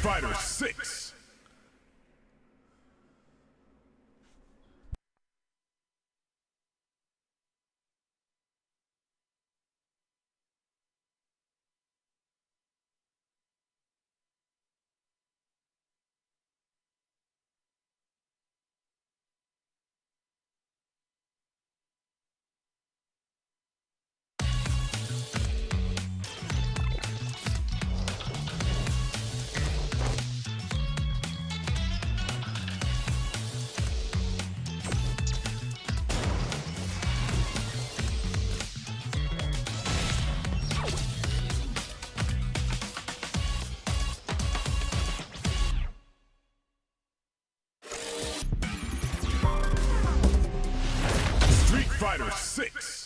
Fighter 6. Fighter 6.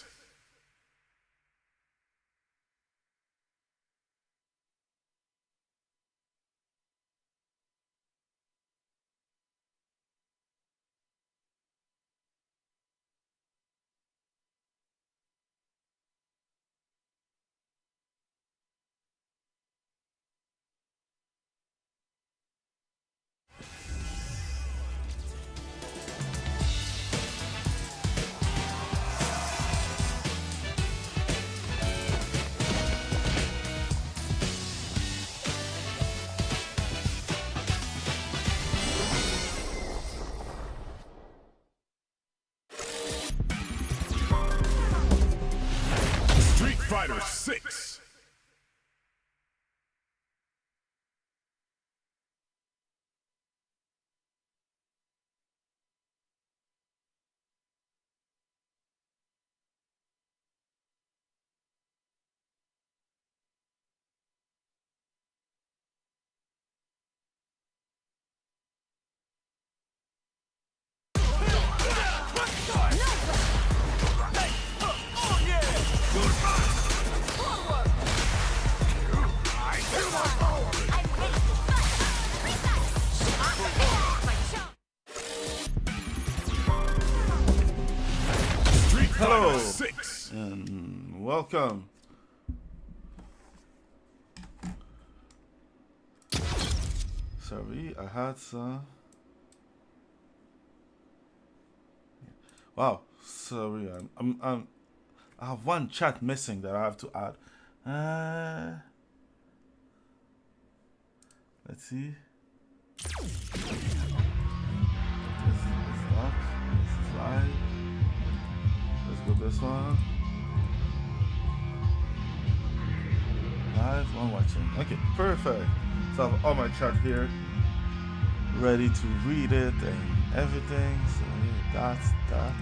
Fighter 6. Hello, and welcome. Sorry, I had some. Wow, sorry, I have one chat missing that I have to add. Let's see. This is live. Let's go this one. Live one watching. Okay, perfect. So I have all my chat here, ready to read it and everything. So yeah, that's that.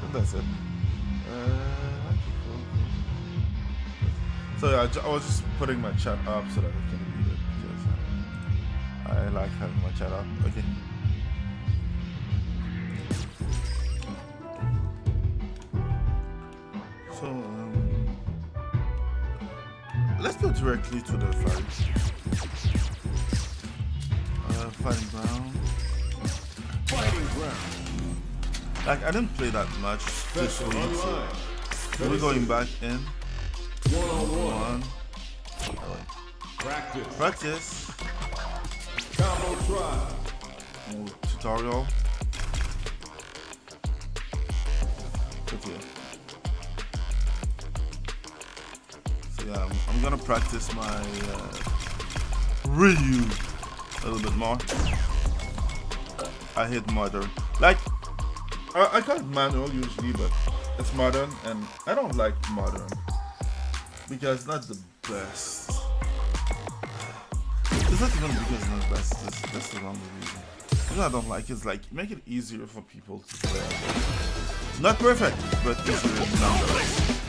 And that's it. So yeah, I was just putting my chat up so that I can read it because I like having my chat up. Okay. So let's go directly to the fight. Fighting ground. Fighting ground. Like I didn't play that much this week, so we're going back in. One-on-one. Practice. Combo try. Tutorial. Okay. So yeah, I'm gonna practice my Ryu a little bit more. I hate modern. Like I call it manual usually, but it's modern, and I don't like modern because it's not the best. It's not even because it's not the best. That's the wrong reason. What I don't like is like make it easier for people to play. Not perfect, but easier nonetheless.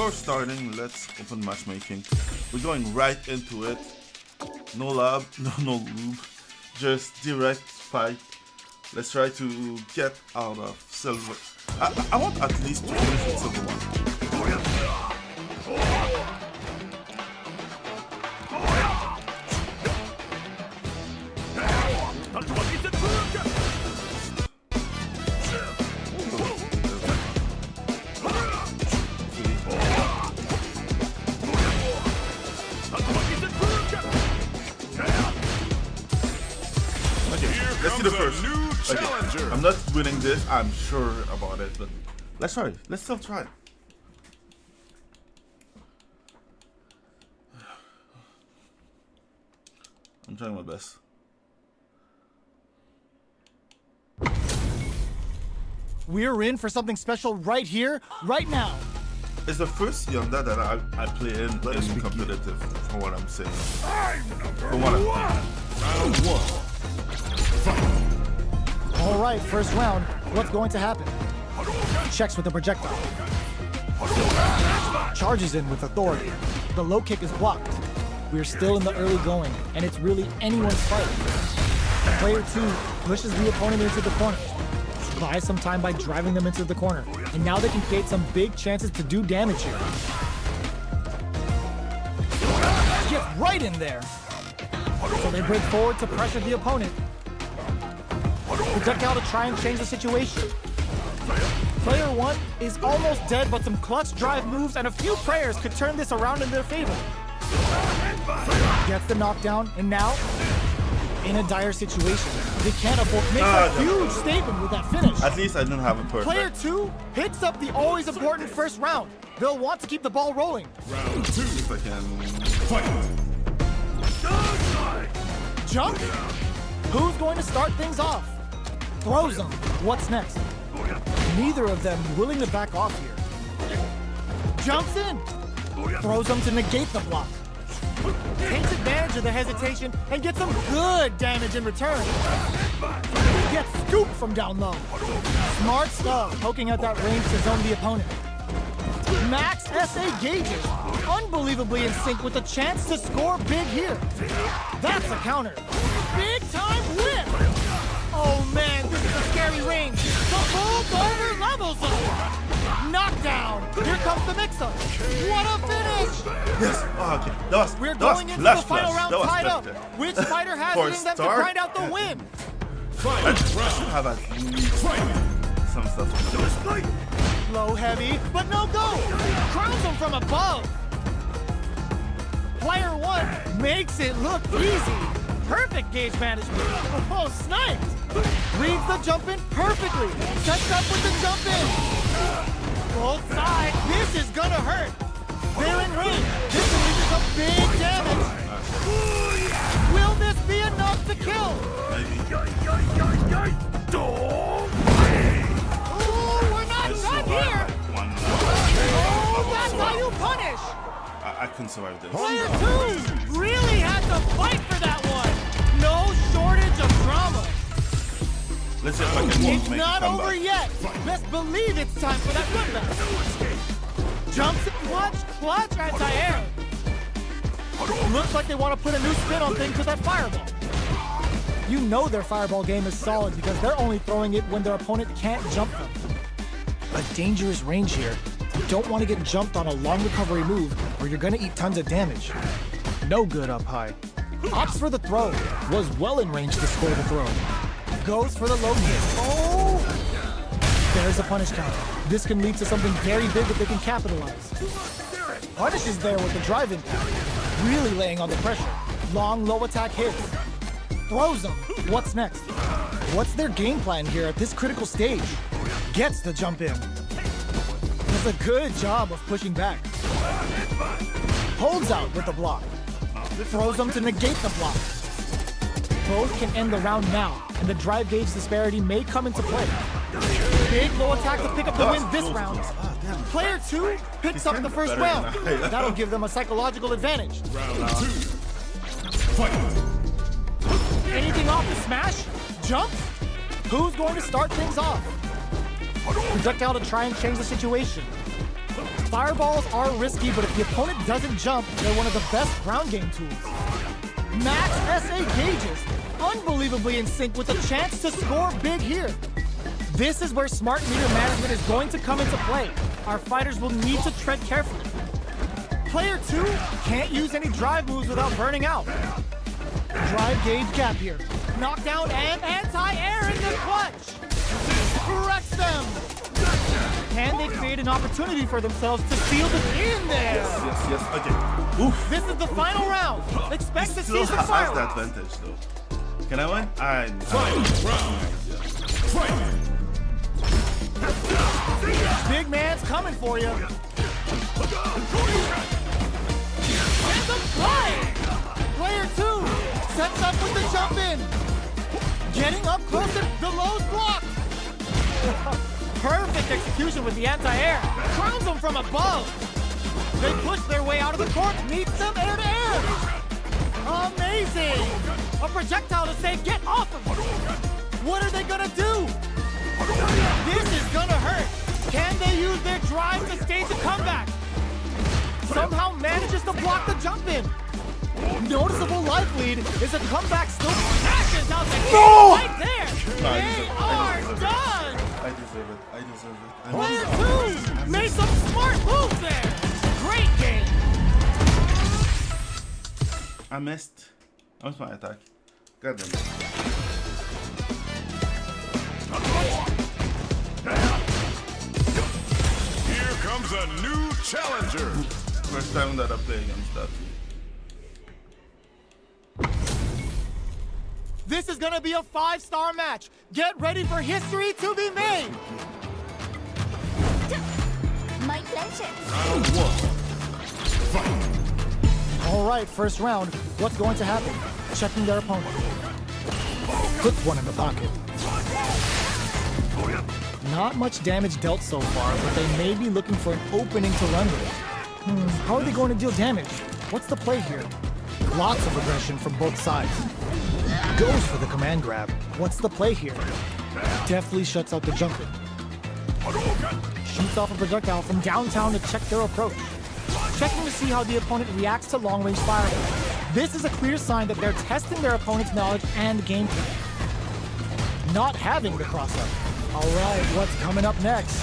before starting, let's open matchmaking. We're going right into it. No lab, no lube, just direct fight. Let's try to get out of silver. I want at least to finish with silver 1. Let's see the first. Okay. I'm not winning this, I'm sure about it, but let's try. Let's still try. I'm trying my best. We're in for something special right here, right now. It's the first Yonda that I play in competitive, for what I'm saying. For what I'm Round 1. All right, first round. What's going to happen? Checks with the projectile. Charges in with authority. The low kick is blocked. We're still in the early going, and it's really anyone's fight. Player 2 pushes the opponent into the corner. Buys some time by driving them into the corner, and now they can create some big chances to do damage here. Gets right in there. So they break forward to pressure the opponent. Projectile to try and change the situation. Player 1 is almost dead, but some clutch drive moves and a few prayers could turn this around in their favor. Gets the knockdown, and now, in a dire situation, they can't afford make a huge statement with that finish. At least I didn't have a perfect. Player 2 picks up the always important first round. They'll want to keep the ball rolling. Round 2. If I can Fight. Jump? Who's going to start things off? Throws them. What's next? Neither of them willing to back off here. Jumps in. Throws them to negate the block. Takes advantage of the hesitation and gets some good damage in return. Gets scooped from down low. Smart stuff, poking out that range to zone the opponent. Max SA gauges, unbelievably in sync with a chance to score big here. That's a counter. Big time whip! Oh man, this is a scary range. The bull's over levels him. Knockdown. Here comes the mix-up. What a finish! Yes. Oh, okay. We're going into the final round tied up. Which fighter has it in them to grind out the win? I should have at least some stuff. Low heavy, but no go. Crowns him from above. Player 1 makes it look easy. Perfect gauge management. Oh, sniped. Reads the jump in perfectly. Sets up with the jump in. Both sides. This is gonna hurt. They're in range. This can lead to some big damage. Will this be enough to kill? Oh, we're not done here. Oh, that's how you punish. I couldn't survive this. Player 2 really had to fight for that one. No shortage of drama. Let's see if I can It's make not a comeback. over yet. Best believe it's time for that comeback. Jumps in clutch, anti-air. Looks like they want to put a new spin on things with that fireball. You know their fireball game is solid because they're only throwing it when their opponent can't jump them. A dangerous range here. You don't want to get jumped on a long recovery move or you're going to eat tons of damage. No good up high. Opts for the throw. Was well in range to score the throw. Goes for the low kick. Oh! There's a punish counter. This can lead to something very big if they can capitalize. Punish is there with the drive impact. Really laying on the pressure. Long, low attack hits. Throws them. What's next? What's their game plan here at this critical stage? Gets the jump in. Does a good job of pushing back. Holds out with the block. Throws them to negate the block. Both can end the round now, and the drive gauge disparity may come into play. Big low attack to pick up the win this round. Player 2 picks up the first round. That'll give them a psychological advantage. Round 2. Fight. Anything off the smash? Jump? Who's going to start things off? Projectile to try and change the situation. Fireballs are risky, but if the opponent doesn't jump, they're one of the best ground game tools. Max SA gauges, unbelievably in sync with a chance to score big here. This is where smart meter management is going to come into play. Our fighters will need to tread carefully. Player 2 can't use any drive moves without burning out. Drive gauge gap here. Knockdown and anti-air in the clutch. Corrects them. Can they create an opportunity for themselves to seal this in there? Yes. Okay. Oof. This is the final round. Expect to see Still some has the fireworks. advantage though. Can I win? Fight. Big man's coming for you. And the play! Player 2 sets up with the jump in. Getting up close to the low's block. Perfect execution with the anti-air. Crowns them from above. They push their way out of the court, meets them air to air. Amazing! A projectile to say, get off of me. What are they gonna do? This is gonna hurt. Can they use their drive to stage a comeback? Somehow manages to block the jump in. Noticeable life lead is a comeback still smashes out the game right there. They are done. I deserve it. Player 2 made some smart moves there. Great game. I missed my attack. God damn it. Here comes a new challenger. First time that I play against that team. This is gonna be a 5-star match. Get ready for history to be made. My pleasure. Round 1. Fight. All right, first round. What's going to happen? Checking their opponent. Puts one in the pocket. Not much damage dealt so far, but they may be looking for an opening to run with. How are they going to deal damage? What's the play here? Lots of aggression from both sides. Goes for the command grab. What's the play here? Deftly shuts out the jumping. Shoots off a projectile from downtown to check their approach. Checking to see how the opponent reacts to long-range fireballs. This is a clear sign that they're testing their opponent's knowledge and game plan. Not having the cross-up. All right, what's coming up next?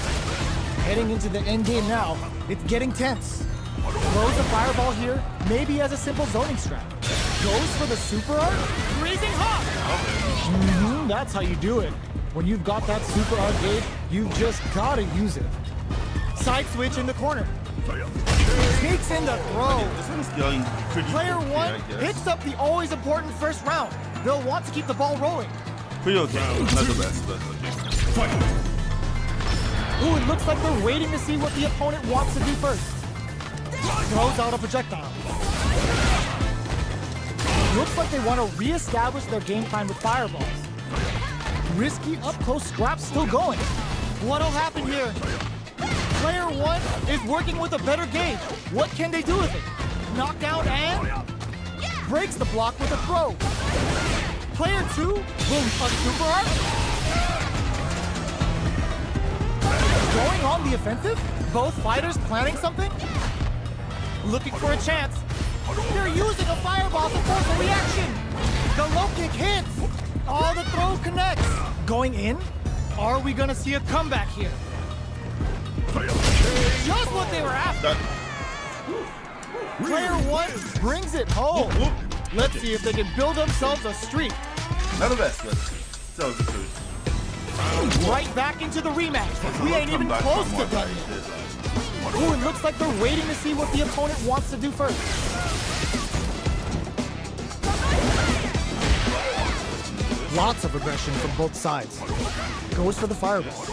Heading into the end game now. It's getting tense. Throws a fireball here, maybe as a simple zoning strat. Goes for the super art? Freezing hot! That's how you do it. When you've got that super art gauge, you've just gotta use it. Side switch in the corner. Sneaks in the throw. This one's going pretty Player okay, 1 I guess. hits up the always important first round. They'll want to keep the ball rolling. Pretty okay. Not the best, but okay. Fight. Ooh, it looks like they're waiting to see what the opponent wants to do first. Throws out a projectile. Looks like they want to re-establish their game plan with fireballs. Risky up-close scraps still going. What'll happen here? Player 1 is working with a better gauge. What can they do with it? Knockdown and breaks the block with a throw. Player 2 will a super art. Going on the offensive? Both fighters planning something? Looking for a chance. They're using a fireball to force a reaction. The low kick hits. Oh, the throw connects. Going in? Are we gonna see a comeback here? Just what they were after. Player 1 brings it home. Let's see if they can build themselves a streak. Not the best, but still a victory. Right back into the rematch. We ain't even Come back close for to more done like yet. this. Ooh, it looks like they're waiting to see what the opponent wants to do first. Lots of aggression from both sides. Goes for the fireball.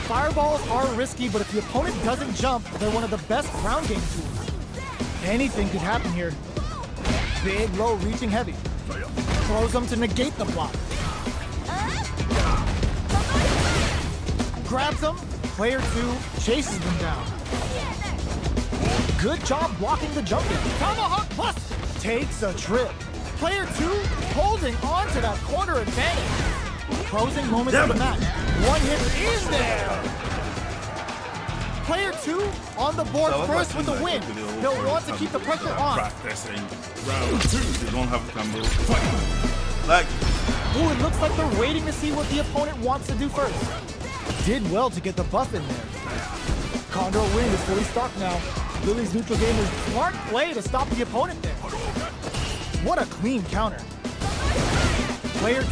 Fireballs are risky, but if the opponent doesn't jump, they're one of the best ground game tools. Anything could happen here. Big, low, reaching heavy. Throws them to negate the block. Grabs them. Player 2 chases them down. Good job blocking the jumping. Tomahawk plus takes a trip. Player 2 holding on to that corner advantage. Closing moments of the match. One hit in there. Player 2 on the board So I was first with the watching, win. like, the video They'll for want to some keep the people pressure that are on. practicing. Round 2. They don't have the combo. Like, Ooh, it looks like they're waiting to see what the opponent wants to do first. Did well to get the buff in there. Condor Wind is fully stocked now. Lily's neutral game is smart play to stop the opponent there. What a clean counter. Player 2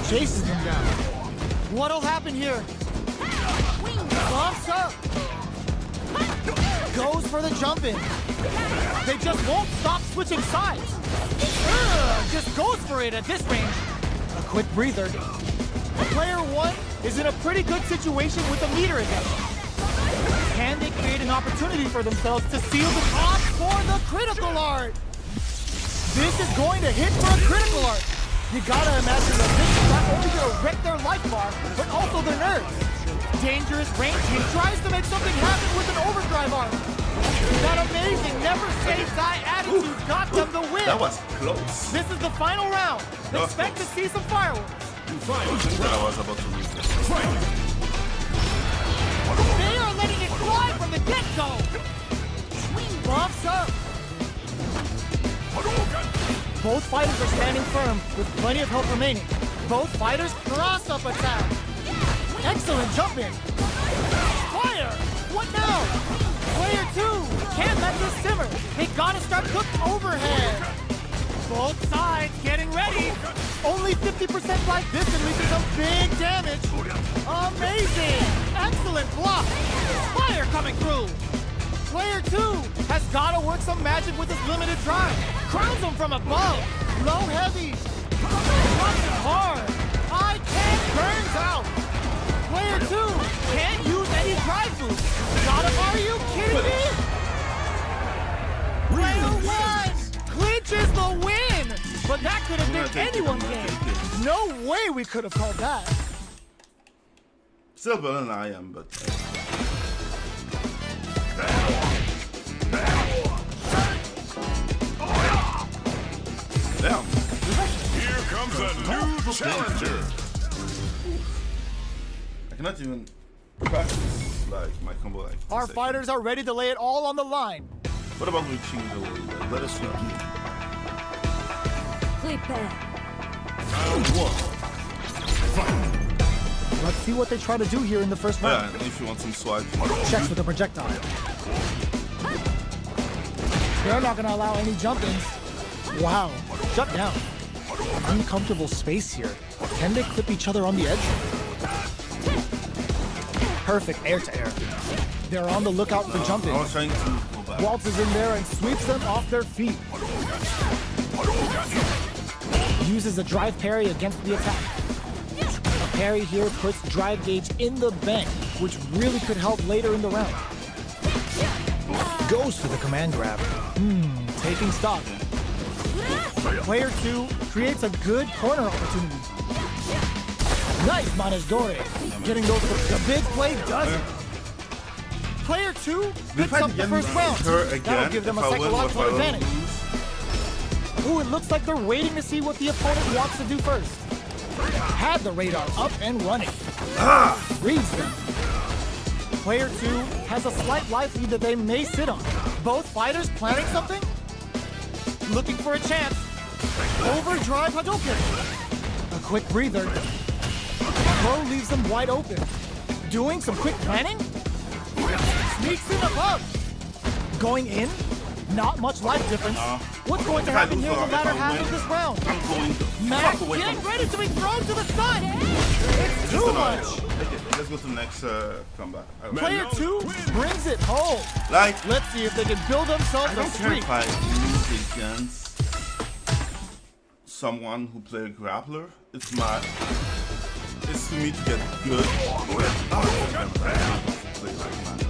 chases them down. What'll happen here? Bumps up. Goes for the jump in. They just won't stop switching sides. Just goes for it at this range. A quick breather. Player 1 is in a pretty good situation with the meter again. Can they create an opportunity for themselves to seal the top for the critical art? This is going to hit for a critical art. You gotta imagine that this is not only gonna wreck their life bar, but also their nerves. Dangerous range. He tries to make something happen with an overdrive art. That amazing, never say die attitude got them the win. that was close. This is the final round. That was Expect to close. see some fireworks. I think that I was about to lose this. They are letting it fly from the get-go. Buffs up. Both fighters are standing firm with plenty of health remaining. Both fighters cross-up attack. Excellent jump in. Fire! What now? Player 2 can't let this simmer. They gotta start cooking overhead. Both sides getting ready. Only 50% like this and we do some big damage. Amazing! Excellent block. Fire coming through. Player 2 has gotta work some magic with his limited drive. Crowns him from above. Low heavy. Drops it hard. I can't burns out. Player 2 can't use any drive boost. Are you kidding me? Player 1 clinches the win. But that could have been anyone's game. No way we could have called that. Still better than I am, but. Damn. Here comes a new challenger. I cannot even practice like my combo like. Our fighters are ready to lay it all on the line. What about reaching the world? Let us know. Prepare. Round 1. Fight. Let's see what they try to do here in the first Yeah, round. and if you want some swag. Checks with the projectile. They're not gonna allow any jump-ins. Wow, shut down. Uncomfortable space here. Can they clip each other on the edge? Perfect air-to-air. They're on the lookout for I jump-ins. was trying to go back. Waltzes in there and sweeps them off their feet. Uses a drive parry against the attack. A parry here puts drive gauge in the bank, which really could help later in the round. Goes for the command grab. Taking stock. Player 2 creates a good corner opportunity. Nice Manejadore. Getting those, the big play does it. Player 2 picks up the first round. That'll give them a psychological advantage. Ooh, it looks like they're waiting to see what the opponent wants to do first. Had the radar up and running. Reads them. Player 2 has a slight life lead that they may sit on. Both fighters planning something? Looking for a chance. Overdrive Hadouken. A quick breather. Throw leaves them wide open. Doing some quick planning? Sneaks in above. Going in? Not much life difference. What's going to happen here in the latter half of this round? I'm going to Max fuck away getting from ready to be thrown to the side. It's too much. Okay, let's go to the next combat. Player 2 brings it home. Like, Let's see if they can build themselves I a don't care streak. if I lose against someone who play a grappler. It's to me to get good with play like man.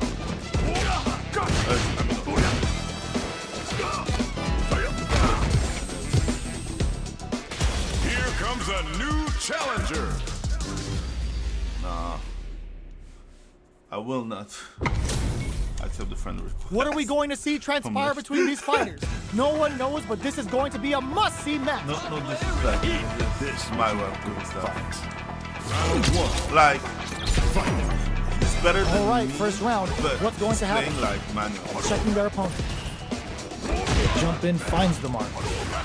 Here comes a new challenger. Nah, I will not accept the friend request. What are we going to see transpire between these fighters? No one knows, but this is going to be a must-see match. No disrespect. This is my way of doing stuff. Round 1. Like, Fight. this better than All right, me, first round. but What's going he's to happen? playing like manual. Checking their opponent. Jump in, finds the mark.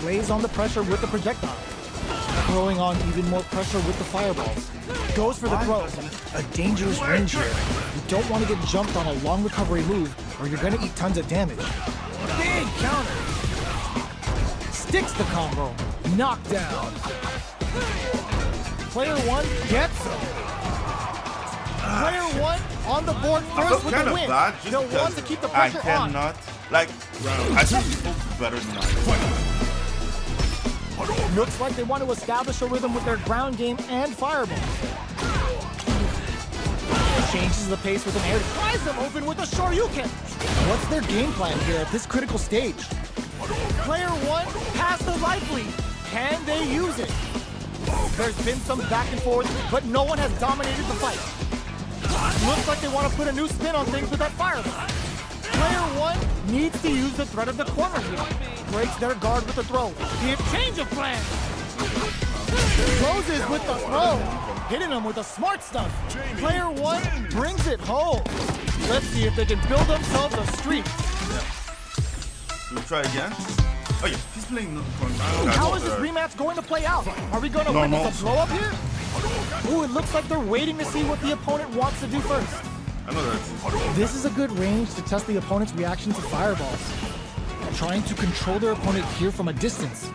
Lays on the pressure with the projectile. Throwing on even more pressure with the fireballs. Goes for the throw. A dangerous range here. You don't want to get jumped on a long recovery move or you're going to eat tons of damage. Big counter. Sticks the combo. Knockdown. Player one gets him. Player one on the board I first felt with kind the of win. bad just They'll because want to keep the I pressure on. cannot, like, I thought people better than I. Looks like they want to establish a rhythm with their ground game and fireball. Changes the pace with an air. Tries them open with a Shoryuken. What's their game plan here at this critical stage? Player one has the life lead. Can they use it? There's been some back and forth, but no one has dominated the fight. Looks like they want to put a new spin on things with that fireball. Player one needs to use the threat of the corner here. Breaks their guard with the throw. The exchange of plans. Closes with the throw. Hitting them with the smart stuff. Player one brings it home. Let's see if they can build themselves a streak. We'll try again. Oh yeah, he's playing. How is this rematch going to play out? Are we going to witness a blow up here? Ooh, it looks like they're waiting to see what the opponent wants to do first. I know that. This is a good range to test the opponent's reaction to fireballs. Trying to control their opponent here from a distance.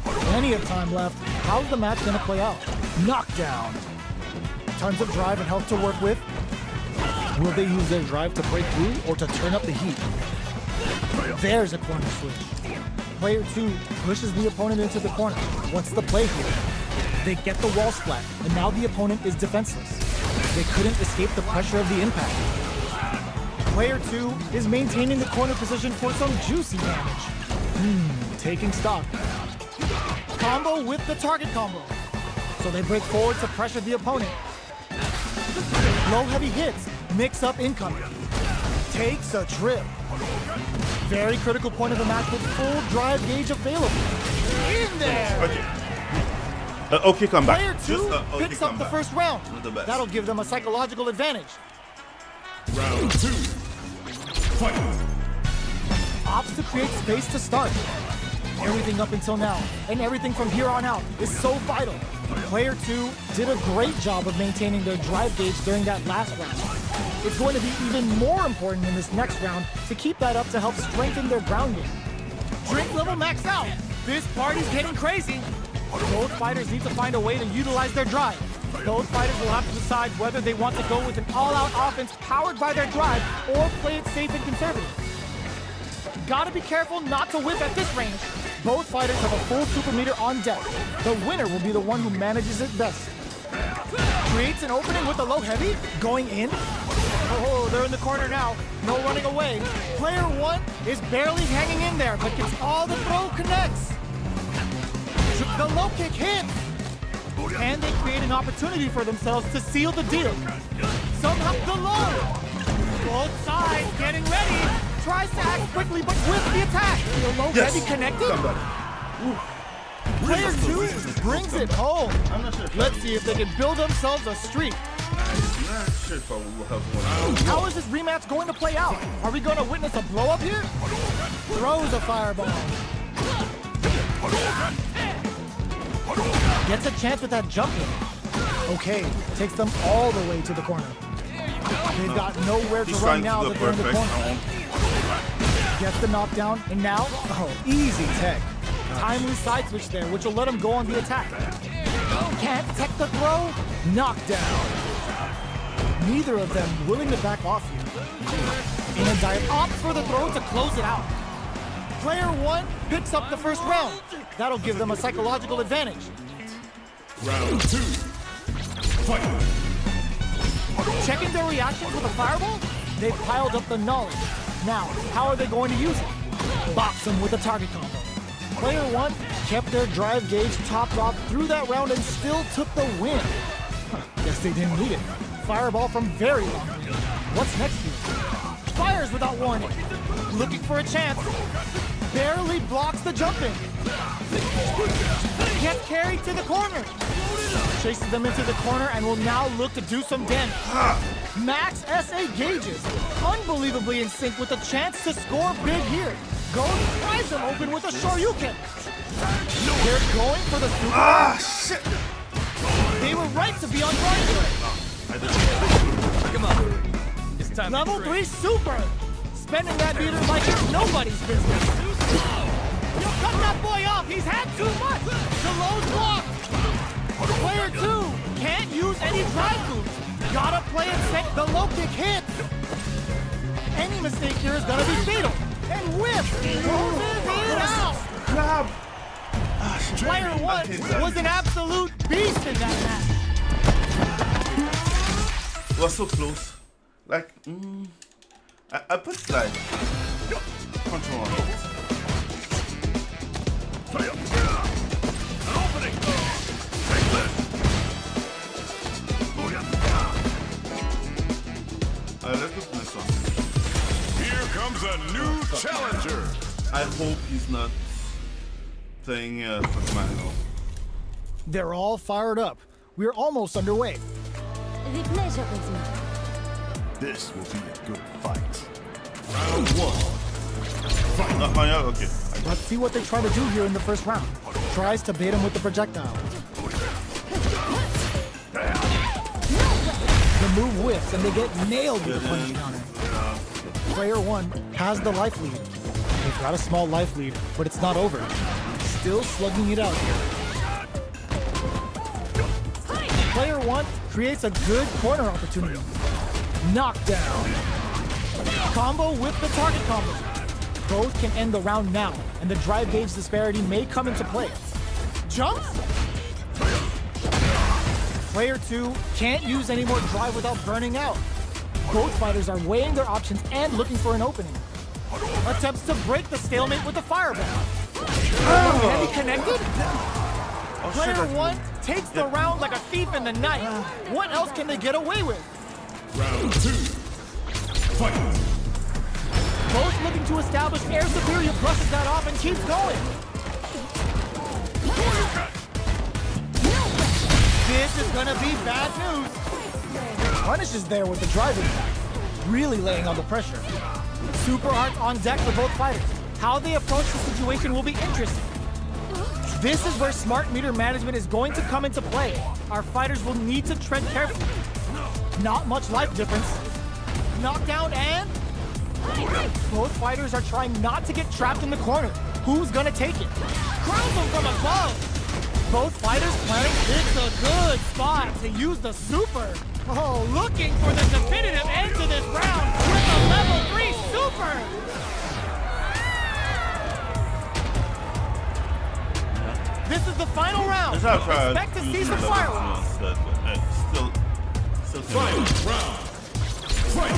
Plenty of time left. How's the match going to play out? Knockdown. Tons of drive and health to work with. Will they use their drive to break through or to turn up the heat? There's a corner switch. Player two pushes the opponent into the corner. What's the play here? They get the wall splat, and now the opponent is defenseless. They couldn't escape the pressure of the impact. Player two is maintaining the corner position for some juicy damage. Taking stock. Combo with the target combo. So they break forward to pressure the opponent. Low heavy hits, mix up incoming. Takes a trip. Very critical point of the match with full drive gauge available. In there! Okay. Okay, come back. Player two picks up the back. first round. Not the best. That'll give them a psychological advantage. Round two. Fight. Opts to create space to start. Everything up until now, and everything from here on out, is so vital. Player two did a great job of maintaining their drive gauge during that last round. It's going to be even more important in this next round to keep that up to help strengthen their ground game. Drink level maxed out. This party's getting crazy. Both fighters need to find a way to utilize their drive. Both fighters will have to decide whether they want to go with an all-out offense powered by their drive or play it safe and conservative. Gotta be careful not to whiff at this range. Both fighters have a full super meter on deck. The winner will be the one who manages it best. Creates an opening with a low heavy, going in. Oh, they're in the corner now. No running away. Player one is barely hanging in there, but gets all the throw connects. The low kick hits. And they create an opportunity for themselves to seal the deal. Somehow the low. Both sides getting ready. Tries to act quickly, but with the attack. The low heavy connected. Player two brings it home. I'm not sure. Let's see if they can build themselves a streak. I'm not sure if I will have one. How is this rematch going to play out? Are we going to witness a blow up here? Throws a fireball. Gets a chance with that jump in. Okay, takes them all the way to the corner. They've got nowhere to He's run trying now to that do they're in the perfect. corner. Gets the knockdown, and now, easy tech. Timely side switch there, which will let him go on the attack. Can't tech the throw. Knockdown. Neither of them willing to back off here. In a dive, opts for the throw to close it out. Player one picks up the first round. That'll give them a psychological advantage. Round two. Fight. Checking their reactions with a fireball, they've piled up the knowledge. Now, how are they going to use it? Box them with a target combo. Player one kept their drive gauge topped off through that round and still took the win. Guess they didn't need it. Fireball from very long range. What's next here? Fires without warning. Looking for a chance. Barely blocks the jump in. Gets carried to the corner. chases them into the corner and will now look to do some damage. Max SA gauges, unbelievably in sync with a chance to score big here. Goes tries them open with a Shoryuken. They're going for the super. Ah, shit! They were right to be on guard here. Come on. It's time Level to 3 super. Spending that meter like it's nobody's business. Yo, cut that boy off. He's had too much. The low's blocked. Player 2 can't use any drive moves. Gotta play it safe. The low kick hits. Any mistake here is gonna be fatal. And whip closes it out. Grab! Ah, shit. Player 1 was an absolute beast in that match. It was so close. Like, I put like control on it. Let's go to the next one. Here comes a new challenger. I hope he's not playing for Smile. They're all fired up. We're almost underway. The pleasure is mine. This will be a good fight. Round 1. Not my okay. Let's see what they try to do here in the first round. Tries to bait him with the projectile. The move whiffs and they get nailed with the punch counter. Player 1 has the life lead. They've got a small life lead, but it's not over. Still slugging it out here. Player 1 creates a good corner opportunity. Knockdown. Combo with the target combo. Both can end the round now, and the drive gauge disparity may come into play. Jumps? Player 2 can't use any more drive without burning out. Both fighters are weighing their options and looking for an opening. Attempts to break the stalemate with the fireball. Heavy connected? Player 1 takes the round like a thief in the night. What else can they get away with? Round 2. Fight. Both looking to establish air superior, brushes that off and keeps going. This is gonna be bad news. Punishes there with the drive impact, really laying on the pressure. Super hearts on deck for both fighters. How they approach the situation will be interesting. This is where smart meter management is going to come into play. Our fighters will need to tread carefully. Not much life difference. Knockdown and... Both fighters are trying not to get trapped in the corner. Who's gonna take it? Crowns them from above. Both fighters planning. It's a good spot to use the super. Oh, looking for the definitive end to this round with a level 3 super. This is the final round. Expect to see some fireworks. Still Final round. Fight.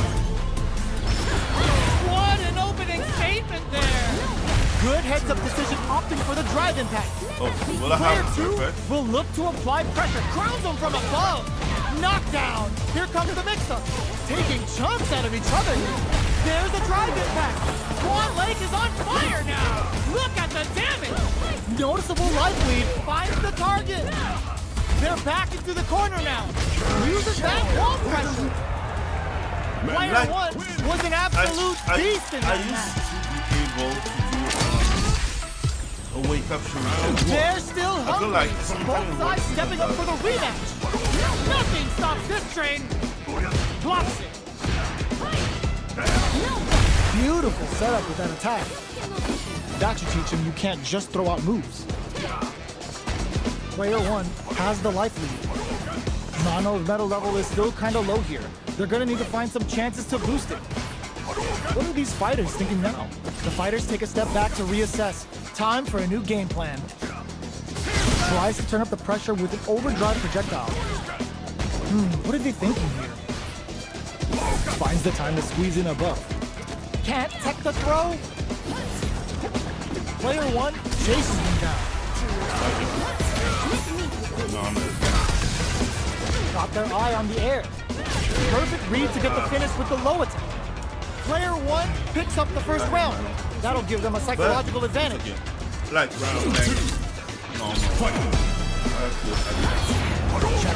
What an opening statement there. Good heads-up decision opting for the drive impact. Player 2 will look to apply pressure. Crowns them from above. Knockdown. Here comes the mix-up. Taking chunks out of each other. There's the drive impact. Swan Lake is on fire now. Look at the damage. Noticeable life lead. Finds the target. They're back into the corner now. Uses that wall pressure. Player 1 was an absolute beast in that match. A wake up shoot. They're still hungry. Both sides stepping up for the rematch. Nothing stops this train. Blocks it. Beautiful setup with that attack. That should teach him you can't just throw out moves. Player 1 has the life lead. Nano's metal level is still kind of low here. They're gonna need to find some chances to boost it. What are these fighters thinking now? The fighters take a step back to reassess. Time for a new game plan. Tries to turn up the pressure with an overdrive projectile. What are they thinking here? Finds the time to squeeze in above. Can't tech the throw? Player 1 chases him down. Got their eye on the air. Perfect read to get the finish with the low attack. Player 1 picks up the first round. That'll give them a psychological advantage. Like round 2.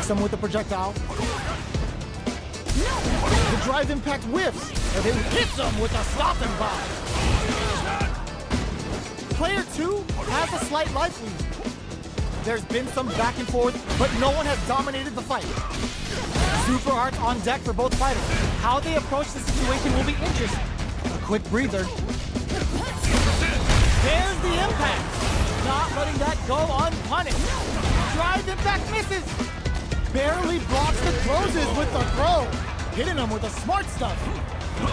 Checks him with the projectile. The drive impact whiffs, and then hits him with a stopping bomb. Player 2 has a slight life lead. There's been some back and forth, but no one has dominated the fight. Super Arts on deck for both fighters. How they approach the situation will be interesting. A quick breather. There's the impact. Not letting that go unpunished. Drive impact misses. Barely blocks the closes with the throw. Hitting him with the smart stuff.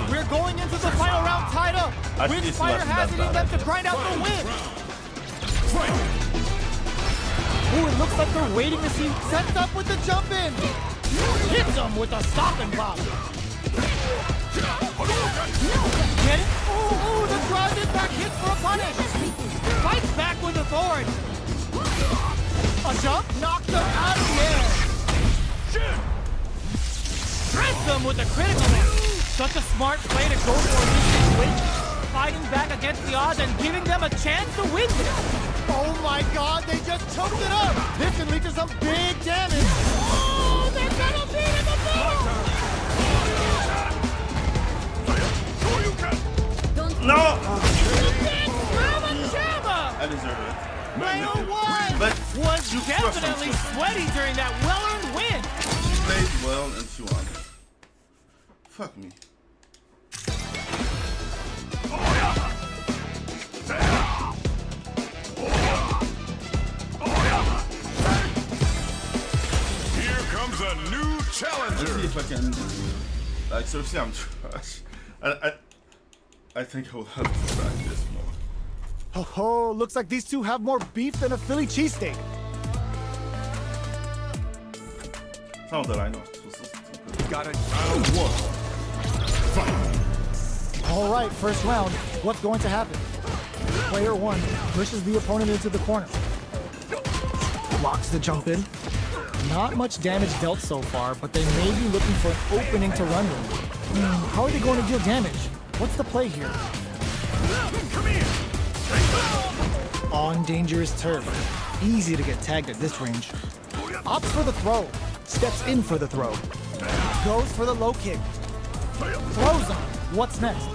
We're going into the final round tied up. Which fighter has it in them to grind out the win? Ooh, it looks like they're waiting to see. Sets up with the jump in. Hits him with a stopping block. Get it? Ooh, the drive impact hits for a punish. Fights back with authority. A jump knocked him out of the air. Strikes him with a critical hit. Such a smart play to go for this situation. Fighting back against the odds and giving them a chance to win this. Oh my god, they just choked it up! This can lead to some big damage! Oh, they're gonna be in the middle! No! I deserve it. Player 1 But was you definitely crushed him. sweaty during that well-earned win! She played well and she won. Fuck me. Here comes a new Let's challenger. see if I can. Like, seriously, I'm trash. I think I will have to practice more. Ho ho, looks like these two have more beef than a Philly cheesesteak. Some of that I know. Got it. Round 1. All right, first round. What's going to happen? Player 1 pushes the opponent into the corner. Blocks the jump in. Not much damage dealt so far, but they may be looking for an opening to run with. How are they going to deal damage? What's the play here? On dangerous turf. Easy to get tagged at this range. Opts for the throw. Steps in for the throw. Goes for the low kick. Throws him. What's next?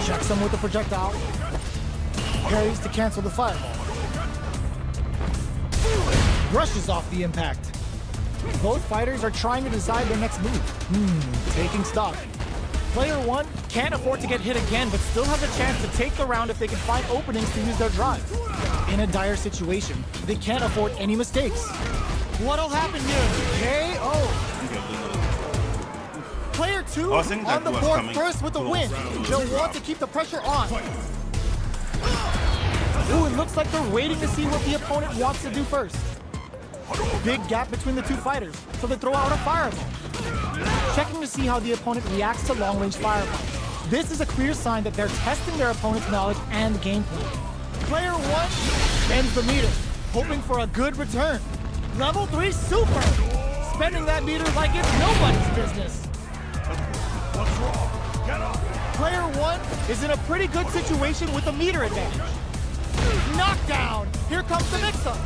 Checks him with the projectile. Parries to cancel the fireball. Brushes off the impact. Both fighters are trying to decide their next move. Taking stock. Player 1 can't afford to get hit again, but still has a chance to take the round if they can find openings to use their drive. In a dire situation, they can't afford any mistakes. What'll happen here? KO! Player 2 on the board first with the win. They'll want to keep the pressure on. Ooh, it looks like they're waiting to see what the opponent wants to do first. Big gap between the two fighters, so they throw out a fireball. Checking to see how the opponent reacts to long-range fireballs. This is a clear sign that they're testing their opponent's knowledge and gameplay. Player 1 spends the meter, hoping for a good return. Level 3 super! Spending that meter like it's nobody's business. What's wrong? Get up. Player 1 is in a pretty good situation with a meter advantage. Knockdown! Here comes the mix-up.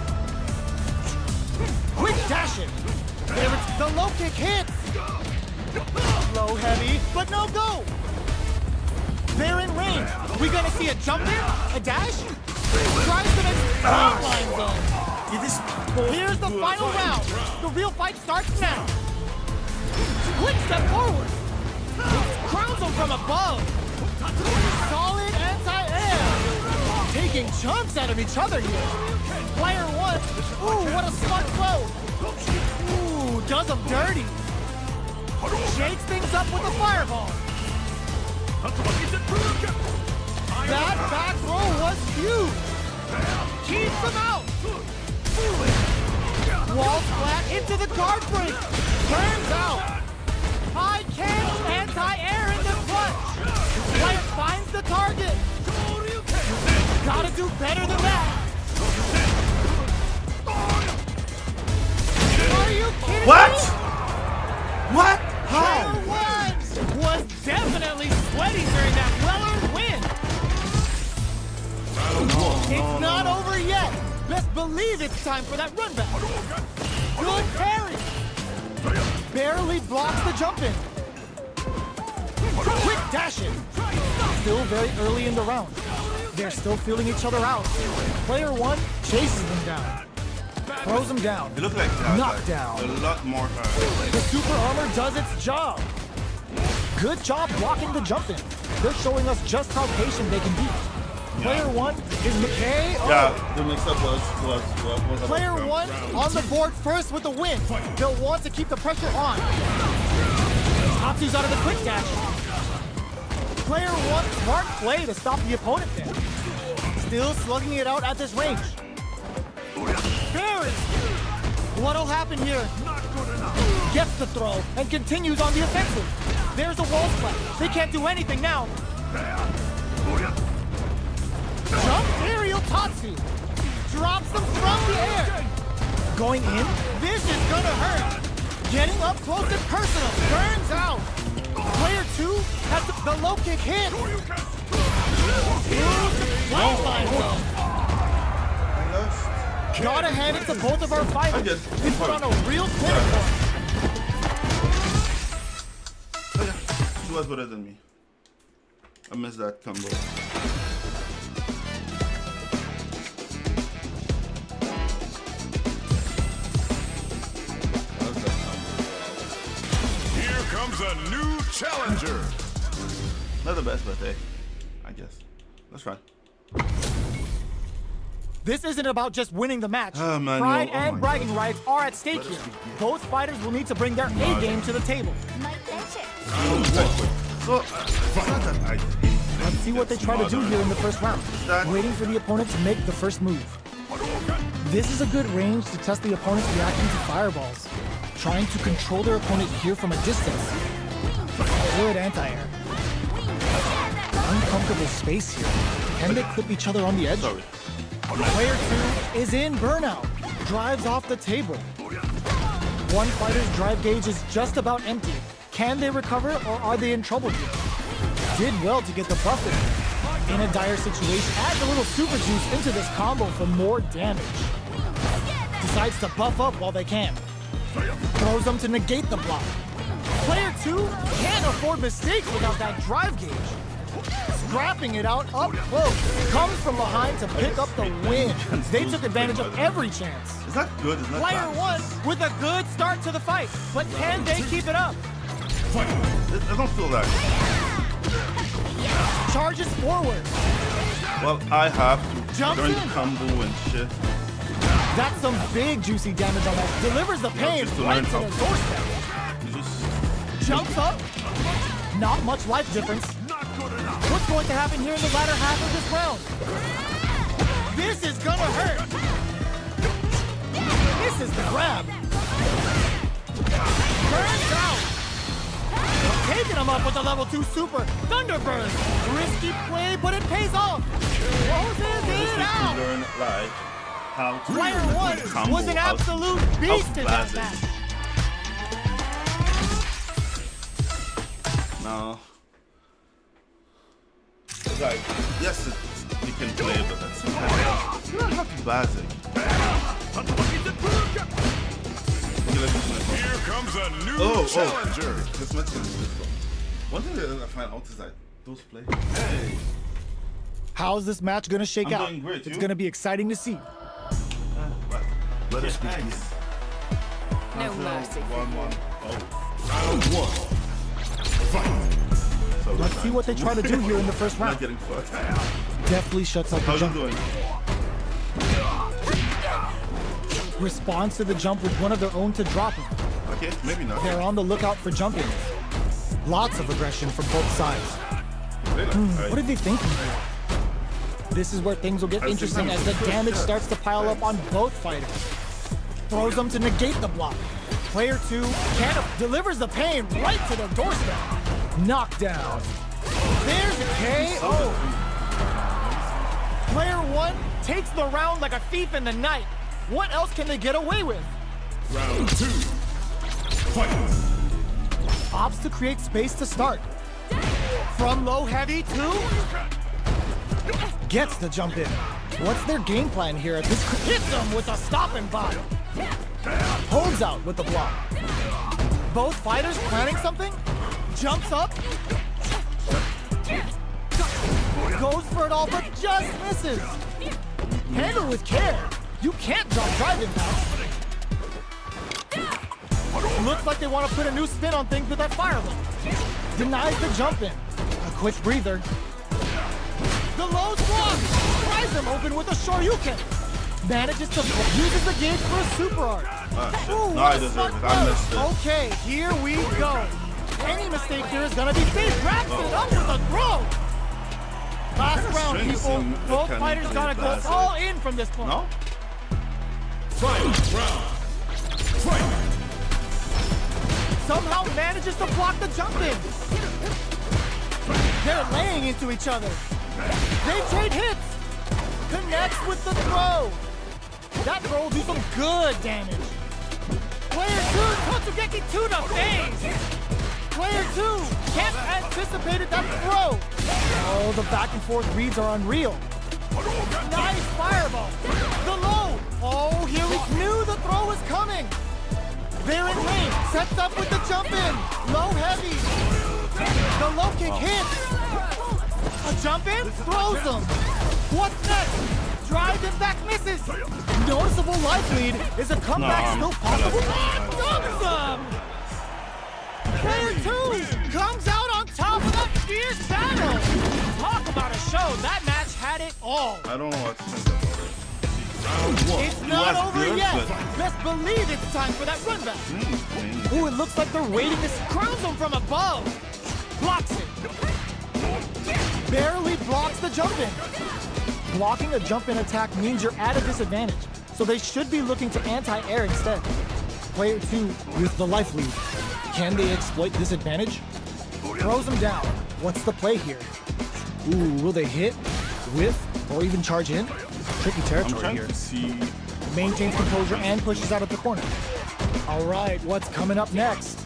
Quick dashing. The low kick hits. Low heavy, but no go. They're in range. We gonna see a jump in? A dash? Drives them in frontline zone. Here's the final round. The real fight starts now. Quick step forward. Crowns them from above. Solid anti-air. Taking chunks out of each other here. Player 1. Ooh, what a smart throw. Ooh, does them dirty. Shakes things up with a fireball. That back row was huge. Keeps them out. Wall flat into the guard break. Turns out. High can anti-air in the clutch. Player finds the target. Gotta do better than that. Are you kidding What? me? What? Player 1 was definitely sweaty during that well-earned win. It's not over yet. Best believe it's time for that run back. Good barely blocks the jump in. Quick dash in. Still very early in the round. They're still feeling each other out. Player 1 chases them down. Throws them down. It looked like that. Knockdown. A lot more. The super armor does its job. Good job blocking the jump in. They're showing us just how patient they can be. Player 1 is McKay. Oh. Yeah, the mix-up was Player 1 on the board first with the win. They'll want to keep the pressure on. Tatsu's out of the quick dash. Player 1, smart play to stop the opponent there. Still slugging it out at this range. Barry! What'll happen here? Gets the throw and continues on the offensive. There's a wall splat. They can't do anything now. Jump aerial Tatsu. Drops them from the air. Going in. This is gonna hurt. Getting up close and personal. Burns out. Player 2 has the low kick hit. Lifeline though. Gotta hand it to both of our fighters. They put on a real clinic for him. He was better than me. I missed that combo. Here comes a new challenger. Not the best, but hey, I guess. Let's try. This isn't about just winning the match. Oh, man, Pride no. Oh, and my bragging God. rights are at stake here. Both fighters will need to bring their A game to the table. My pleasure. So, it's not that I hate. Let's see what they try to do here in the first round. That- Waiting for the opponent to make the first move. This is a good range to test the opponent's reaction to fireballs. Trying to control their opponent here from a distance. Good anti-air. Uncomfortable space here. Can they clip each other on the edge? Sorry. Player 2 is in burnout. Drives off the table. One fighter's drive gauge is just about empty. Can they recover or are they in trouble here? Did well to get the buff in a dire situation. Adds a little super juice into this combo for more damage. Decides to buff up while they can. Throws them to negate the block. Player 2 can't afford mistakes without that drive gauge. Scrapping it out up close. Comes from behind to pick up the win. They took advantage of every chance. It's not good, it's not Player bad. 1 with a good start to the fight. But can they keep it up? I don't feel that. Charges forward. Well, I have to Jumps learn in. the combo and shit. That's some big juicy damage on that. Delivers the pain just to right learn to how- their doorstep. You just Jumps up. Not much life difference. What's going to happen here in the latter half of this round? This is gonna hurt. This is the grab. Burns out. Taking him up with the level 2 super. Thunderbird. Risky play, but it pays off. Closes it out. learn like how to Player 1 combo was an out- absolute out beast in that basic. match. No. It's like, yes, you can play, but that's you don't have to basic. Here comes a new Oh, challenger. This match is difficult. One thing that I find out is that those play. Hey. How's this match gonna shake I'm out? doing great, It's you? gonna be exciting to see. Let us begin. No mercy. 1-1. Round 1. So Let's see what they try to do here in the first Not round. getting fucked. Definitely shuts up the How you jump. doing? Responds to the jump with one of their own to drop him. Okay, maybe not. They're on the lookout for jump-ins. Lots of aggression from both sides. What are they thinking here? This is where things will get interesting as the damage starts to pile up on both fighters. Throws them to negate the block. Player 2 delivers the pain right to their doorstep. Knockdown. There's a KO. Player 1 takes the round like a thief in the night. What else can they get away with? Round 2. Fight. Opts to create space to start. From low heavy to gets the jump in. What's their game plan here? This hits them with a stop and body. Holds out with the block. Both fighters planning something? Jumps up. Goes for it all, but just misses. Handle with care. You can't drop drive impact. Looks like they want to put a new spin on things with that fireball. Denies the jump in. A quick breather. The low's block. Tries him open with a Shoryuken. Manages to uses the gauge for a super art. Ooh, No, I deserve it. I missed it. Okay, here we go. Any mistake here is gonna be big. Wraps it up with a throw. Last round, Strings people. in Both mechanic fighters gotta go classic. all in from this point. No? Fight round. Fight. Somehow manages to block the jump in. They're laying into each other. They trade hits. Connects with the throw. That throw will do some good damage. Player 2 Totsugeki to the face. Player 2 can't anticipate that throw. Oh, the back and forth reads are unreal. Nice fireball. The low. Oh, here we knew the throw was coming. They're in lane. Sets up with the jump in. Low heavy. The low kick hits. A jump in, throws them. What's next? Drive and back misses. Noticeable life lead. Is a comeback still possible? Dumps them. Player 2 comes out on top of that fierce battle. Talk about a show. That match had it all. I don't know what to think about it. It's not was over good, yet. but- Best believe it's time for that run back. Ooh, it looks like they're waiting to crown them from above. Blocks it. Barely blocks the jump in. Blocking a jump in attack means you're at a disadvantage, so they should be looking to anti-air instead. Player 2 with the life lead. Can they exploit this advantage? Throws them down. What's the play here? Ooh, will they hit, whiff, or even charge in? Tricky I'm territory trying here. to see. Maintains composure and pushes out of the corner. All right, what's coming up next?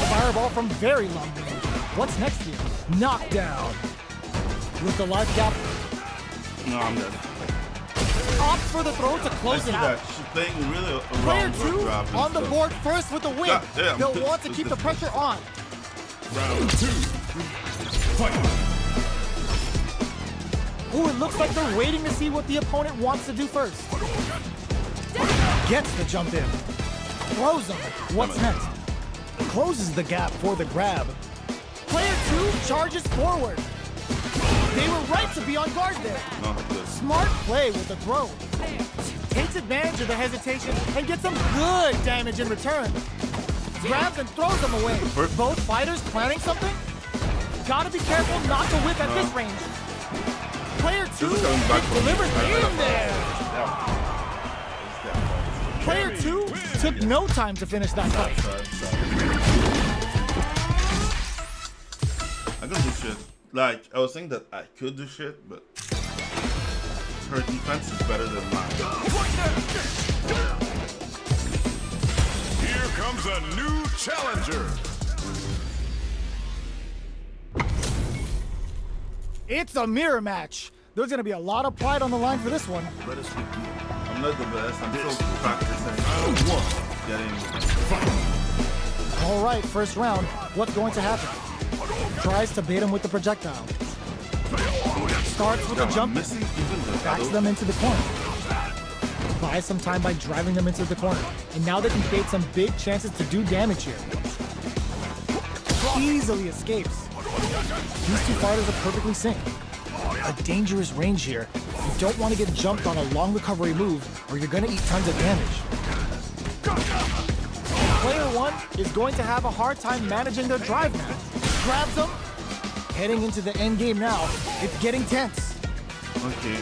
Fireball from very long range. What's next here? Knockdown. With the life gap, No, I'm dead. opts for the throw to I close see it that. out. She's playing really Player around 2 grab and on the stuff. board first with the win. God damn. They'll want to keep the pressure on. Round 2. Fight. Ooh, it looks like they're waiting to see what the opponent wants to do first. Gets the jump in. Throws them. What's next? Closes the gap for the grab. Player 2 charges forward. They were right to be on guard there. No, not good. Smart play with the throw. Takes advantage of the hesitation and gets some good damage in return. Grabs and throws them away. Both fighters planning something? Gotta be careful not to whip at this range. Player 2 This is coming back from delivers me. in there. Player 2 took no time to finish that fight. I can do shit. Like, I was saying that I could do shit, but her defense is better than mine. Here comes a new challenger. It's a mirror match. There's gonna be a lot of pride on the line for this one. I'm not the best. I'm still practicing. Getting. All right, first round. What's going to happen? Tries to bait him with the projectile. Starts with a I'm jump. missing even the Backs shadow. them into the corner. Buys some time by driving them into the corner. And now they can create some big chances to do damage here. Easily escapes. These two fighters are perfectly synced. A dangerous range here. You don't want to get jumped on a long recovery move or you're going to eat tons of damage. Player 1 is going to have a hard time managing their drive now. Grabs them. Heading into the end game now. It's getting tense. Okay.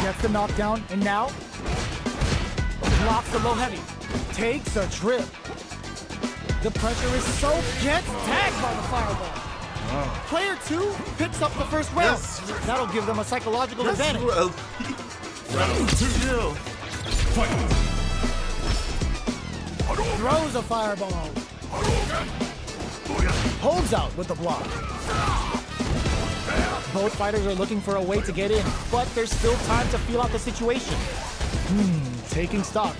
Gets the knockdown, and now blocks the low heavy. Takes a trip. The pressure is so gets tagged by the fireball. Player 2 picks up the first round. Yes. That'll give them a psychological advantage. Round 2. Throws a fireball. Holds out with the block. Both fighters are looking for a way to get in, but there's still time to feel out the situation. Taking stock.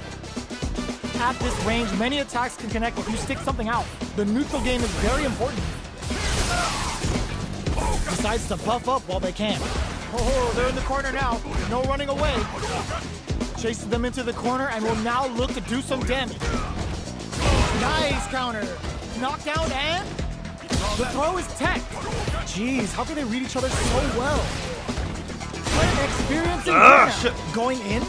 at this range, many attacks can connect if you stick something out. The neutral game is very important. Decides to buff up while they can. Oh, they're in the corner now. No running away. Chases them into the corner and will now look to do some damage. Nice counter. Knockdown and the throw is tech. Jeez, how can they read each other so well? Player experiencing shit. going in.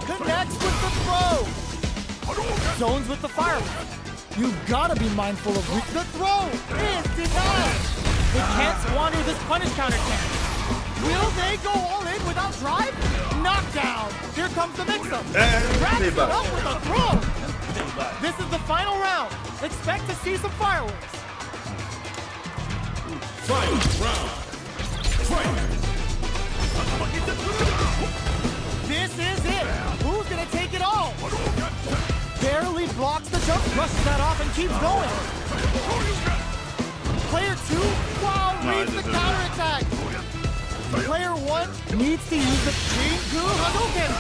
Connects with the throw. Zones with the fireball. You've got to be mindful of the throw is denied. They can't squander this punish counter chance. Will they go all in without drive? Knockdown. Here comes the mix-up. Wraps it up with a throw. This is the final round. Expect to see some fireworks. Final round. Fight! This is it. Who's gonna take it all? Barely blocks the jump, brushes that off, and keeps going. Player 2, wow, reads the counterattack. Player 1 needs to use the geeknew Hadouken.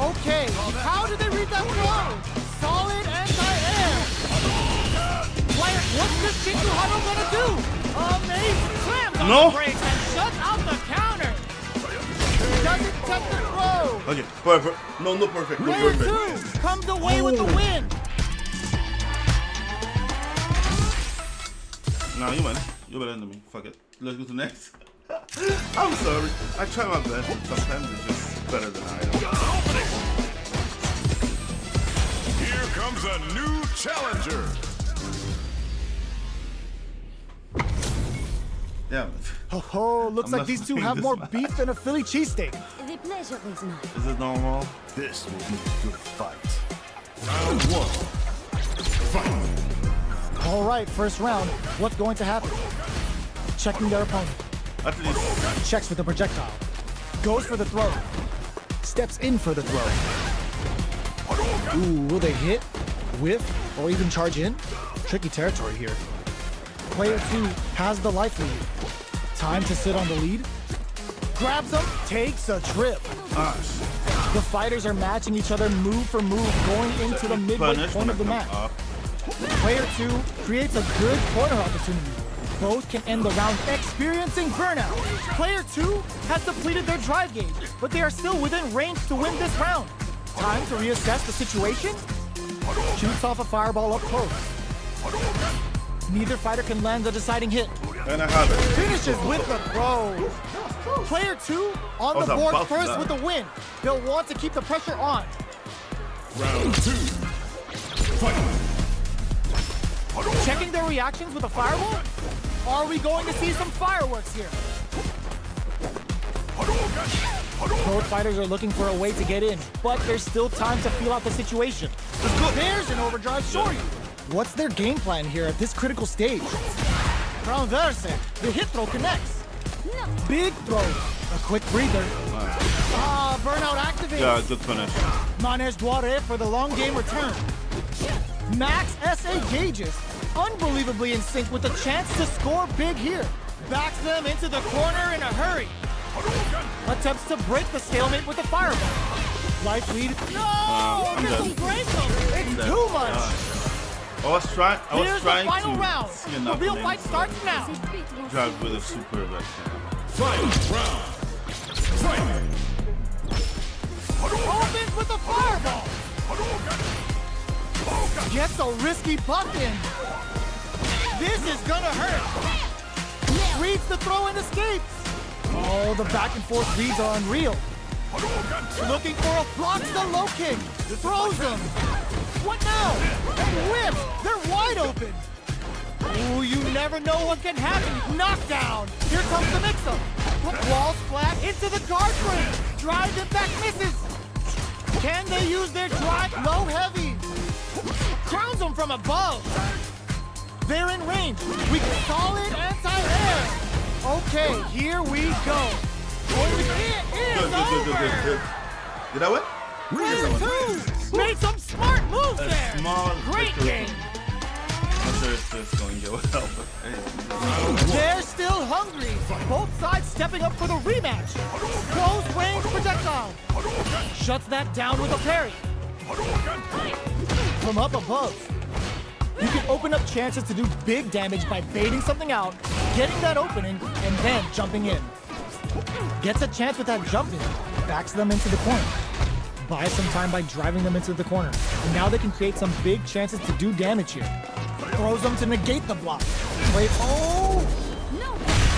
Okay, how did they read that throw? Solid anti-air. Player, what's this geeknew Hadouken gonna do? Amazing, slams on the brakes and shuts out the counter. Doesn't touch the throw. Okay, perfect. No perfect. No Player perfect. 2 comes away with the win. Nah, you win. You're better than me. Fuck it. Let's go to next. I'm sorry. I try my best. Sometimes it's just better than I am. Here comes a new challenger. Yeah. Oh, looks I'm like not these two playing have this more match. beef than a Philly cheesesteak. The pleasure is mine. Is it normal? This will be a good fight. Round 1. Fight! All right, first round. What's going to happen? Checking their opponent. At least. Checks with the projectile. Goes for the throw. Steps in for the throw. Ooh, will they hit, whiff, or even charge in? Tricky territory here. Player 2 has the life lead. Time to sit on the lead. Grabs him, takes a trip. The fighters are matching each other move for move going into the midway point of the match. Player 2 creates a good corner opportunity. Both can end the round experiencing burnout. Player 2 has depleted their drive gauge, but they are still within range to win this round. Time to reassess the situation. Shoots off a fireball up close. Neither fighter can land the deciding hit. And I have it. Finishes with the throw. Player 2 on the board first with the win. They'll want to keep the pressure on. Round 2. Fight! Checking their reactions with a fireball? Are we going to see some fireworks here? Both fighters are looking for a way to get in, but there's still time to feel out the situation. There's an overdrive Shoryu. What's their game plan here at this critical stage? Transverse. The hit throw connects. Big throw. A quick breather. Burnout activates. Yeah, good finish. Manage Dware for the long game return. Max SA gauges. Unbelievably in sync with the chance to score big here. Backs them into the corner in a hurry. Attempts to break the stalemate with a fireball. Life lead. No! Doesn't break them. It's too much. I was trying Here's the final to round. see The enough real lanes fight starts now. drive with a super rush. Final round. Fight! Opens with a fireball. Gets a risky buck in. This is gonna hurt. Reads the throw and escapes. Oh, the back and forth reads are unreal. Looking for a blocks the low kick. Throws him. What now? And whip. They're wide open. Ooh, you never know what can happen. Knockdown. Here comes the mix-up. Wall splat into the guard frame. Drive impact misses. Can they use their drive? Low heavy. Crowns them from above. They're in range. We can solid anti-air. Okay, here we go. It is over. Good. Did I win? Player 2 made some smart moves there. Small Great victory. game. I'm sure it's just going to get well. But hey. They're still hungry. Both sides stepping up for the rematch. Close range projectile. Shuts that down with a parry. from up above. You can open up chances to do big damage by baiting something out, getting that opening, and then jumping in. Gets a chance with that jump in, backs them into the corner. Buys some time by driving them into the corner. And now they can create some big chances to do damage here. Throws them to negate the block. Wait, oh!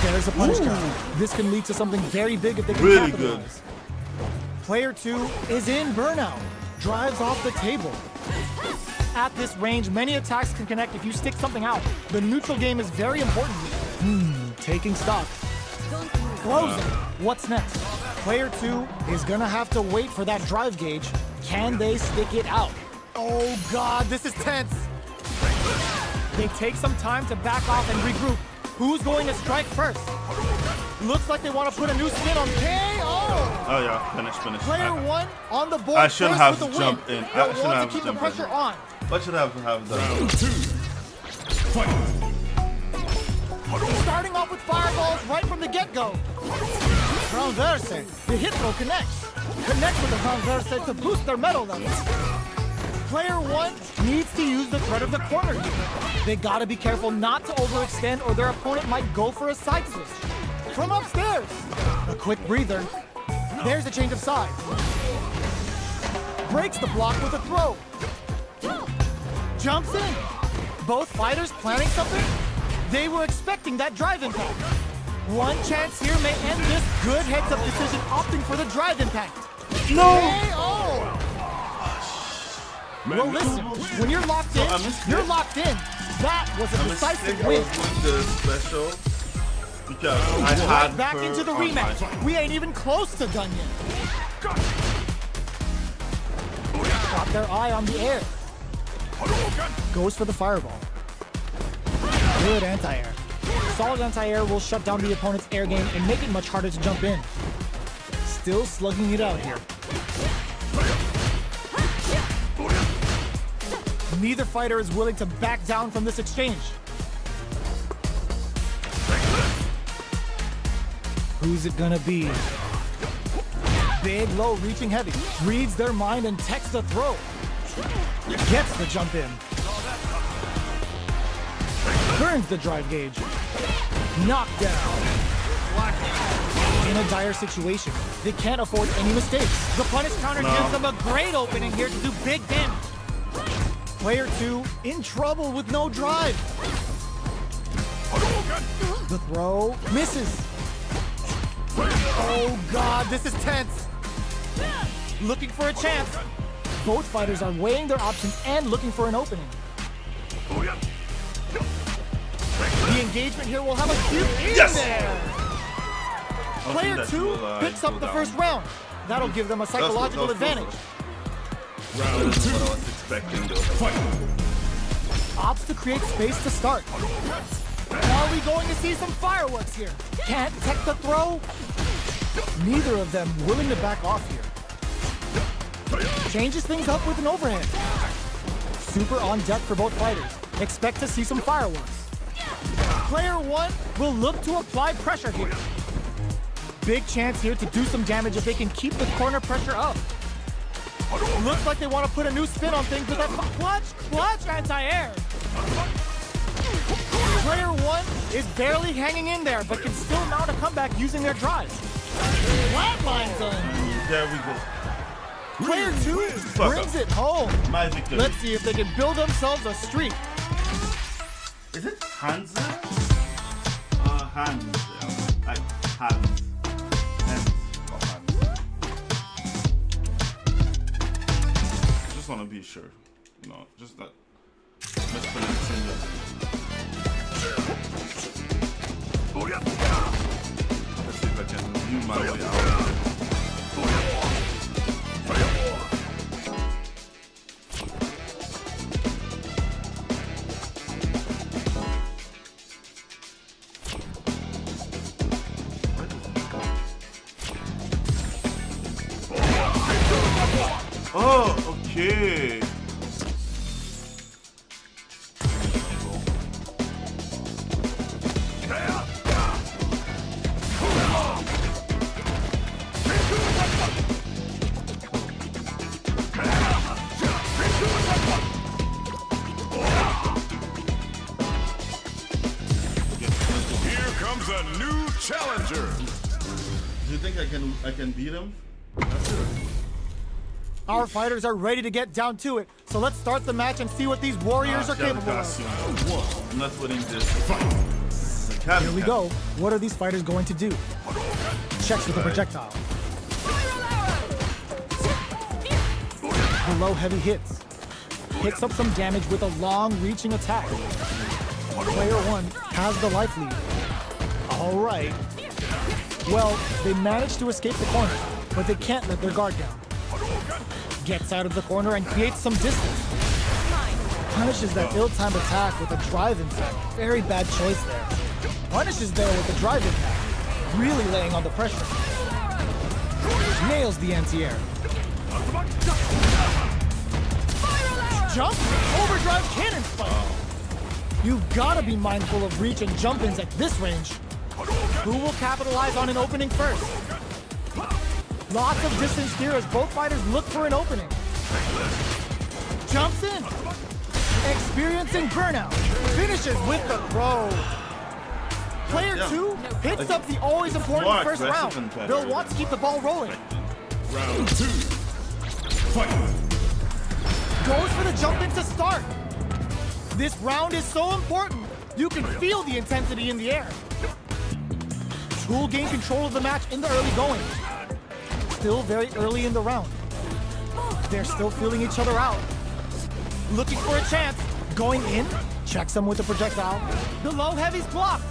There's a punish counter. This can lead to something very big if they can Really capitalize. Player 2 is in burnout. Drives off the table. At this range, many attacks can connect if you stick something out. The neutral game is very important here. Taking stock. Throws it. What's next? Player 2 is gonna have to wait for that drive gauge. Can they stick it out? Oh God, this is tense. They take some time to back off and regroup. Who's going to strike first? Looks like they want to put a new spin on KO. Oh yeah, finish. Player 1 on the board. I shouldn't first have with the jumped win. in. They'll I shouldn't want have to keep the jumped in. pressure on. What should I have done? Round 2. Fight. Starting off with fireballs right from the get-go. Transverse. The hit throw connects. Connects with the transverse to boost their metal level. Player 1 needs to use the threat of the corner here. They gotta be careful not to overextend or their opponent might go for a side switch. From upstairs. A quick breather. There's a change of sides. Breaks the block with a throw. Jumps in. Both fighters planning something? They were expecting that drive impact. One chance here may end this good heads-up decision, opting for the drive impact. No! KO! Well, listen, when you're locked in, you're locked in. That was a decisive win. I was doing the special because I had Back her into the on rematch. my- We ain't even close to done yet. Got their eye on the air. Goes for the fireball. Good anti-air. Solid anti-air will shut down the opponent's air game and make it much harder to jump in. Still slugging it out here. Neither fighter is willing to back down from this exchange. Who's it gonna be? Big, low, reaching heavy. Reads their mind and techs the throw. Gets the jump in. Turns the drive gauge. Knocked down. In a dire situation, they can't afford any mistakes. The punish counter gives them a great opening here to do big damage. Player 2 in trouble with no drive. The throw misses. Oh God, this is tense. Looking for a chance. Both fighters are weighing their options and looking for an opening. The engagement here will have a cute in there. Player 2 picks up the first round. That'll give them a psychological advantage. Round 2. What I was expecting though. Fight. Opts to create space to start. Are we going to see some fireworks here? Can't tech the throw? Neither of them willing to back off here. Changes things up with an overhand. Super on deck for both fighters. Expect to see some fireworks. Player 1 will look to apply pressure here. Big chance here to do some damage if they can keep the corner pressure up. Looks like they want to put a new spin on things with that clutch anti-air. Player 1 is barely hanging in there, but can still mount a comeback using their drive. Flatline zone. There we go. Player 2 brings it home. My victory. Let's see if they can build themselves a streak. Is it Hansa? Hands. Like hands. Hands. Or hands. Just want to be sure. You know, just that. Mispronouncing it. Let's see if I can view my way out. Oh, okay. challenger. Do you think I can beat him? Not sure. Our fighters are ready to get down to it, so let's start the match and see what these warriors are capable of. I'm not winning this fight. Here we go. What are these fighters going to do? Checks with a projectile. Below heavy hits. Picks up some damage with a long-reaching attack. Player 1 has the life lead. All right. Well, they managed to escape the corner, but they can't let their guard down. Gets out of the corner and creates some distance. Punishes that ill-timed attack with a drive impact. Very bad choice there. Punishes there with a drive impact. Really laying on the pressure. Nails the anti-air. Jump! Overdrive cannon spike! You've got to be mindful of reach and jump-ins at this range. Who will capitalize on an opening first? Lots of distance here as both fighters look for an opening. Jumps in. Experiencing burnout. Finishes with the throw. Player 2 hits up the always important first round. They'll want to keep the ball rolling. Round 2. Fight. Goes for the jump in to start. This round is so important. You can feel the intensity in the air. Tool gain control of the match in the early going. Still very early in the round. They're still feeling each other out. Looking for a chance. Going in. Checks them with the projectile. The low heavy's blocked.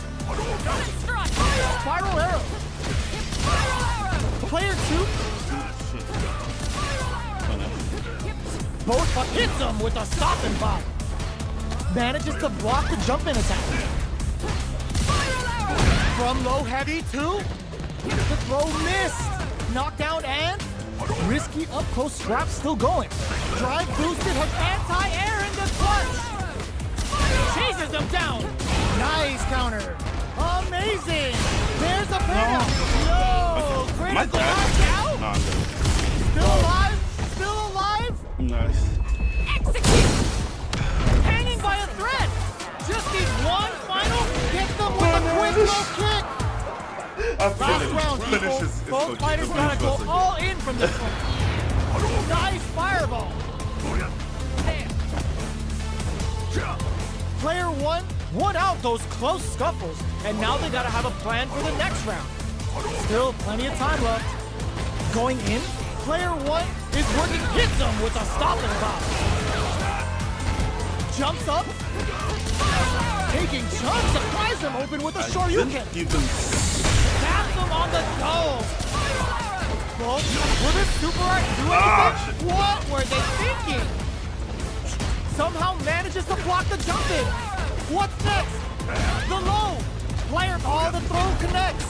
Spiral arrow. Player 2. Both hits him with a stop and pop. Manages to block the jump in attack. From low heavy to the throw missed. Knockdown and risky up close scrap still going. Drive boosted hook anti-air in the clutch. Chases him down. Nice counter. Amazing. There's a burnout. No. Critical knockout. No, Still alive. Still alive. nice. Execute! Hanging by a thread. Just needs one final. Gets them with a quick low kick. Last round, people. Both fighters gotta go all in from this one. Nice fireball. Player 1 won out those close scuffles, and now they gotta have a plan for the next round. Still plenty of time left. Going in, player 1 is working hits him with a stop and pop. Jumps up. Taking chunks, surprise him open with a shoryuken. Taps him on the toe. Well, will this super art do anything? What were they thinking? Somehow manages to block the jump in. What's next? The low. Player, the throw connects.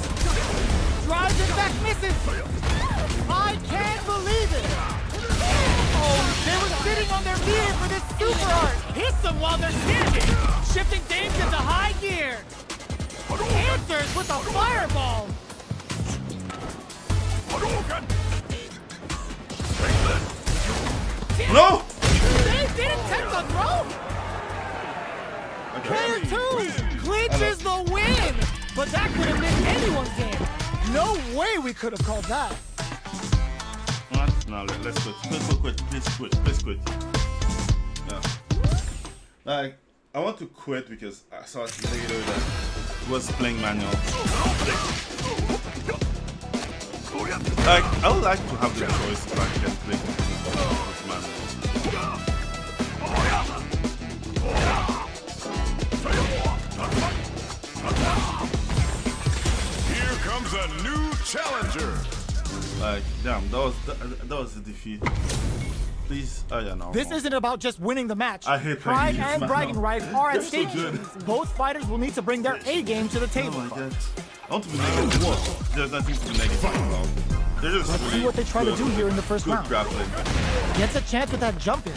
Drives it back, misses. I can't believe it. Oh, they were sitting on their meter for this super art. Hits them while they're standing. Shifting danger to high gear. Answers with a fireball. No! They didn't attempt the throw. Player 2 clinches the win. But that could have been anyone's game. No way we could have called that. What? No, let's quit. Please quit. Yeah. Like, I want to quit because I saw it later that it was playing manual. Like, I would like to have the choice if I can play with manual. Here comes a new challenger. Like, damn, that was a defeat. Please, oh yeah, no. This isn't about just winning the match. I hate Pride playing and these, bragging man. rights are at They're so stake. good. Both fighters will need to bring their A game to the Oh table. my god. I want to be negative. There's nothing to be negative about. They're just Let's really see what they try to do here in the first good round. grappling. Gets a chance with that jump in.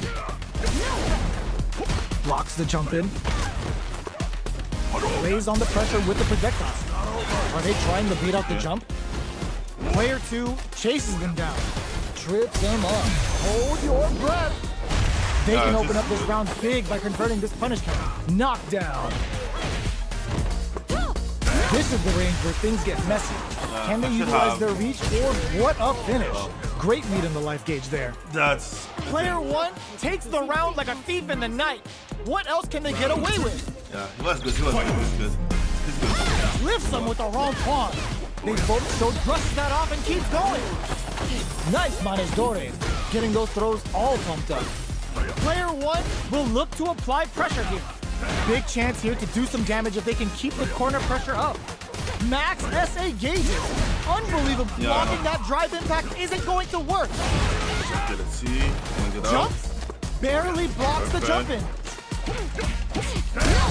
Blocks the jump in. Lays on the pressure with the projectile. Are they trying to beat out the jump? Player 2 chases them down. Trips them up. Hold your breath. They can open up this round big by converting this punishment. Knockdown. This is the range where things get messy. Can they utilize their reach, or what a finish? Great read on the life gauge there. That's Player 1 takes the round like a thief in the night. What else can they get away with? yeah. He was good. He was good. He's good. He's good. Lifts them with the wrong pawn. They both showed brushes that off and keeps going. Nice Manes Dore, getting those throws all pumped up. Player 1 will look to apply pressure here. Big chance here to do some damage if they can keep the corner pressure up. Max SA gauges. Unbelievable. Yeah, Blocking that drive impact isn't going to work. Okay, let's see. Get out. Jumps. Barely blocks the jump in.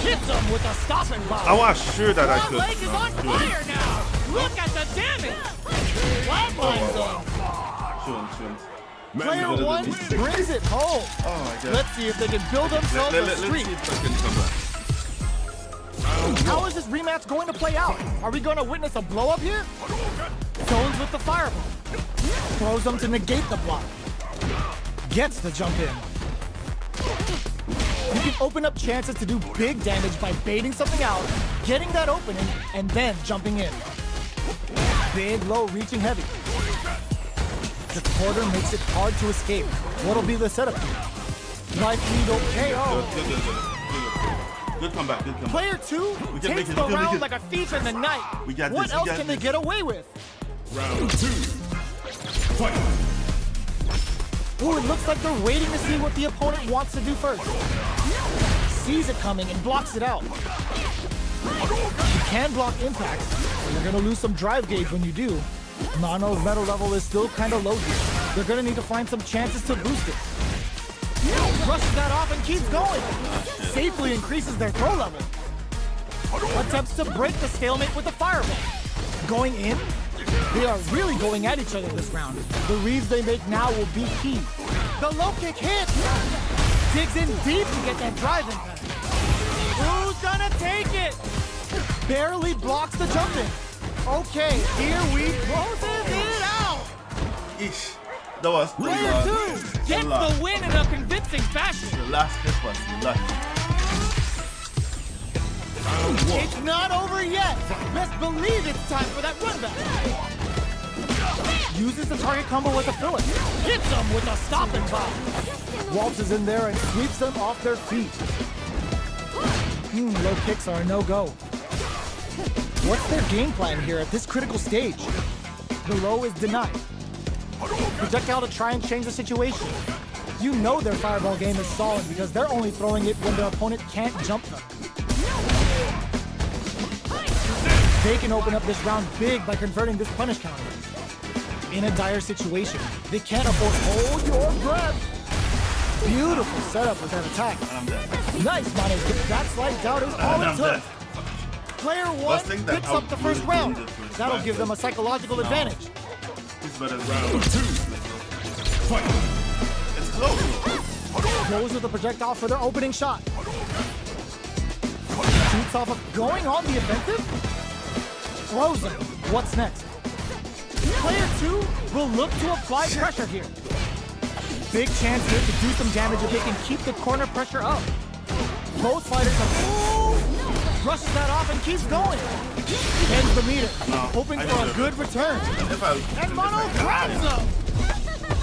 Hits him with a stopping bomb. I was sure that I One could. leg is on do it. fire now. Look at the damage. Flatlines them. Shoot him. Player 1 brings it home. Oh my god. Let's see if they can build themselves a Let's see streak. if I can come back. How is this rematch going to play out? Are we going to witness a blow up here? Zones with the fireball. Throws them to negate the block. Gets the jump in. You can open up chances to do big damage by baiting something out, getting that opening, and then jumping in. Big, low, reaching heavy. The quarter makes it hard to escape. What'll be the setup here? Life lead KO. Good comeback. Good comeback. Player 2 can takes make it, the we can make round it. like a thief in the night. We got What this, we else got can they this. get away with? Round 2. Fight. Ooh, it looks like they're waiting to see what the opponent wants to do first. Sees it coming and blocks it out. You can block impacts, but you're gonna lose some drive gauge when you do. Nano's metal level is still kind of low here. They're gonna need to find some chances to boost it. Brushes that off and keeps going. Safely increases their throw level. Attempts to break the stalemate with the fireball. Going in? They are really going at each other this round. The reads they make now will be key. The low kick hits. Digs in deep to get that drive impact. Who's gonna take it? Barely blocks the jump in. Okay, here we closes it out. Eesh. That was pretty Player long. 2 gets the win in a convincing fashion. The last hit was lucky. It's not over yet. Best believe it's time for that run back. Uses the target combo with a filler. Hits them with a stopping bomb. Waltzes in there and sweeps them off their feet. Low kicks are a no-go. What's their game plan here at this critical stage? The low is denied. Projectile to try and change the situation. You know their fireball game is solid because they're only throwing it when their opponent can't jump them. They can open up this round big by converting this punish counter. In a dire situation, they can't afford hold your breath. Beautiful setup with that attack. I'm dead. Nice, Manes. That slight doubt is all it I'm took. dead. Player 1 Let's think that picks up the out first really round. the first That'll round. give them a psychological advantage. It's better than Round 2. Fight. It's close. Goes with the projectile for their opening shot. Shoots off of going on the offensive. Throws him. What's next? Player 2 will look to apply pressure here. Big chance here to do some damage if they can keep the corner pressure up. Both fighters are... Brushes that off and keeps going. Ends the meter. Hoping I for a deserve good return. If I, And Mono grabs him!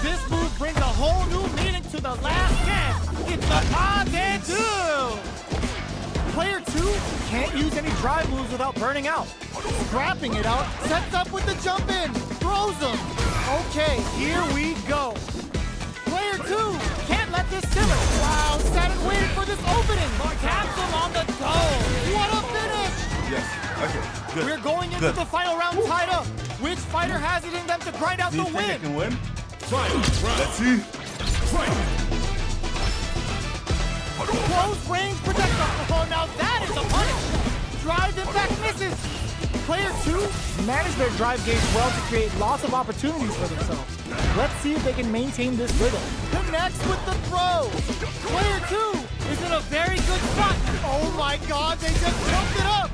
This move brings a whole new meaning to the last dance. It's the pas de deux! Player 2 can't use any drive moves without burning out. Scrapping it out, sets up with the jump in, throws him. Okay, here we go. Player 2 can't let this simmer. Wow, sat and waited for this opening. Taps him on the toe. What a finish! yes. Okay. Good. We're going into Good. the final round tied up. Which fighter has it in them to grind out Do you the think I win? can win? Fight. Let's see. Fight. Close range projectile. Oh, now that is a punish. Drive impact misses. Player 2 managed their drive gauge well to create lots of opportunities for themselves. Let's see if they can maintain this rhythm. Connects with the throw. Player 2 is in a very good spot. Oh my God, they just jumped it up.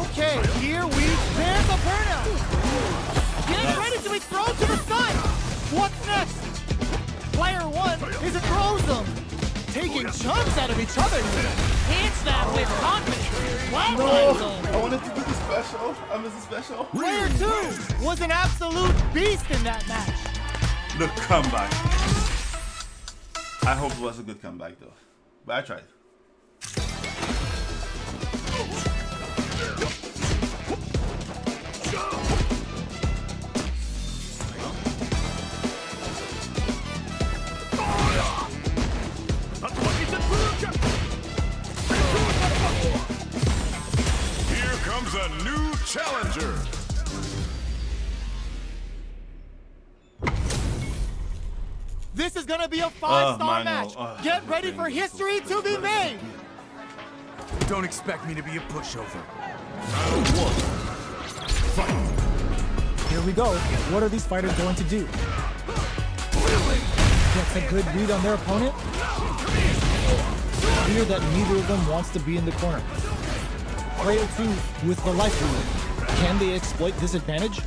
Okay, there's a burnout. Getting ready to be thrown to the side. What's next? Player 1 is it throws them. Taking chunks out of each other. Hits that with confidence. No, I wanted to do this special. I miss the special. Player 2 was an absolute beast in that match. The comeback. I hope it was a good comeback though. But I tried. Here comes a new challenger. This is gonna be a 5-star Mano. match. Get ready for history to be made. Don't expect me to be a pushover. Here we go. What are these fighters going to do? Gets a good read on their opponent. Clear that neither of them wants to be in the corner. Player 2 with the life lead. Can they exploit this advantage?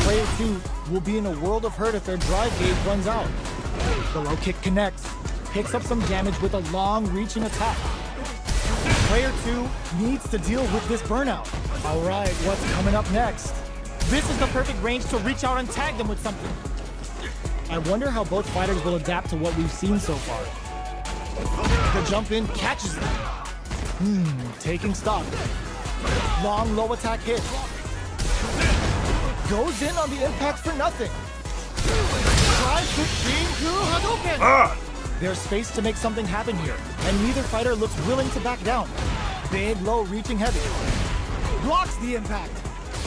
Player 2 will be in a world of hurt if their drive gauge runs out. The low kick connects, picks up some damage with a long-reaching attack. Player 2 needs to deal with this burnout. All right, what's coming up next? This is the perfect range to reach out and tag them with something. I wonder how both fighters will adapt to what we've seen so far. The jump in catches them. Taking stock. Long low attack hit. Goes in on the impact for nothing. Drive to Hadouken. There's space to make something happen here, and neither fighter looks willing to back down. Big, low, reaching heavy. Blocks the impact.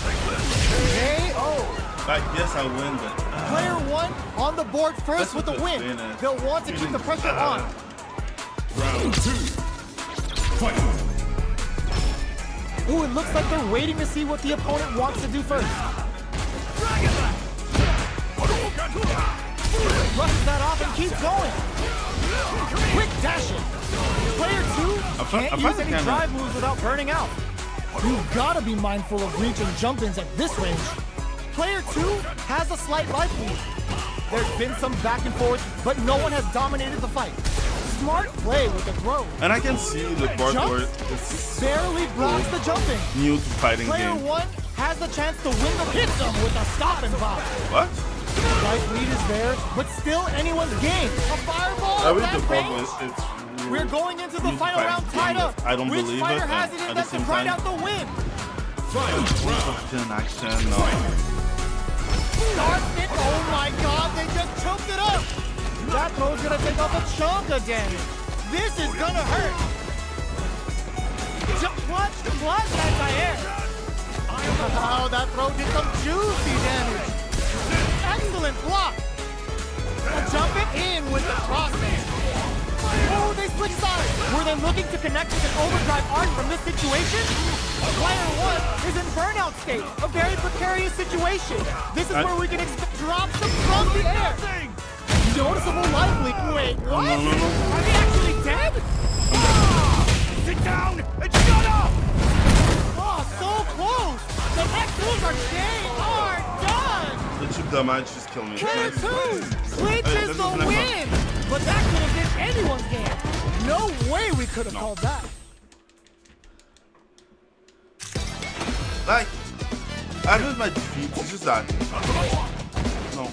KO. I guess I win, but Player 1 on the board first with the win. They'll want to keep the pressure on. Round 2. Fight. Ooh, it looks like they're waiting to see what the opponent wants to do first. Brushes that off and keeps going. Quick dashing. Player 2 can't use any drive moves without burning out. You've got to be mindful of reach and jump-ins at this range. Player 2 has a slight life lead. There's been some back and forth, but no one has dominated the fight. Smart play with the throw. and I can see the part Jump. where it's Barely blocks the jumping. new to fighting Player game. 1 has the chance to win the hit them with a stop and pop. What? Life lead is there, but still anyone's game. A fireball I at read that the problem range. is it's We're going into the new final fighting round game, tied but up. I don't Which believe fighter it, has and it in at them the to same grind time- out the win? action, no. Starts it. Oh my god, they just choked it up. That throw's gonna take off a chunk of damage. This is gonna hurt. Clutch anti-air. Oh, that throw did some juicy damage. Excellent block. Jump it in with the crosshair. Oh, they switched sides. Were they looking to connect with an overdrive arc from this situation? Player 1 is in burnout state, a very precarious situation. This is where we can expect drops from the air. Noticeable life leak. Wait, what? No. Are they actually dead? Sit down and shut up! Oh, so close. The next moves are done. The chip damage just killed me. Player 2 switches Hey, this the is next win. But that could have been anyone's game. No way we could have called that. Like, I lose my defeat, it's just that. No.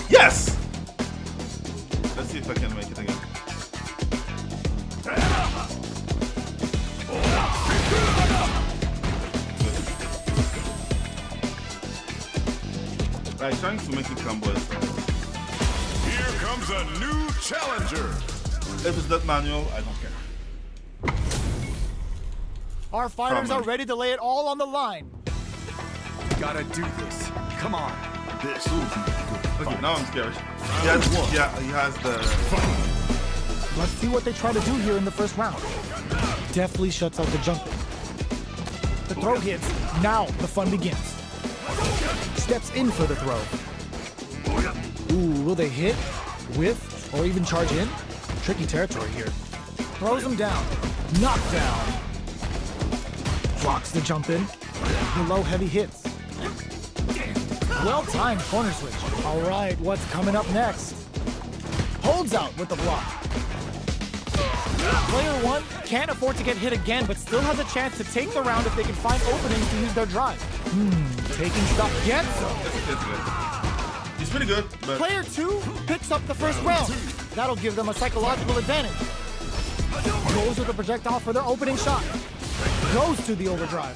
Yes! Let's see if I can make it again. Right, trying to make it combos. Here comes a new challenger. If it's not manual, I don't care. Our fighters are ready to lay it all on the line. Gotta do this. Come on. This. Okay, now I'm scared. He has the... Let's see what they try to do here in the first round. Deftly shuts out the jumping. The throw hits. Now the fun begins. Steps in for the throw. Ooh, will they hit, whiff, or even charge in? tricky territory here. Throws him down. Knockdown. Blocks the jump in. Below heavy hits. Well-timed corner switch. All right, what's coming up next? Holds out with the block. Player 1 can't afford to get hit again, but still has a chance to take the round if they can find openings to use their drive. Taking stock gets him. He's pretty good, but Player 2 picks up the first round. That'll give them a psychological advantage. Goes with the projectile for their opening shot. Goes to the overdrive.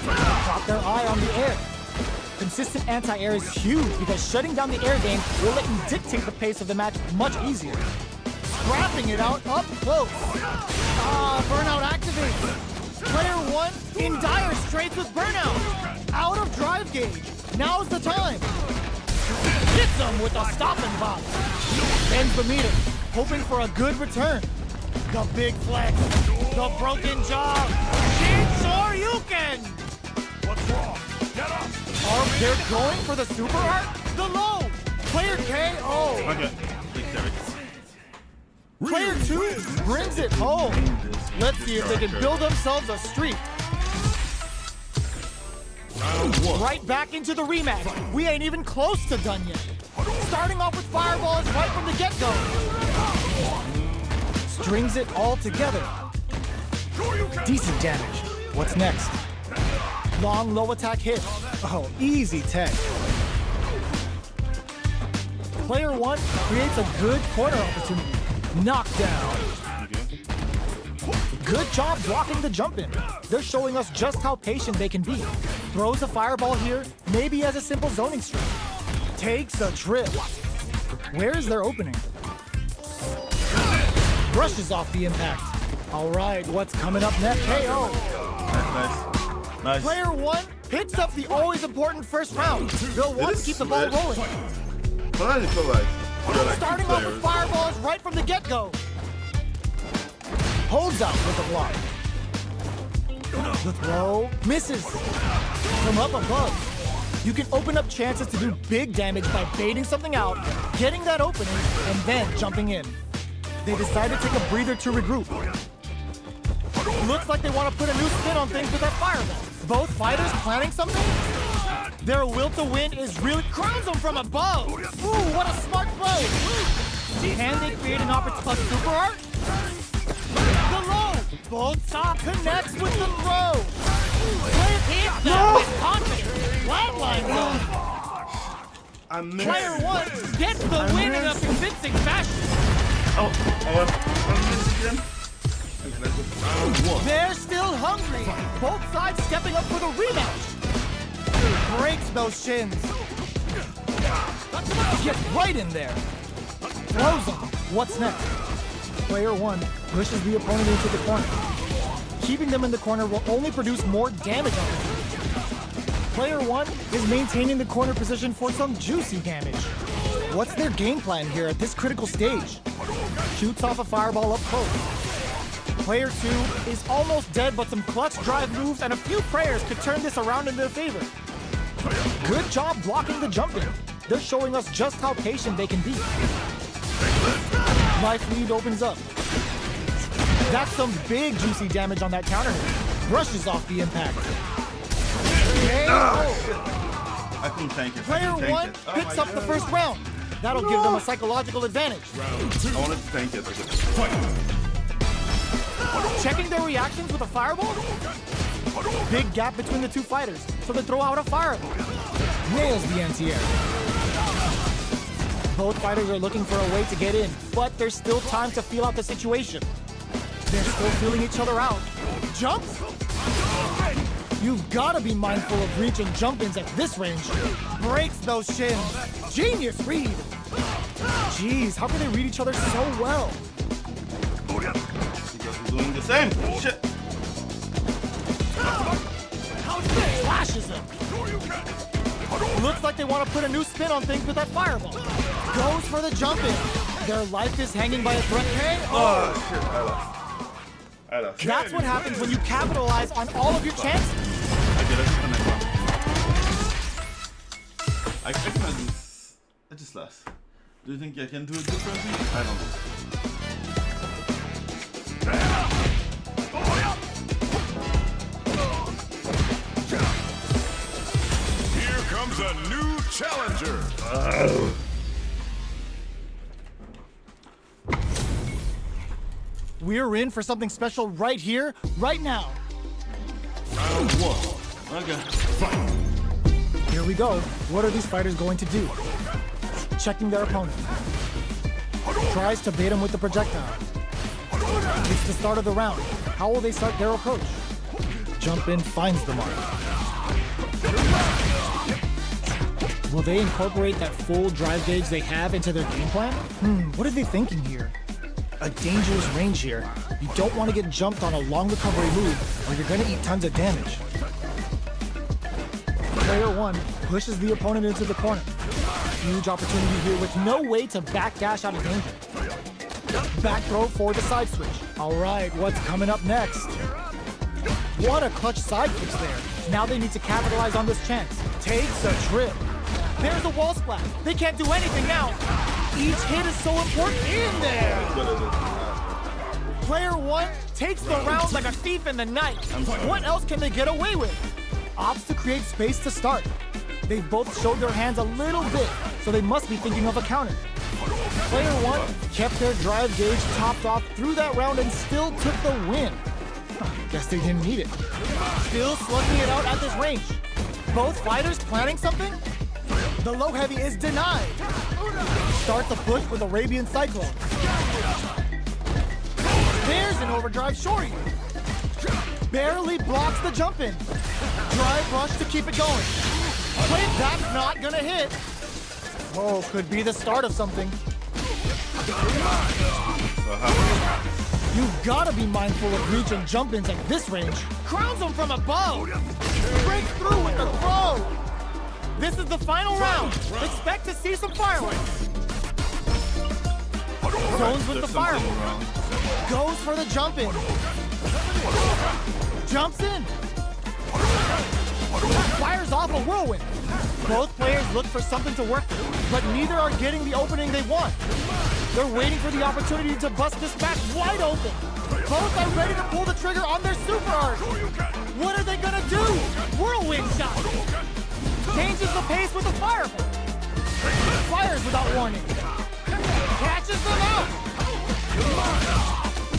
Caught their eye on the air. Consistent anti-air is huge because shutting down the air game will let you dictate the pace of the match much easier. Scrapping it out up close. Burnout activates. Player 1 in dire straits with burnout. Out of drive gauge. Now's the time. Hits him with a stopping box. Ends the meter, hoping for a good return. The big flex. The broken jaw. Sure you can. What's wrong? Get up! They're going for the super art? The low. Player KO. okay. Big Derek. Player 2 brings it home. Let's see if they can build themselves a streak. Right back into the rematch. We ain't even close to done yet. Starting off with fireballs right from the get-go. Strings it all together. Decent damage. What's next? Long low attack hit. Oh, easy tech. Player 1 creates a good corner opportunity. Knockdown. Good job blocking the jump in. They're showing us just how patient they can be. Throws a fireball here, maybe as a simple zoning string. Takes a trip. Where is their opening? Brushes off the impact. All right, what's coming up next? KO. Nice. Player 1 picks up the always important first round. They'll want to keep the ball rolling. But I feel like they're like Starting off with fireballs right from the get-go. Holds out with the block. The throw misses. From up above, you can open up chances to do big damage by baiting something out, getting that opening, and then jumping in. They decide to take a breather to regroup. Looks like they want to put a new spin on things with that fireball. Both fighters planning something? Their will to win is really crowns them from above. Ooh, what a smart play. Can they create an opportunity super art? The low. Both top connects with the throw. Player hits that with confidence. Flatline though. I missed. Player 1 gets the win in a convincing fashion. I missed again. They're still hungry. Both sides stepping up for the rematch. Breaks those shins. Gets right in there. Throws them. What's next? Player 1 pushes the opponent into the corner. Keeping them in the corner will only produce more damage on them. Player 1 is maintaining the corner position for some juicy damage. What's their game plan here at this critical stage? Shoots off a fireball up close. Player 2 is almost dead, but some clutch drive moves and a few prayers could turn this around in their favor. Good job blocking the jump in. They're showing us just how patient they can be. Life lead opens up. That's some big juicy damage on that counter hit. Brushes off the impact. I couldn't tank it. Player 1 picks up the first round. That'll give them a psychological advantage. I wanted to tank it. Checking their reactions with a fireball? Big gap between the two fighters, so they throw out a fireball. Nails the anti-air. Both fighters are looking for a way to get in, but there's still time to feel out the situation. They're still feeling each other out. Jumps? You've got to be mindful of reach and jump-ins at this range. Breaks those shins. Genius read. Jeez, how can they read each other so well? Because we're doing the same. Shit. Flashes him. Looks like they want to put a new spin on things with that fireball. Goes for the jump in. Their life is hanging by a thread. Oh, shit. I lost. That's what happens when you capitalize on all of your chances. I get it. I can do this. I just lost. Do you think I can do it differently? I don't know. Here comes a new challenger. We're in for something special right here, right now. Round one. Okay. Here we go. What are these fighters going to do? Checking their opponent. Tries to bait him with the projectile. It's the start of the round. How will they start their approach? Jump in, finds the mark. Will they incorporate that full drive gauge they have into their game plan? What are they thinking here? A dangerous range here. You don't want to get jumped on a long recovery move or you're going to eat tons of damage. Player 1 pushes the opponent into the corner. Huge opportunity here with no way to backdash out of danger. Back throw for the side switch. All right, what's coming up next? What a clutch side switch there. Now they need to capitalize on this chance. Takes a trip. There's a wall splash. They can't do anything now. Each hit is so important in there. Player 1 takes the round like a thief in the night. What else can they get away with? Opts to create space to start. They've both showed their hands a little bit, so they must be thinking of a counter. Player 1 kept their drive gauge topped off through that round and still took the win. Guess they didn't need it. Still slugging it out at this range. Both fighters planning something? The low heavy is denied. Start the push with Arabian Cyclone. There's an overdrive shorty. Barely blocks the jump in. Drive rush to keep it going. Wait, that's not gonna hit. Oh, could be the start of something. You've gotta be mindful of reach and jump ins at this range. Crowns them from above. Break through with the throw. This is the final round. Expect to see some fireworks. Zones with the firework. Goes for the jump in. Jumps in. Fires off a whirlwind. Both players look for something to work with, but neither are getting the opening they want. They're waiting for the opportunity to bust this match wide open. Both are ready to pull the trigger on their super art. What are they gonna do? Whirlwind shot. Changes the pace with a fireball. Fires without warning. Catches them out.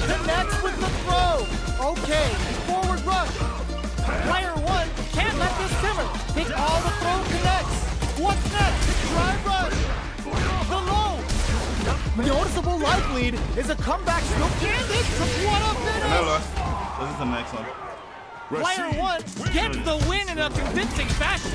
Connects with the throw. Okay, forward rush. Player 1 can't let this simmer. Think all the throw connects. What's next? Drive rush. The low. Noticeable life lead is a comeback skill. Candid. What a I finish. lost. This is the next one. Player 1 gets the win in a convincing fashion.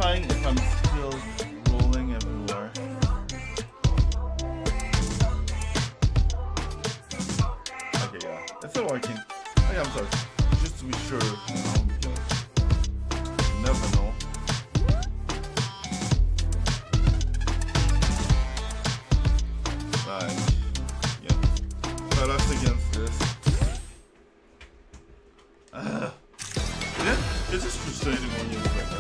If I'm still rolling everywhere. Okay, yeah, it's still working. Okay, I'm sorry. Just to be sure, you know, because you never know. Right. Yeah. But us against this. It's just frustrating when you look like that.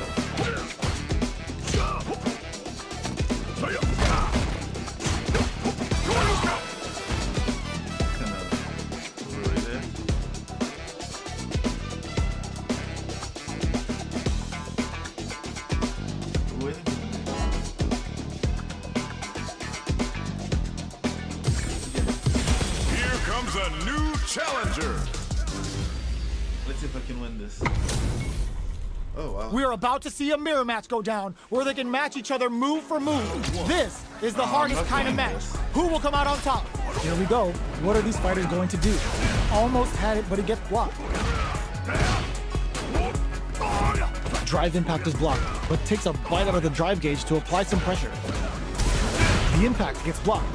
A new challenger. Let's see if I can win this. Oh, wow. We're about to see a mirror match go down where they can match each other move for move. This is the hardest kind of match. Who will come out on top? Here we go. What are these fighters going to do? Almost had it, but it gets blocked. Drive impact is blocked, but takes a bite out of the drive gauge to apply some pressure. The impact gets blocked.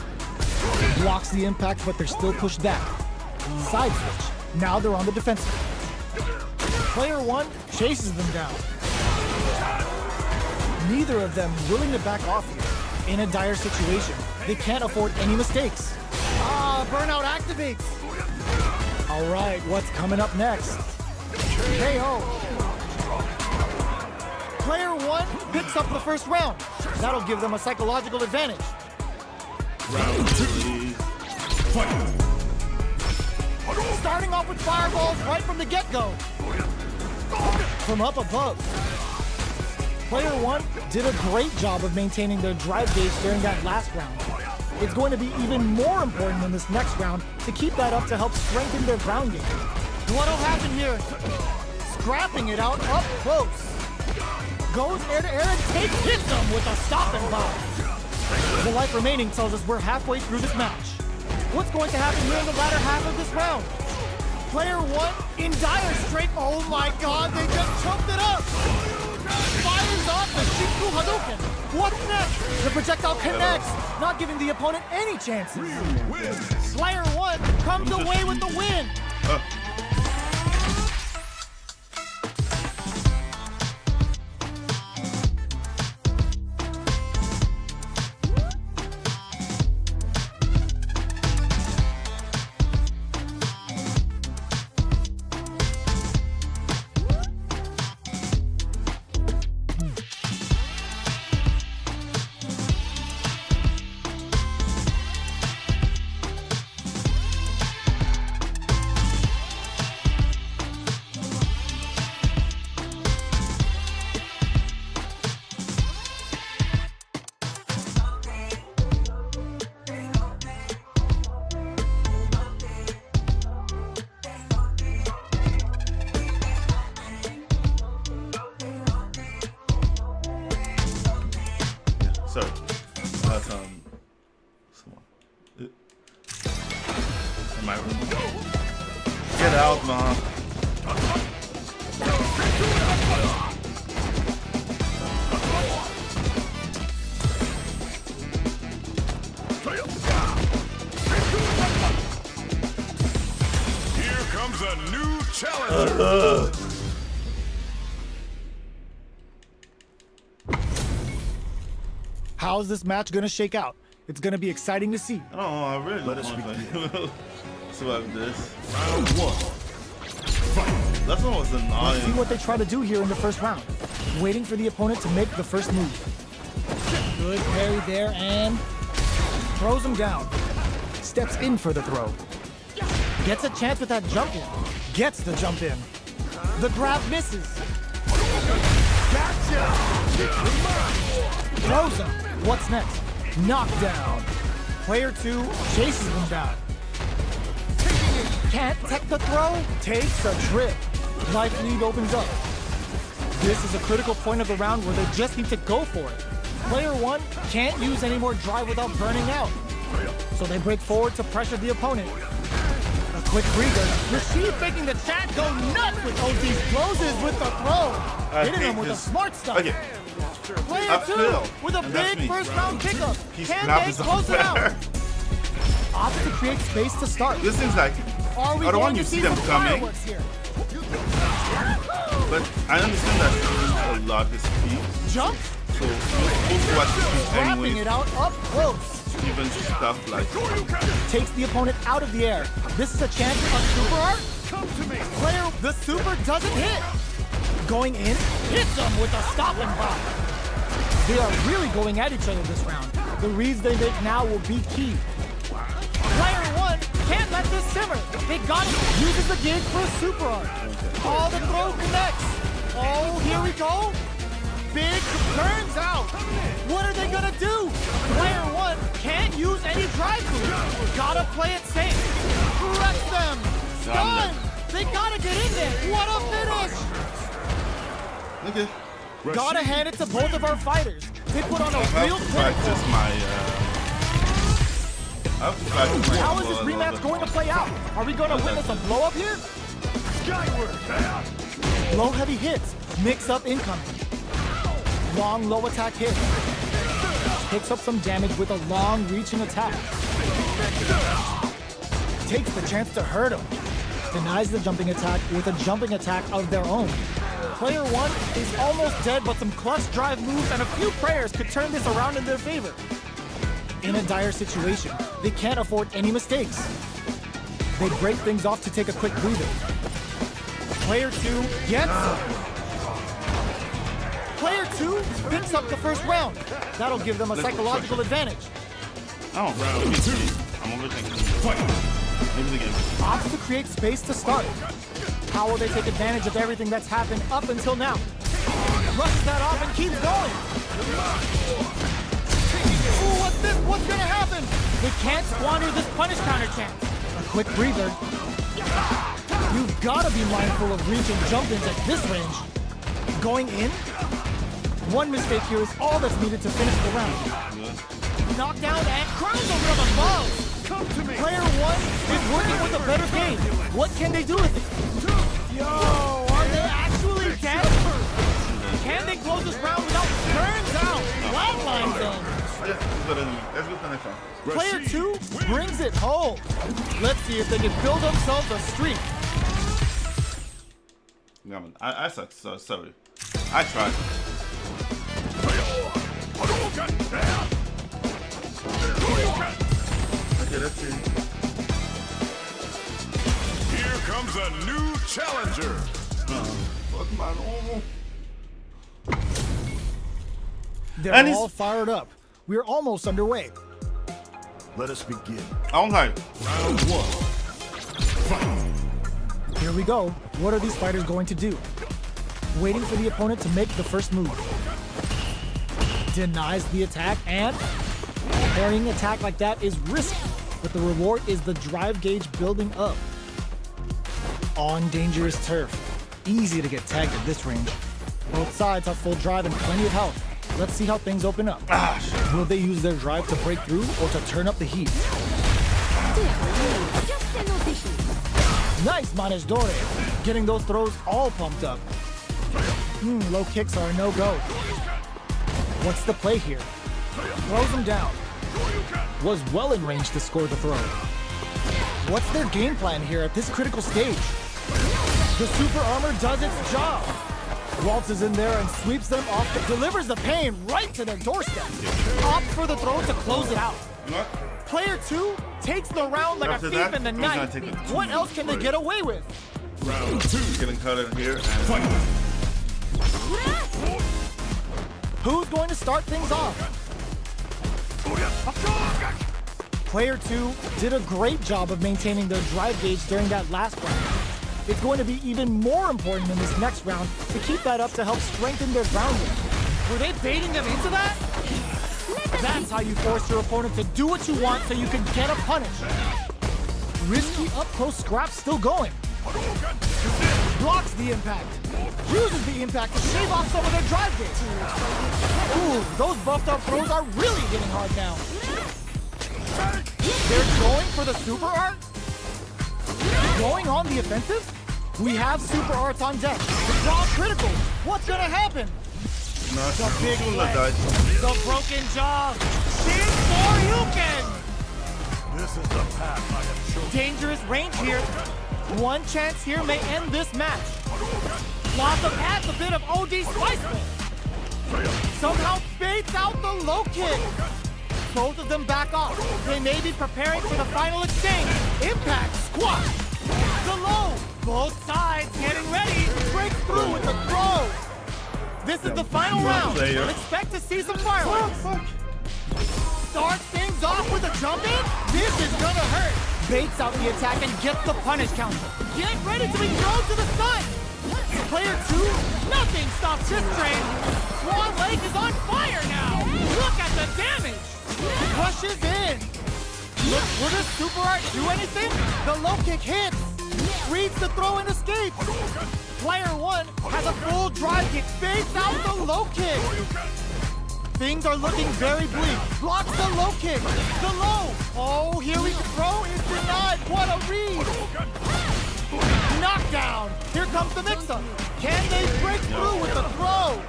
Blocks the impact, but they're still pushed back. Side switch. Now they're on the defensive. Player 1 chases them down. Neither of them willing to back off here. In a dire situation, they can't afford any mistakes. Burnout activates. All right, what's coming up next? KO. Player 1 picks up the first round. That'll give them a psychological advantage. Starting off with fireballs right from the get-go. From up above. Player 1 did a great job of maintaining their drive gauge during that last round. It's going to be even more important in this next round to keep that up to help strengthen their ground game. What'll happen here? Scrapping it out up close. Goes air to air and hits them with a stop and bomb. The life remaining tells us we're halfway through this match. What's going to happen here in the latter half of this round? Player 1 in dire straits. Oh my god, they just choked it up! Fires off the Shinku Hadouken. What's next? The projectile connects, not giving the opponent any chances. Player 1 comes away with the win. Sorry. That's someone. In my room. Get out, man. Here comes a new challenger. How's this match gonna shake out? It's gonna be exciting to see. I don't know, I really don't want to survive this. Round 1. That one was Let's see annoying. what they try to do here in the first round. Waiting for the opponent to make the first move. Good parry there and throws him down. Steps in for the throw. Gets a chance with that jump in. Gets the jump in. The grab misses. Throws him. What's next? Knockdown. Player 2 chases him down. Can't tech the throw. Takes a trip. Life lead opens up. This is a critical point of the round where they just need to go for it. Player 1 can't use any more drive without burning out. So they break forward to pressure the opponent. A quick breather. Rashid making the chat go nuts with OT's closes with the throw. Hitting him with a smart stuff. Okay. Player I 2 feel, with a and that's big me. first round pickup. His Can map they is close it out? unfair. Opts to create space to start. This seems like Are we I don't going want to you to see see them some coming, fireworks here? but I understand that a lot is speed. Jump, So you're supposed to watch the speed wrapping anyways, it out up close. even stuff like Takes the opponent out of the air. This is a chance for a super art. Come to me. Player, the super doesn't hit. Going in, hits them with a stop and block. They are really going at each other this round. The reads they make now will be key. Player 1 can't let this simmer. They got it. Uses the gig for a super art. All the throw connects. Oh, here we go. Big turns out. What are they gonna do? Player 1 can't use any drive move. Gotta play it safe. Wreck them. Stun. They gotta get in there. What a finish. Okay. Gotta hand it to both of our fighters. They put on a I have real to clinic. practice my. I have to practice my. How is this combo a little rematch bit going to more. play out? Are we going to witness a blow up here? Low heavy hits, mix up incoming. Long low attack hit. Picks up some damage with a long reaching attack. Takes the chance to hurt him. Denies the jumping attack with a jumping attack of their own. Player 1 is almost dead, but some clutch drive moves and a few prayers could turn this around in their favor. In a dire situation, they can't afford any mistakes. They break things off to take a quick breather. Player 2 gets it. Player 2 picks up the first round. That'll give them a psychological advantage. Oh, let me see. I'm overthinking. Maybe the game. Opts to create space to start. How will they take advantage of everything that's happened up until now? Rushes that off and keeps going. Ooh, what's this? What's gonna happen? They can't squander this punish counter chance. A quick breather. You've gotta be mindful of reaching jump-ins at this range. Going in? One mistake here is all that's needed to finish the round. Knockdown and crowns over them above. Player 1 is working with a better game. What can they do with it? Yo, are they actually dead? Can they close this round without turns out? Flatline them. Let's go to the next one. Player 2 brings it home. Let's see if they can build themselves a streak. Yeah, man. I suck, so sorry. I tried. Okay, let's see. Here comes a new challenger. Fuck man. Oh. They're And he's- all fired up. We're almost underway. Let us begin. I'm like, Round 1. Fight. Here we go. What are these fighters going to do? Waiting for the opponent to make the first move. Denies the attack, and parrying attack like that is risky, but the reward is the drive gauge building up. On dangerous turf. Easy to get tagged at this range. Both sides have full drive and plenty of health. Let's see how things open up. Will they use their drive to break through or to turn up the heat? Just an audition. Nice manejadore. Getting those throws all pumped up. Low kicks are a no-go. What's the play here? Throws him down. Was well in range to score the throw. What's their game plan here at this critical stage? The super armor does its job. Waltzes in there and sweeps them off, delivers the pain right to their doorstep. Opt for the throw to close it out. you know what? Player 2 takes the round like After a thief that, in the I'm gonna night. take it to What else can they get away with? Round 2. Getting cut in here and Who's going to start things off? Player 2 did a great job of maintaining their drive gauge during that last round. It's going to be even more important in this next round to keep that up to help strengthen their grounding. Were they baiting them into that? That's how you force your opponent to do what you want so you can get a punish. Risky up-close scrap still going. Blocks the impact. Uses the impact to shave off some of their drive gauge. Ooh, those buffed up throws are really hitting hard now. They're going for the super art? Going on the offensive? We have super arts on deck. The draw critical. What's gonna happen? The big leg. The broken jaw. Big Boryuken! This is the path I have chosen. Dangerous range here. One chance here may end this match. Blossom adds a bit of OD spicement. Somehow baits out the low kick. Both of them back off. They may be preparing for the final exchange. Impact, squash. The low. Both sides getting ready. Breaks through with the throw. This is the final round. player. Expect to see some fireworks. Starts things off with a jump in. This is gonna hurt. Baits out the attack and gets the punish counter. Get ready to be thrown to the side. Player 2, nothing stops this train. Swan Lake is on fire now. Look at the damage. Rushes in. Look, will this super art do anything? The low kick hits. Reads the throw and escapes. Player 1 has a full drive kick, fakes out the low kick. Things are looking very bleak. Blocks the low kick. The low. Oh, here we go. Throw is denied. What a read. Knockdown. Here comes the mix-up. Can they break through with the throw?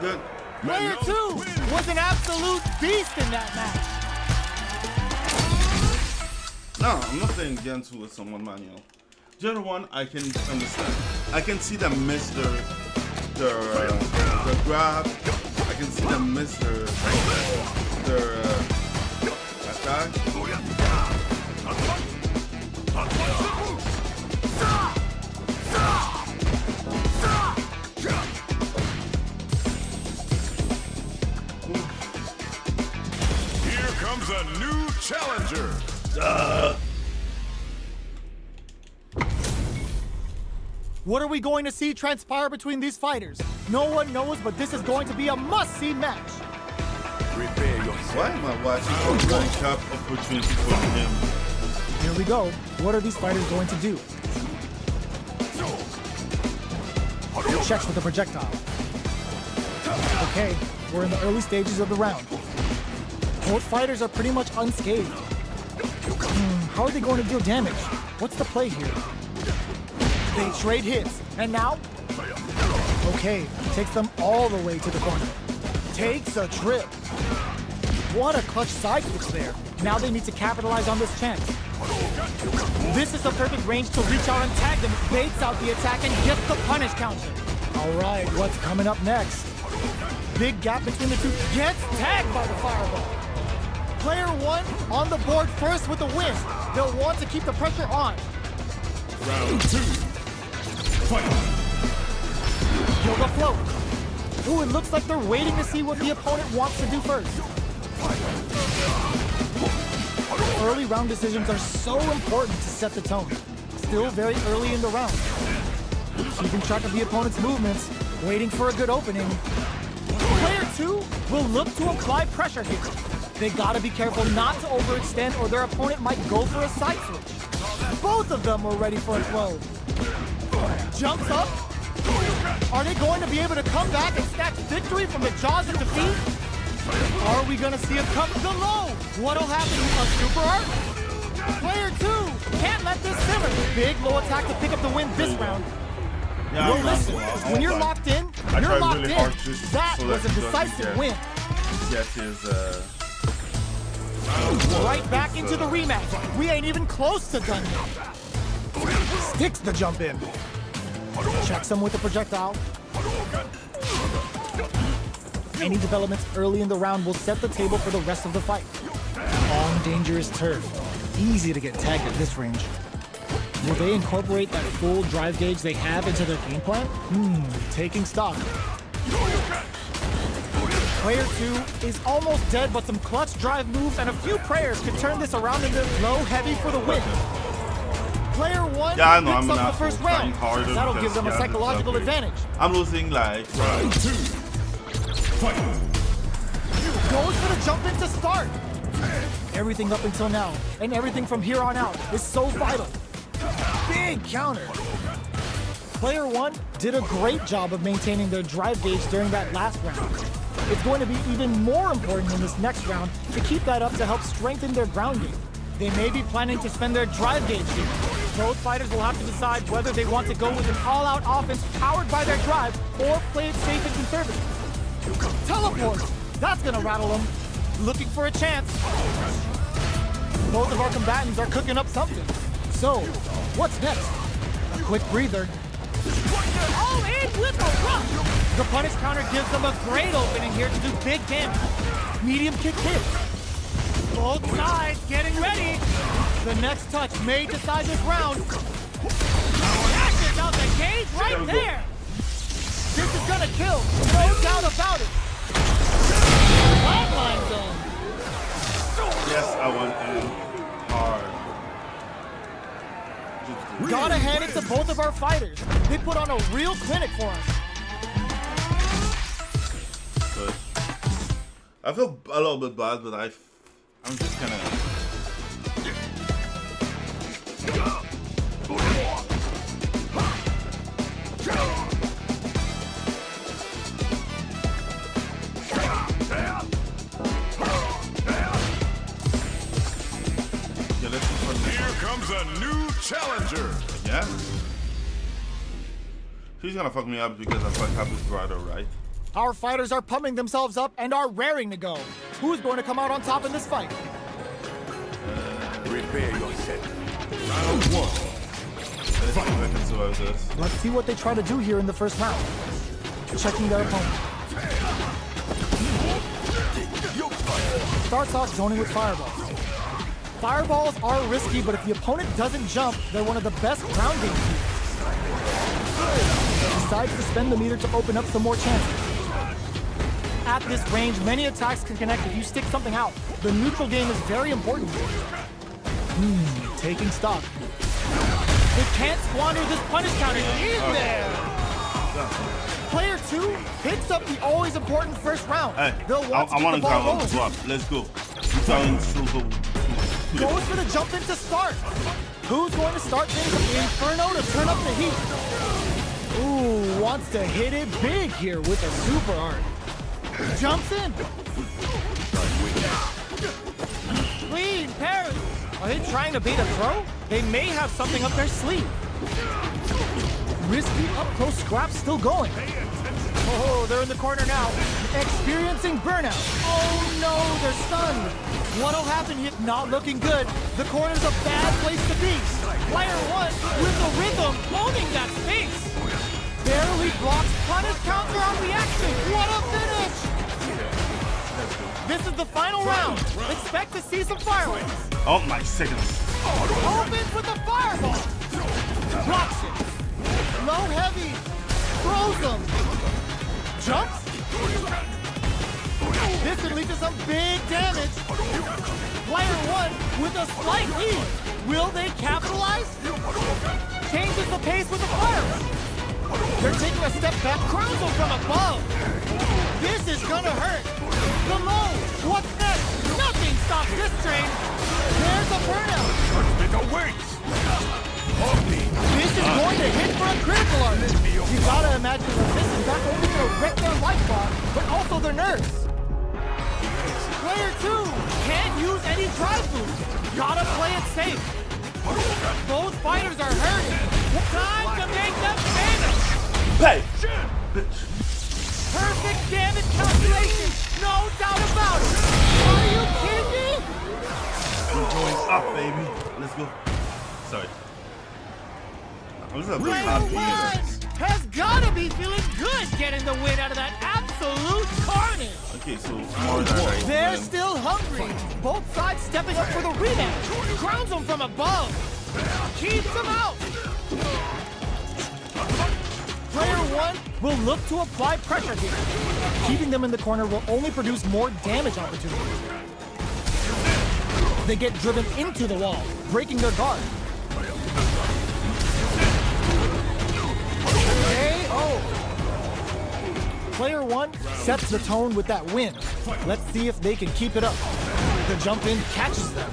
Good. Player 2 was an absolute beast in that match. No, I'm not saying Gensu with someone manual. The other one, I can understand. I can see them miss the grab. I can see them miss their attack. Here comes a new challenger. What are we going to see transpire between these fighters? No one knows, but this is going to be a must-see match. Prepare yourself. Why am I watching a World Cup opportunity for him? Here we go. What are these fighters going to do? Checks with the projectile. Okay, we're in the early stages of the round. Both fighters are pretty much unscathed. How are they going to deal damage? What's the play here? They trade hits, and now? Okay, takes them all the way to the corner. Takes a trip. What a clutch side switch there. Now they need to capitalize on this chance. This is the perfect range to reach out and tag them. Baits out the attack and gets the punish counter. All right, what's coming up next? Big gap between the two. Gets tagged by the fireball. Player 1 on the board first with the win. They'll want to keep the pressure on. Round 2. Fight. Yoga float. Ooh, it looks like they're waiting to see what the opponent wants to do first. Early round decisions are so important to set the tone. Still very early in the round. Keeping track of the opponent's movements, waiting for a good opening. Player 2 will look to apply pressure here. They gotta be careful not to overextend or their opponent might go for a side switch. Both of them were ready for a throw. Jumps up. Are they going to be able to come back and snatch victory from the jaws of defeat? Are we gonna see a come the low? What'll happen? A super art? Player 2 can't let this simmer. Big low attack to pick up the win this round. Yeah, Well, listen, when you're locked in, I you're tried locked really in. hard to That so was a that he decisive doesn't win. get his Right back into the rematch. We ain't even close to done yet. Sticks the jump in. Checks them with the projectile. Any developments early in the round will set the table for the rest of the fight. On dangerous turf. Easy to get tagged at this range. Will they incorporate that full drive gauge they have into their game plan? Taking stock. Player 2 is almost dead, but some clutch drive moves and a few prayers could turn this around into low heavy for the win. Player 1 Yeah, I know, picks I'm up not the first trying round. harder That'll because give them a he has psychological this upgrade. advantage. I'm losing like Round 2. Fight. Goes for the jump in to start. Everything up until now, and everything from here on out, is so vital. Big counter. Player 1 did a great job of maintaining their drive gauge during that last round. It's going to be even more important in this next round to keep that up to help strengthen their ground game. They may be planning to spend their drive gauge here. Both fighters will have to decide whether they want to go with an all-out offense powered by their drive or play it safe and conservative. Teleport! That's gonna rattle them. Looking for a chance. Both of our combatants are cooking up something. So, what's next? A quick breather. All in with a rush! The punish counter gives them a great opening here to do big damage. Medium kick hit. Both sides getting ready. The next touch may decide this round. Dashes out the cage right there. This is gonna kill, no doubt about it. Flatline zone. yes, I went in hard. Gotta hand it to both of our fighters. They put on a real clinic for us. But I feel a little bit bad, but I'm just kind of. comes a new challenger. Yeah? He's gonna fuck me up because I fucked up his brother, right? Our fighters are pumping themselves up and are raring to go. Who's going to come out on top in this fight? Prepare yourself. Round one. Let's see if I can survive this. Let's see what they try to do here in the first round. Checking their opponent. Starts off zoning with fireballs. Fireballs are risky, but if the opponent doesn't jump, they're one of the best ground game tools. Decides to spend the meter to open up some more chances. At this range, many attacks can connect if you stick something out. The neutral game is very important. Taking stock. They can't squander this punish counter in there. Player 2 picks up the always important first round. Hey, They'll want I to want get to the ball go on rolling. swap. Let's go. We're telling still go. Goes for the jump in to start. Who's going to start things with the Inferno to turn up the heat? Ooh, wants to hit it big here with a super art. Jumps in. Clean parry. Are they trying to bait a throw? They may have something up their sleeve. Risky up-close scrap still going. Oh, they're in the corner now. Experiencing burnout. Oh no, they're stunned. What'll happen here? Not looking good. The corner's a bad place to be. Player 1 with the rhythm, owning that space. Barely blocks punish counter on reaction. What a finish! This is the final round. Expect to see some fireworks. Oh my seconds. Opens with a fireball. Blocks it. Low heavy. Throws them. Jumps. This could lead to some big damage. Player 1 with a slight lead. Will they capitalize? Changes the pace with the fireball. They're taking a step back. Crowns them from above. This is gonna hurt. The low. What's next? Nothing stops this train. There's a burnout. This is going to hit for a critical art. You gotta imagine that this is not only gonna wreck their life bar, but also their nerves. Player 2 can't use any drive boost. Gotta play it safe. Both fighters are hurting. Time to make them famous. Hey! Bitch. Perfect damage calculation. No doubt about it. Are you kidding me? I'm going up, baby. Let's go. Sorry. I'm just a big Player happy. 1 has gotta be feeling good getting the win out of that absolute carnage. Okay, so more than right. They're still hungry. Both sides stepping up for the rematch. Grounds them from above. Keeps them out. Player 1 will look to apply pressure here. Keeping them in the corner will only produce more damage opportunities. They get driven into the wall, breaking their guard. KO. Player 1 sets the tone with that win. Let's see if they can keep it up. The jump in catches them.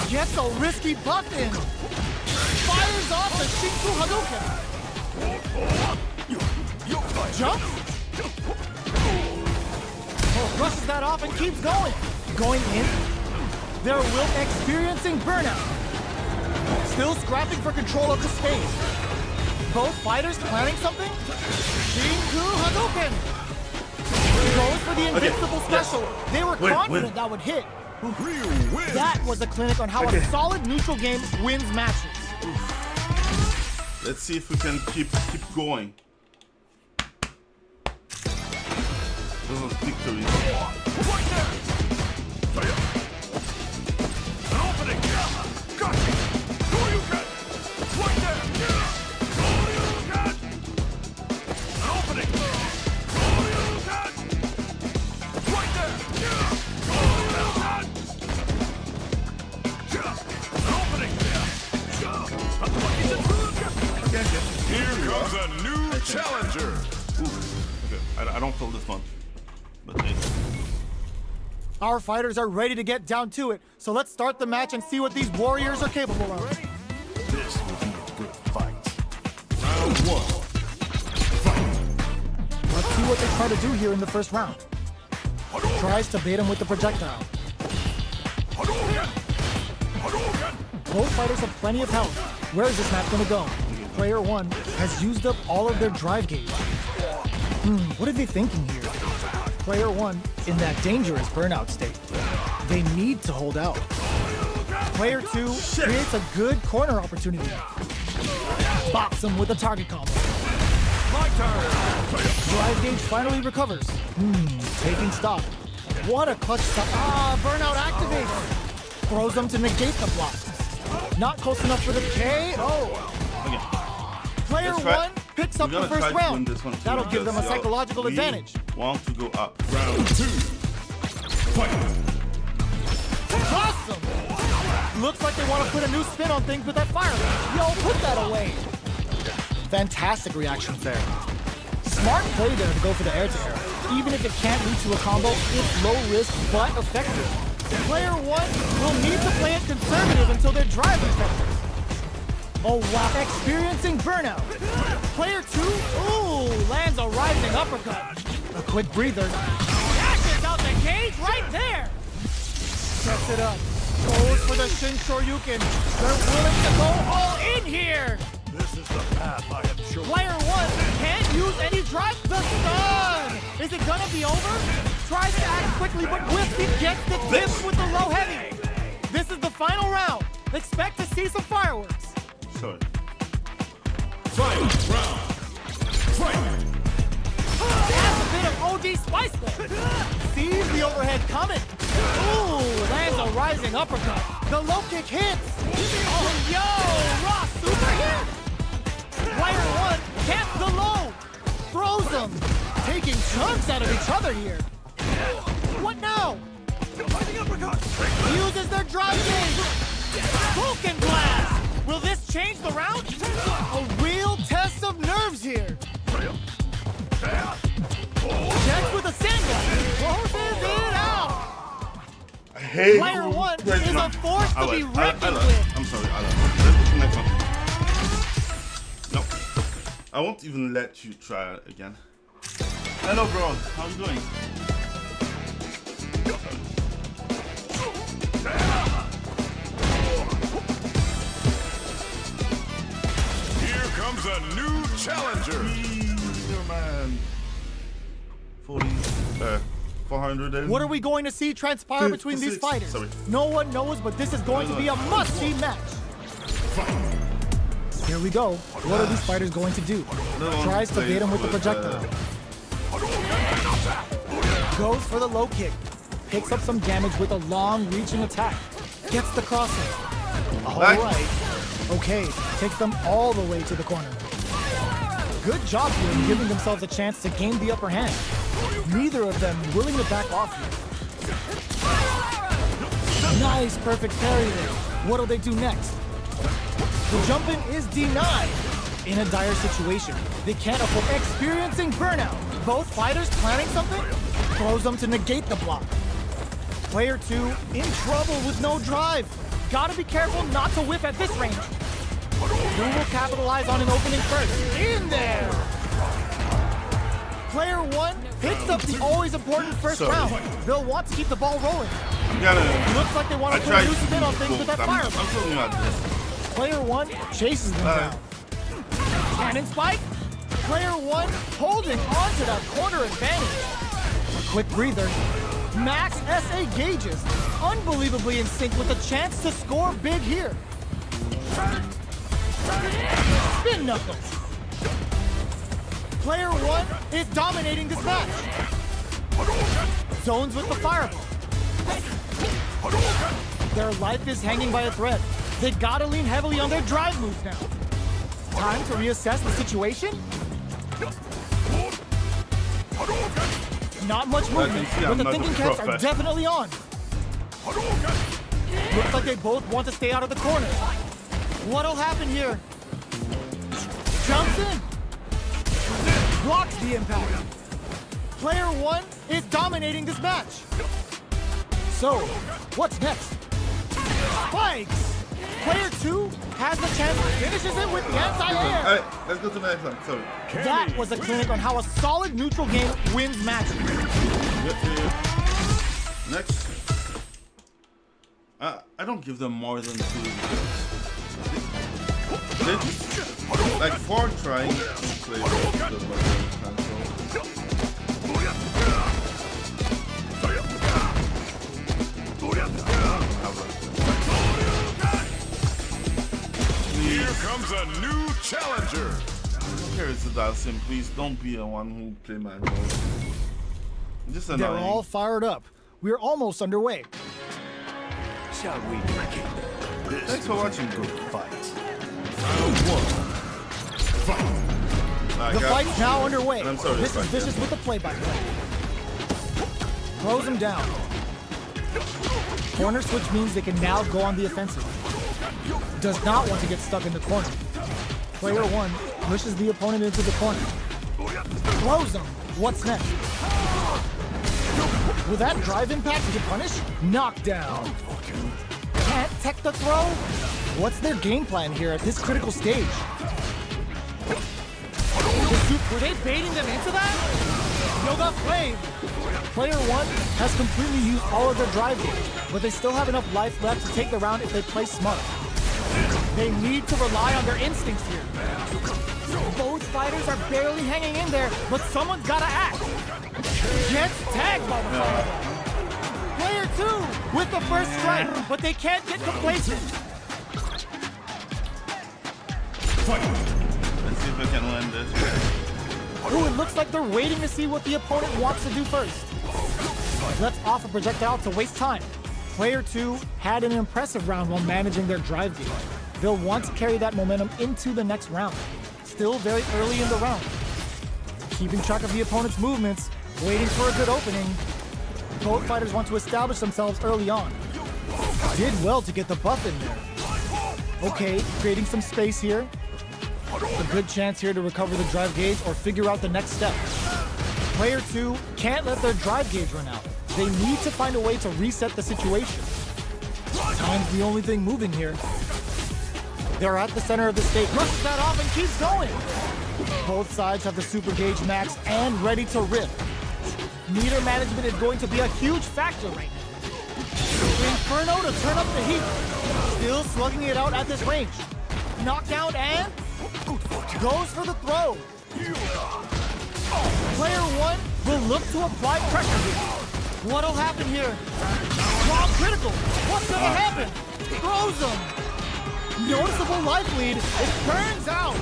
Gets a risky buff in. Fires off the Shinku Hadouken. Jumps. Oh, brushes that off and keeps going. Going in. They're experiencing burnout. Still scrapping for control of the space. Both fighters planning something? Shinku Hadouken! Goes for the invincible special. They were confident that would hit. That was a clinic on how a solid neutral game wins matches. Let's see if we can keep going. Those are victories. An opening. Gotcha. Who you got? Right there. Who you got? An opening. Who you got? Right there. Who you got? An opening. Here comes a new challenger. Okay, I don't feel this one. But hey. Our fighters are ready to get down to it, so let's start the match and see what these warriors are capable of. This will be a good fight. Round one. Let's see what they try to do here in the first round. Tries to bait him with the projectile. Hadouken! Hadouken! Both fighters have plenty of health. Where is this map gonna go? Player 1 has used up all of their drive gauge. What are they thinking here? Player 1 in that dangerous burnout state. They need to hold out. Player 2 creates a good corner opportunity. Bops him with a target combo. My turn! Drive gauge finally recovers. Taking stock. What a clutch stop. Burnout activates. Throws them to negate the block. Not close enough for the KO. Okay. Player Let's try- 1 picks up We're the gonna first try to win round. this one too, That'll give them a because, psychological we advantage. Want to go up. Round 2. Fight! Awesome! Looks like they want to put a new spin on things with that fireball. Yo, put that away. Fantastic reactions there. Smart play there to go for the air-to-air. Even if it can't lead to a combo, it's low risk but effective. Player 1 will need to play it conservative until their drive effective. Oh wow, experiencing burnout. Player 2, lands a rising uppercut. A quick breather. Dashes out the cage right there. Sets it up. Goes for the Shin Shoryuken. They're willing to go all in here. This is the path I have chosen. Player 1 can't use any drive. The stun! Is it gonna be over? Tries to act quickly, but Whiskey gets the tip with the low heavy. This is the final round. Expect to see some fireworks. Sorry. Final round. Fight! Adds a bit of OD spice there. Sees the overhead coming. Lands a rising uppercut. The low kick hits. Oh, yo! Raw super hit! Player 1 caps the low. Throws them. Taking chunks out of each other here. What now? Uses their drive gauge. Vulcan blast. Will this change the round? A real test of nerves here. Checks with a sandwich. Closes it out. I hate Player 1 Wait, is no. a force to be reckoned lied. with. I'm sorry, I lied. Let's go to the next one. No. I won't even let you try it again. Hello, bro. How you doing? Here comes a new challenger. Easier, man. 400 and... What are we going to see transpire between these 56. fighters? Sorry. No one knows, but this is going to be a must-see match. Here we go. What are these fighters going to do? Tries to bait him with the projectile. Goes for the low kick. Picks up some damage with a long-reaching attack. Gets the crossing. All right. Okay, takes them all the way to the corner. Good job here in giving themselves a chance to gain the upper hand. Neither of them willing to back off here. Nice, perfect parry there. What'll they do next? The jump in is denied. In a dire situation, they can't afford experiencing burnout. Both fighters planning something? Throws them to negate the block. Player 2 in trouble with no drive. Gotta be careful not to whiff at this range. Who will capitalize on an opening first? In there! Player 1 picks up the always important first round. They'll want to keep the ball rolling. I'm gonna... Looks like they want to put a new spin on things with that I'm fireball. talking about this. Player 1 chases them down. Cannon spike. Player 1 holding on to that corner advantage. A quick breather. Max SA gauges. Unbelievably in sync with a chance to score big here. Spin knuckles. Player 1 is dominating this match. Zones with the fireball. Their life is hanging by a thread. They gotta lean heavily on their drive moves now. Time to reassess the situation? Not much movement, but the thinking caps are definitely on. Looks like they both want to stay out of the corner. What'll happen here? Jumps in. Blocks the impact. Player 1 is dominating this match. So, what's next? Spikes! Player 2 has the chance, finishes it with the anti-air. Alright, let's go to the next one. Sorry. That was a clinic on how a solid neutral game wins matches. Next. I I don't give them more than 2. They just, like 4 trying to play with the button console. Here comes a new challenger. Here is the dial sim. Please don't be the one who play manual. Just They're annoying. all fired up. We're almost underway. Shall we begin? Thanks for watching. Good fight. The fight's now underway. And I'm sorry, This is fight, Vicious yeah. with the play-by-play. Throws him down. Corner switch means they can now go on the offensive. Does not want to get stuck in the corner. Player 1 pushes the opponent into the corner. Throws him. What's next? Will that drive impact get punished? Knockdown. Can't tech the throw? What's their game plan here at this critical stage? Were they baiting them into that? Yoga Flame! Player 1 has completely used all of their drive gauge, but they still have enough life left to take the round if they play smart. They need to rely on their instincts here. Both fighters are barely hanging in there, but someone's gotta act. Gets tagged by the fireball. Player 2 with the first strike, but they can't get complacent. Let's see if I can win this. Ooh, it looks like they're waiting to see what the opponent wants to do first. Let's off a projectile to waste time. Player 2 had an impressive round while managing their drive gauge. They'll want to carry that momentum into the next round. Still very early in the round. Keeping track of the opponent's movements, waiting for a good opening. Both fighters want to establish themselves early on. Did well to get the buff in there. Okay, creating some space here. A good chance here to recover the drive gauge or figure out the next step. Player 2 can't let their drive gauge run out. They need to find a way to reset the situation. Time's the only thing moving here. They're at the center of the stage. Rushes that off and keeps going. Both sides have the super gauge maxed and ready to rip. Meter management is going to be a huge factor right now. Inferno to turn up the heat. Still slugging it out at this range. Knockdown and goes for the throw. Player 1 will look to apply pressure here. What'll happen here? Raw critical. What's gonna happen? Throws him. Noticeable life lead. It turns out.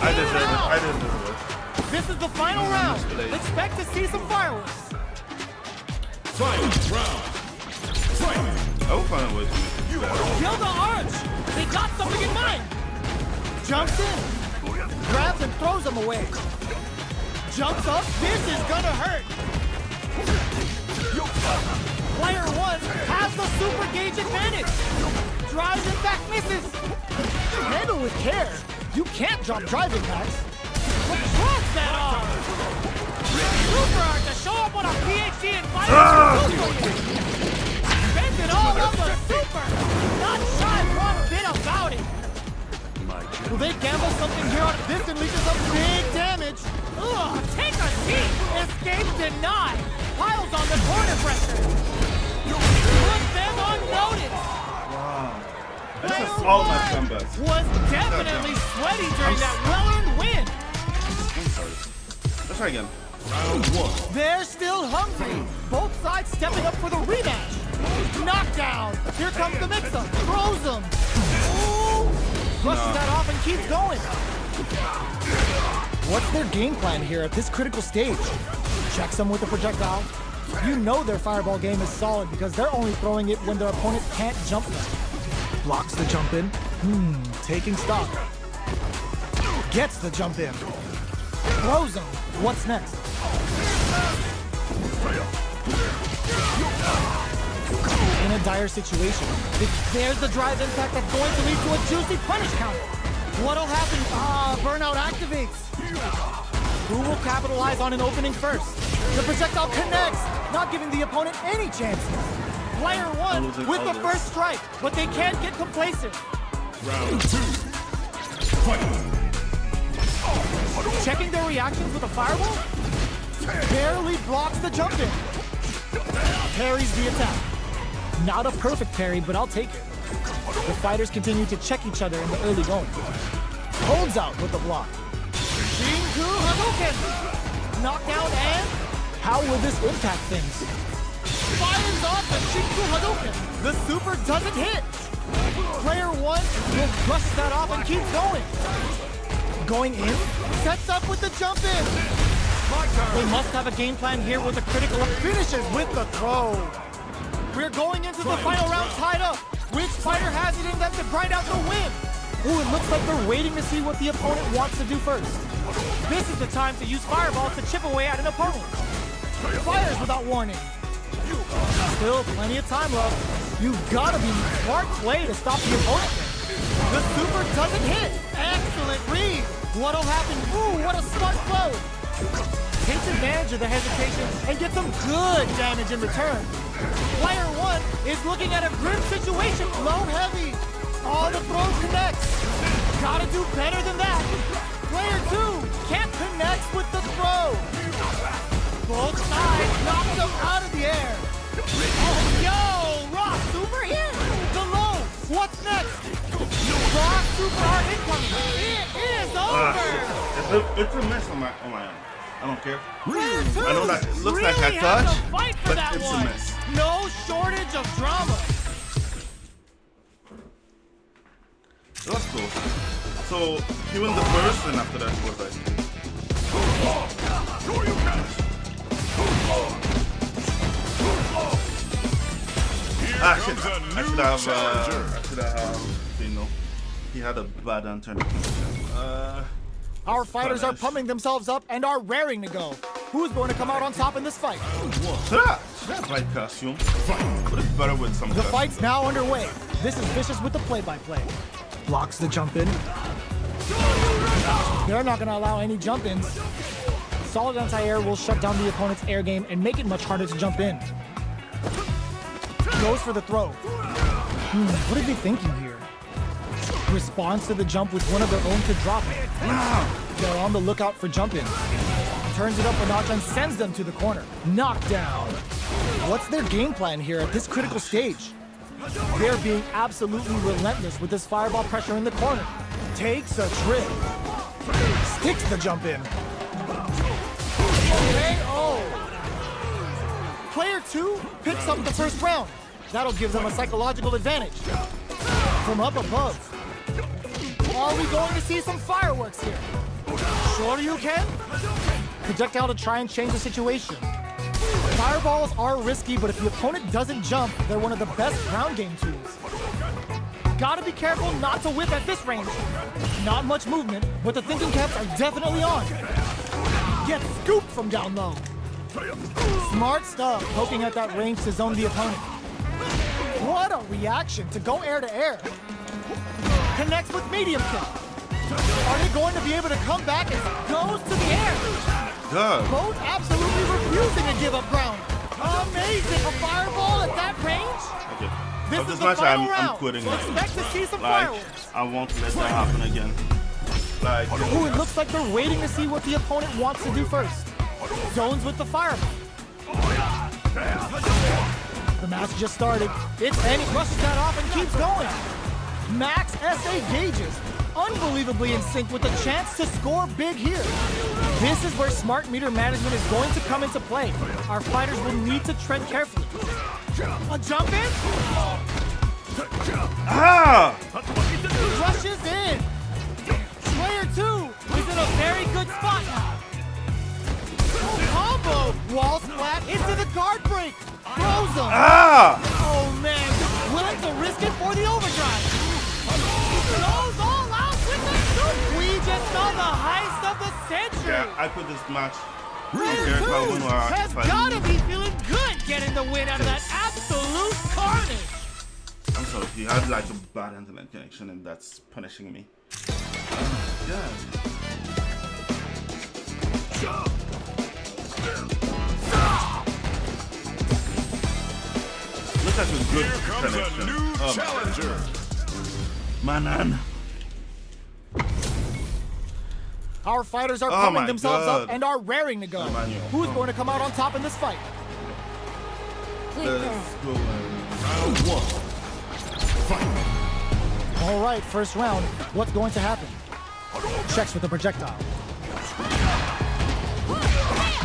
I deserve it. I deserve it. This is the final round. Expect to see some fireworks. Final round. Fight. I will find a way to Kill the arch. They got something in mind. Jumps in. Grabs and throws him away. Jumps up. This is gonna hurt. Player 1 has the super gauge advantage. Drives in fact misses. Handle with care. You can't drop drive impacts. But drops that arm. Super art to show up on a PhD in fighting. Spends it all on the super. Not shy one bit about it. Will they gamble something here on this and leaches some big damage? Ugh, take a seat. Escape denied. Piles on the corner pressure. Put them on notice. Wow. This Player is all my 1 comebacks. was definitely sweaty during that well-earned win. I'm sorry. Let's try again. Round 1. They're still hungry. Both sides stepping up for the rematch. Knockdown. Here comes the mix-up. Throws him. Ooh. Brushes that off and keeps going. What's their game plan here at this critical stage? Checks them with a projectile. You know their fireball game is solid because they're only throwing it when their opponent can't jump them. Blocks the jump in. Taking stock. Gets the jump in. Throws him. What's next? In a dire situation. There's the drive impact that's going to lead to a juicy punish counter. What'll happen? Burnout activates. Who will capitalize on an opening first? The projectile connects, not giving the opponent any chances. Player 1 with the first strike, but they can't get complacent. Round 2. Fight. Checking their reactions with a fireball? Barely blocks the jump in. Parries the attack. Not a perfect parry, but I'll take it. The fighters continue to check each other in the early going. Holds out with the block. Shinku Hadouken! Knockdown and How will this impact things? fires off the Shinku Hadouken! The super doesn't hit! Player 1 will brush that off and keeps going. Going in, sets up with the jump in. They must have a game plan here with a critical finishes with the throw. We're going into the final round tied up. Which fighter has it in them to grind out the win? Ooh, it looks like they're waiting to see what the opponent wants to do first. This is the time to use fireballs to chip away at an opponent. Fires without warning. Still plenty of time left. You've got to be smart play to stop the opponent. The super doesn't hit. Excellent read. What'll happen? Ooh, what a smart blow. Takes advantage of the hesitation and gets some good damage in return. Player 1 is looking at a grim situation. Low heavy. All the throws connects. Gotta do better than that. Player 2 can't connect with the throw. Both sides knocked him out of the air. Oh, yo! Rock super here. The low. What's next? Rock super hard incoming. It is over. It's a mess on my own. I don't care. Player 2 I know that it looks like really I had touched, to fight for but that it's a one. mess. No shortage of drama. It was close. So he won the first, and after that was like. Ah shit! I should have. You know, he had a bad alternate position. Our fighters are pumping themselves up and are raring to go. Who's going to come out on top in this fight? Should I buy costume? But it's better with some. The costume. fight's now underway. This is Vicious with the play-by-play. Blocks the jump in. They're not going to allow any jump ins. Solid anti-air will shut down the opponent's air game and make it much harder to jump in. Goes for the throw. What are they thinking here? Responds to the jump with one of their own to drop it. They're on the lookout for jump in. Turns it up a notch and sends them to the corner. Knockdown. What's their game plan here at this critical stage? They're being absolutely relentless with this fireball pressure in the corner. Takes a trip. Sticks the jump in. KO. Player 2 picks up the first round. That'll give them a psychological advantage. From up above. Are we going to see some fireworks here? Sure you can. Projectile to try and change the situation. Fireballs are risky, but if the opponent doesn't jump, they're one of the best ground game tools. Gotta be careful not to whip at this range. Not much movement, but the thinking caps are definitely on. Gets scooped from down low. Smart stuff, poking at that range to zone the opponent. What a reaction to go air to air. Connects with medium kick. Are they going to be able to come back and goes to the air? God. Both absolutely refusing to give up ground. Amazing, a fireball at that range? Okay. This Of is this the match, final I'm round. quitting. Expect to see some Like, fireworks. I won't let that happen again. Like, Ooh, it looks like they're waiting to see what the opponent wants to do first. Zones with the fireball. The match just started. And he rushes that off and keeps going. Max SA gauges. Unbelievably in sync with a chance to score big here. This is where smart meter management is going to come into play. Our fighters will need to tread carefully. A jump in? ah! Rushes in. Player 2 is in a very good spot now. Combo! Wall splat into the guard break. Throws him. Ah! Oh man, willing to risk it for the overdrive. Goes all out with the shoot. We just saw the heist of the century. Yeah, I put this match. Player 2 has gotta be feeling good getting the win out of that absolute carnage. I'm sorry, he had like a bad internet connection and that's punishing me. Yeah. Look at the good Here comes connection. a new Oh, challenger. Manan. Our fighters are Oh pumping my themselves God. up and are raring to go. Emmanuel. Who's going to come out on top in this fight? Let's go. Round 1. Fight. All right, first round. What's going to happen? Checks with the projectile.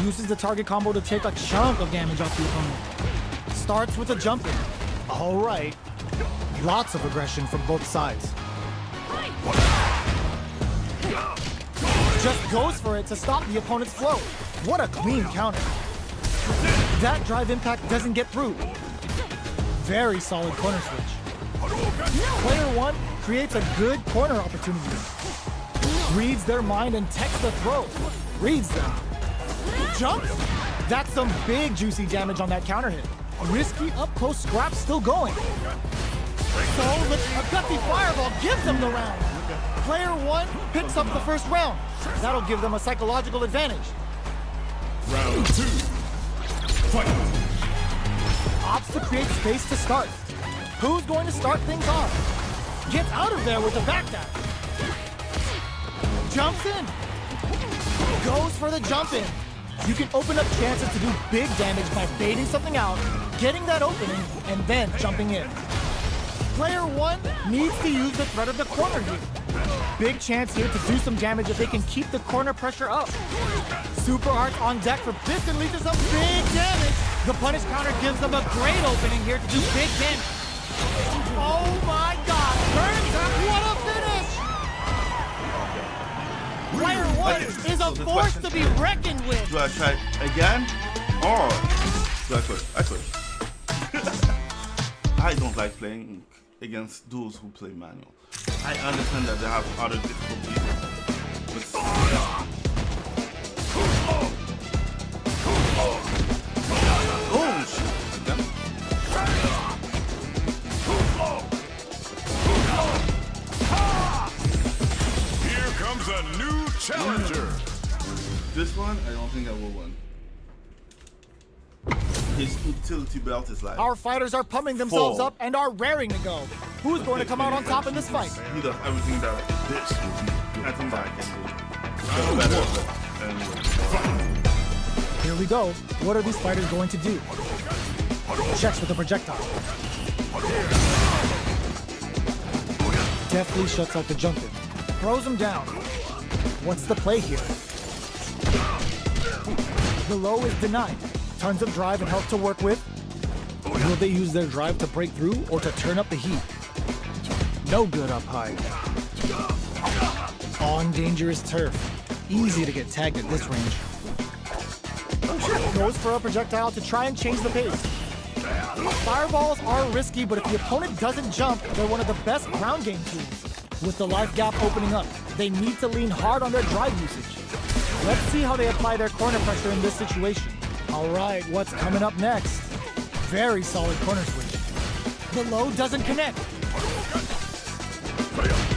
Uses the target combo to take a chunk of damage off the opponent. Starts with a jump in. All right. Lots of aggression from both sides. Just goes for it to stop the opponent's flow. What a clean counter. That drive impact doesn't get through. Very solid corner switch. Player 1 creates a good corner opportunity. Reads their mind and techs the throw. Reads them. Jumps. That's some big juicy damage on that counter hit. Risky up close scrap still going. So a gutsy fireball gives them the round. Player 1 picks up the first round. That'll give them a psychological advantage. Round 2. Fight. Opts to create space to start. Who's going to start things off? Gets out of there with a backdash. Jumps in. Goes for the jump in. You can open up chances to do big damage by baiting something out, getting that opening, and then jumping in. Player 1 needs to use the threat of the corner here. Big chance here to do some damage if they can keep the corner pressure up. Super Arts on deck for this can lead to some big damage. The punish counter gives them a great opening here to do big damage. Oh my god, turns up, what a finish! Player 1 is a force to be reckoned with. Do I try again? Or do I quit? I quit. I don't like playing against those who play manual. I understand that they have other difficulties, but oh shit! Again? Here comes a new challenger. This one, I don't think I will win. His utility belt is like Our fighters are pumping themselves Four. up and are raring to go. Who's going to come out on top in this fight? he does everything that This will be I think that I can do. Just better, but anyway. Here we go. What are these fighters going to do? Checks with the projectile. Deftly shuts out the jump in. Throws him down. What's the play here? The low is denied. Tons of drive and health to work with. Will they use their drive to break through or to turn up the heat? No good up high. On dangerous turf. Easy to get tagged at this range. Goes for a projectile to try and change the pace. Fireballs are risky, but if the opponent doesn't jump, they're one of the best ground game tools. With the life gap opening up, they need to lean hard on their drive usage. Let's see how they apply their corner pressure in this situation. All right, what's coming up next? Very solid corner switch. The low doesn't connect.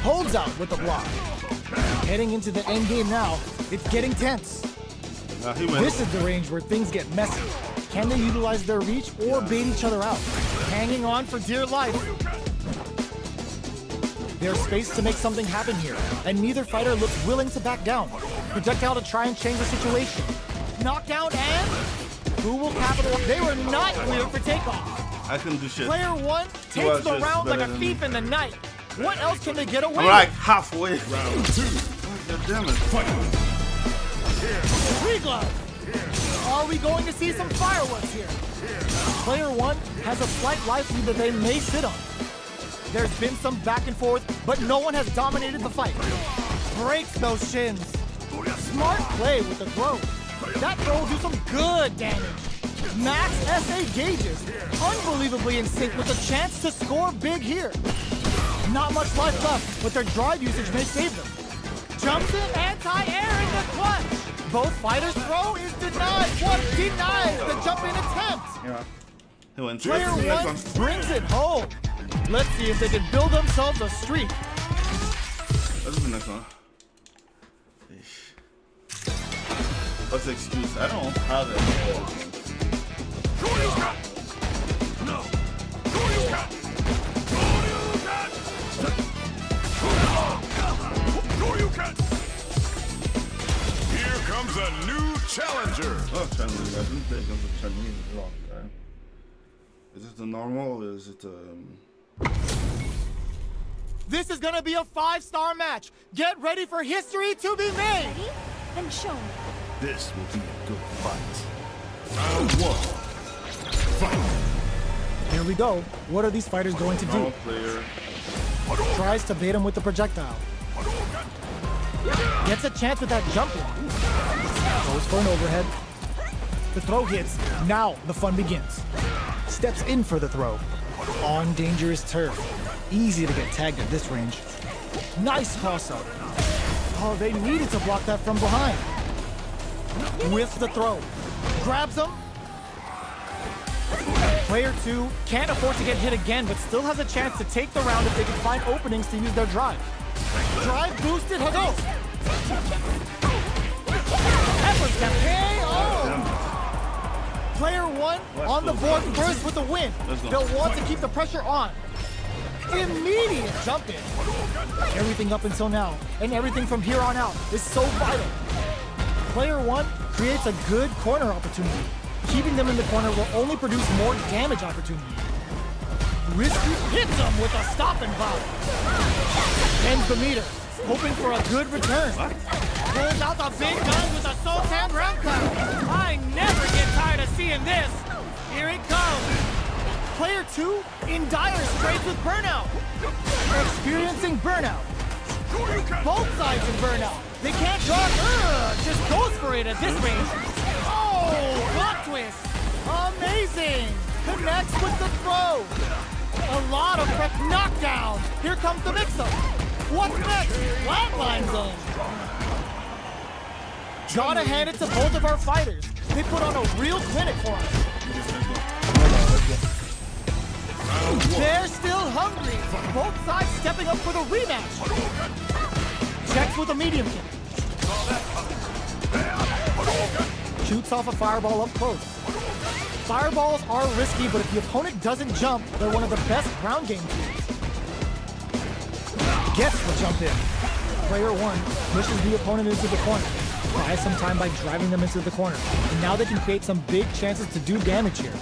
Holds out with the block. Heading into the end game now, it's getting tense. He wins. This is the range where things get messy. Can they utilize their reach or bait each other out? Hanging on for dear life. There's space to make something happen here, and neither fighter looks willing to back down. Projectile to try and change the situation. Knockdown and who will capitalize? They were not cleared for takeoff. I can do shit. Player 1 takes the round like a thief in the night. What else can they get away I'm with? like halfway. round 2. God damn it. Fight. Free glove. Are we going to see some fireworks here? Player 1 has a slight life lead that they may sit on. There's been some back and forth, but no one has dominated the fight. Breaks those shins. Smart play with the throw. That throw will do some good damage. Max SA gauges. Unbelievably in sync with a chance to score big here. Not much life left, but their drive usage may save them. Jumps in, anti-air in the clutch. Both fighters' throw is denied. One denies the jump-in attempt. Yeah. He went Player through. Next 1 brings it home. Let's see if they can build themselves a streak. Let's do the next one. What's the excuse? I don't have it. Here comes a new challenger. Oh, Chinese. I didn't play against the Chinese. Wrong, right? Is it the normal or is it This is gonna be a 5-star match. Get ready for history to be made. Ready? Then show me. This will be a good fight. Round 1. Fight. Here we go. What are these fighters going to do? normal player? Tries to bait him with the projectile. Gets a chance with that jump in. Goes for an overhead. The throw hits. Now the fun begins. Steps in for the throw. On dangerous turf. Easy to get tagged at this range. Nice toss-up. Oh, they needed to block that from behind. With the throw. Grabs him. Player 2 can't afford to get hit again, but still has a chance to take the round if they can find openings to use their drive. Drive boosted, Hado! Efforts to KO! Player 1 on the board first with the win. They'll want to keep the pressure on. Immediate jump in. Everything up until now, and everything from here on out is so vital. Player 1 creates a good corner opportunity. Keeping them in the corner will only produce more damage opportunity. Risky hits them with a stop and pop. Ends the meter, hoping for a good return. Pulls out the big gun with a Sultan round cloud. I never get tired of seeing this. Here it comes. Player 2 in dire straits with burnout. Experiencing burnout. Both sides in burnout. They can't draw. Just goes for it at this range. Oh, plot twist. Amazing. Connects with the throw. A lot of prep knockdown. Here comes the mix-up. What's next? Flatlines them. Gotta hand it to both of our fighters. They put on a real clinic for us. They're still hungry. Both sides stepping up for the rematch. Checks with a medium kick. Shoots off a fireball up close. Fireballs are risky, but if the opponent doesn't jump, they're one of the best ground game tools. Gets the jump in. Player 1 pushes the opponent into the corner. Buys some time by driving them into the corner. And now they can create some big chances to do damage here.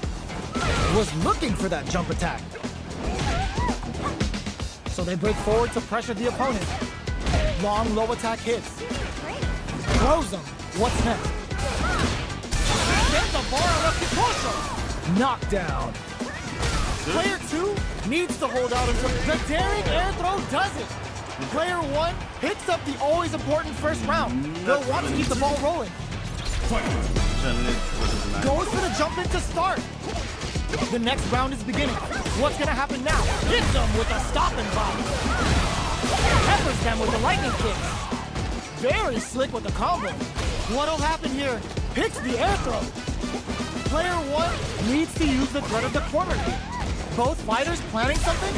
Was looking for that jump attack. So they break forward to pressure the opponent. Long low attack hits. Throws them. What's next? Get the bar on Kikosho. Knockdown. Player 2 needs to hold out until the daring air throw does it. Player 1 picks up the always important first round. They'll want to keep the ball rolling. Goes for the jump in to start. The next round is beginning. What's gonna happen now? Hits them with a stop and bomb. Peppers them with the lightning kick. Very slick with the combo. What'll happen here? Picks the air throw. Player 1 needs to use the threat of the corner kick. Both fighters planning something?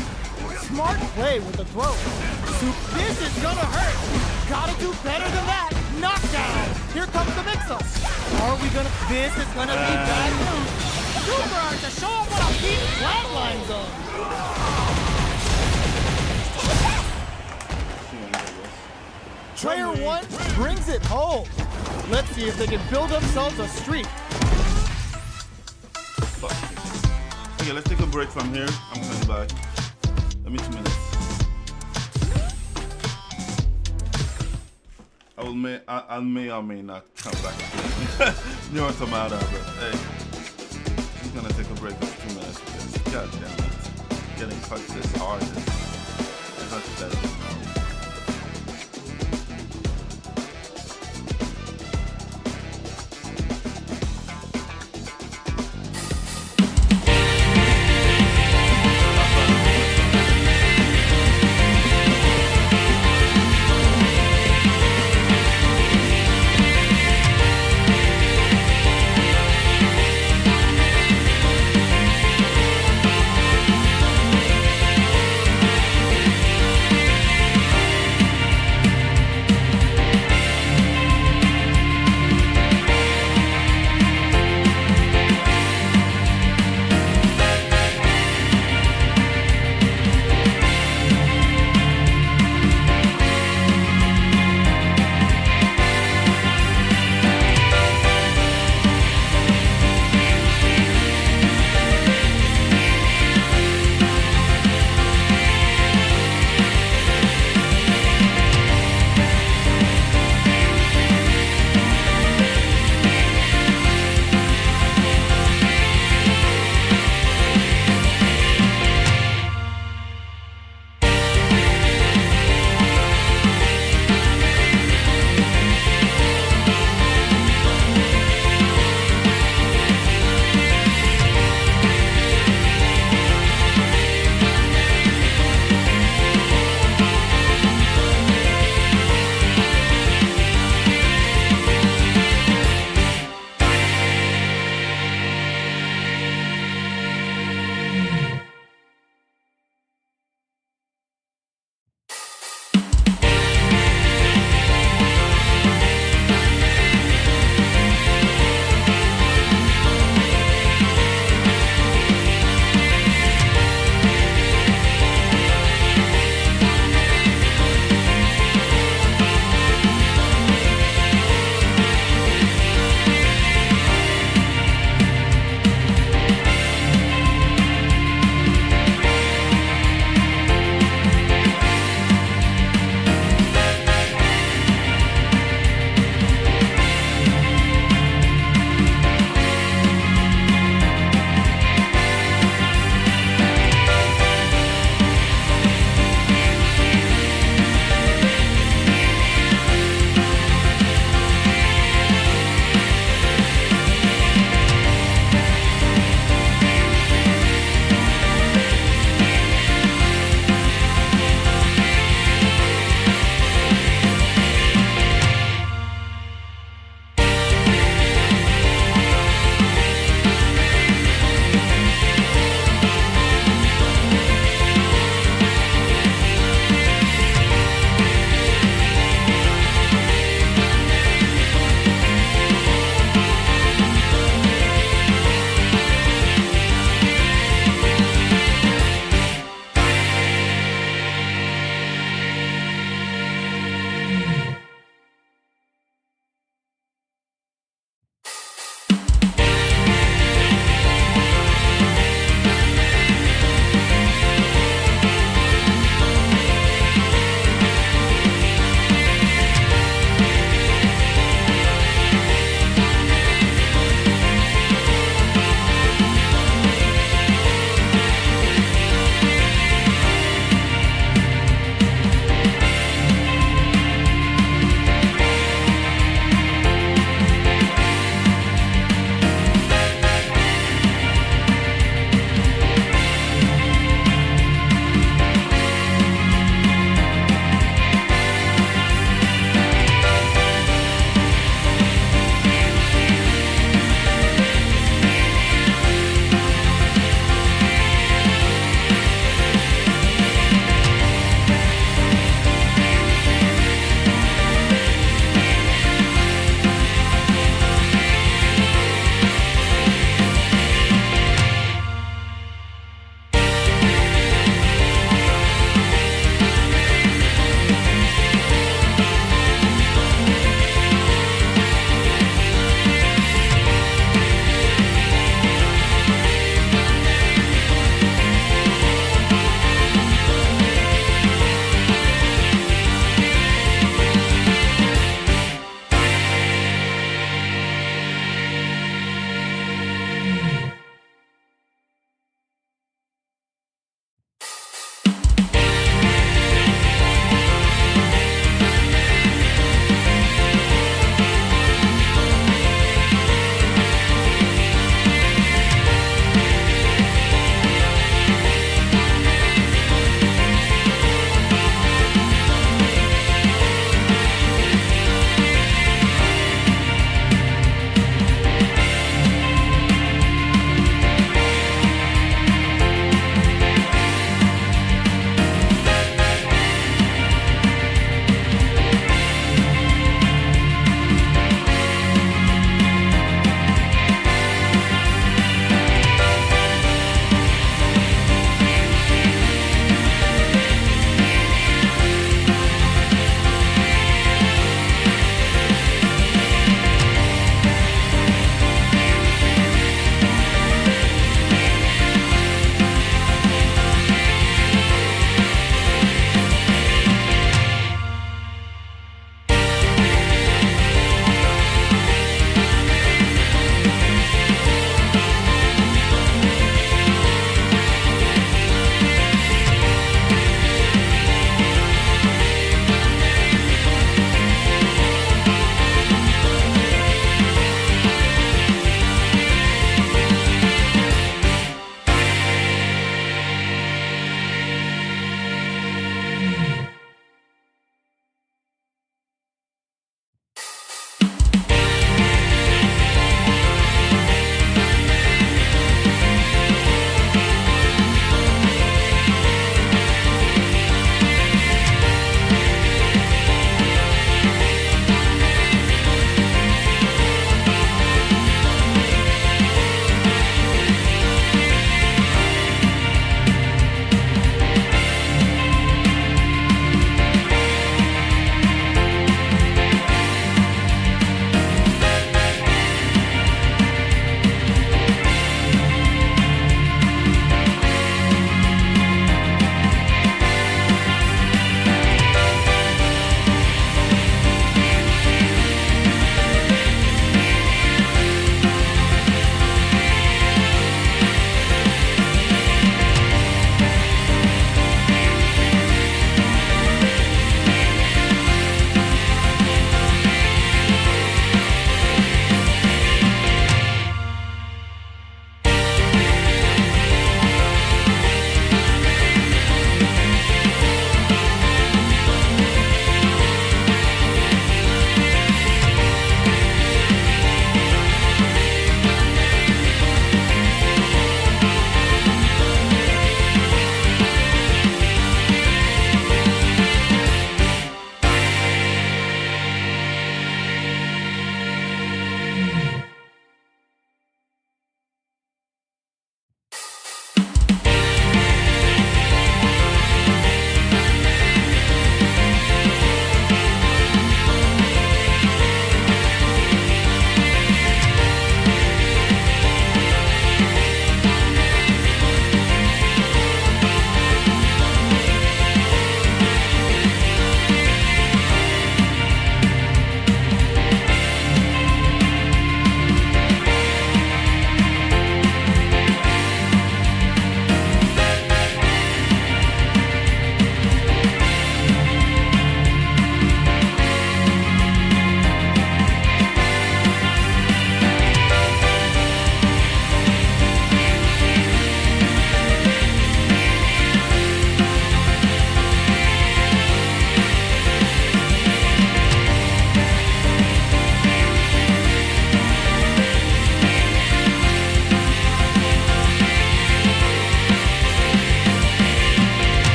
Smart play with the throw. This is gonna hurt. Gotta do better than that. Knockdown. Here comes the mix-up. Are we gonna? This is gonna be bad news. Super Art to show him what a deep flatlines on. Player 1 brings it home. Let's see if they can build themselves a streak. Okay, let's take a break from here. I'm coming back. Let me 2 minutes. I may or may not come back. Near Automata, but hey, I'm gonna take a break of 2 minutes because god damn it, getting fucked this hard is not that.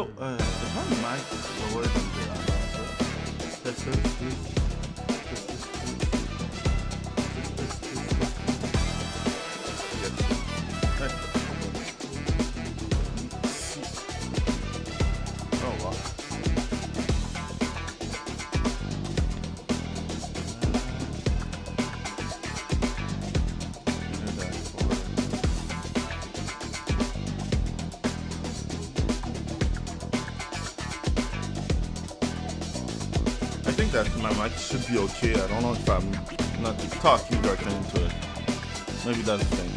So, is my mic lower than the other? Test this, please. Yes. Hey. Oh, wow. I think that my mic should be okay. I don't know if I'm not talking directly into it. Maybe that's the thing.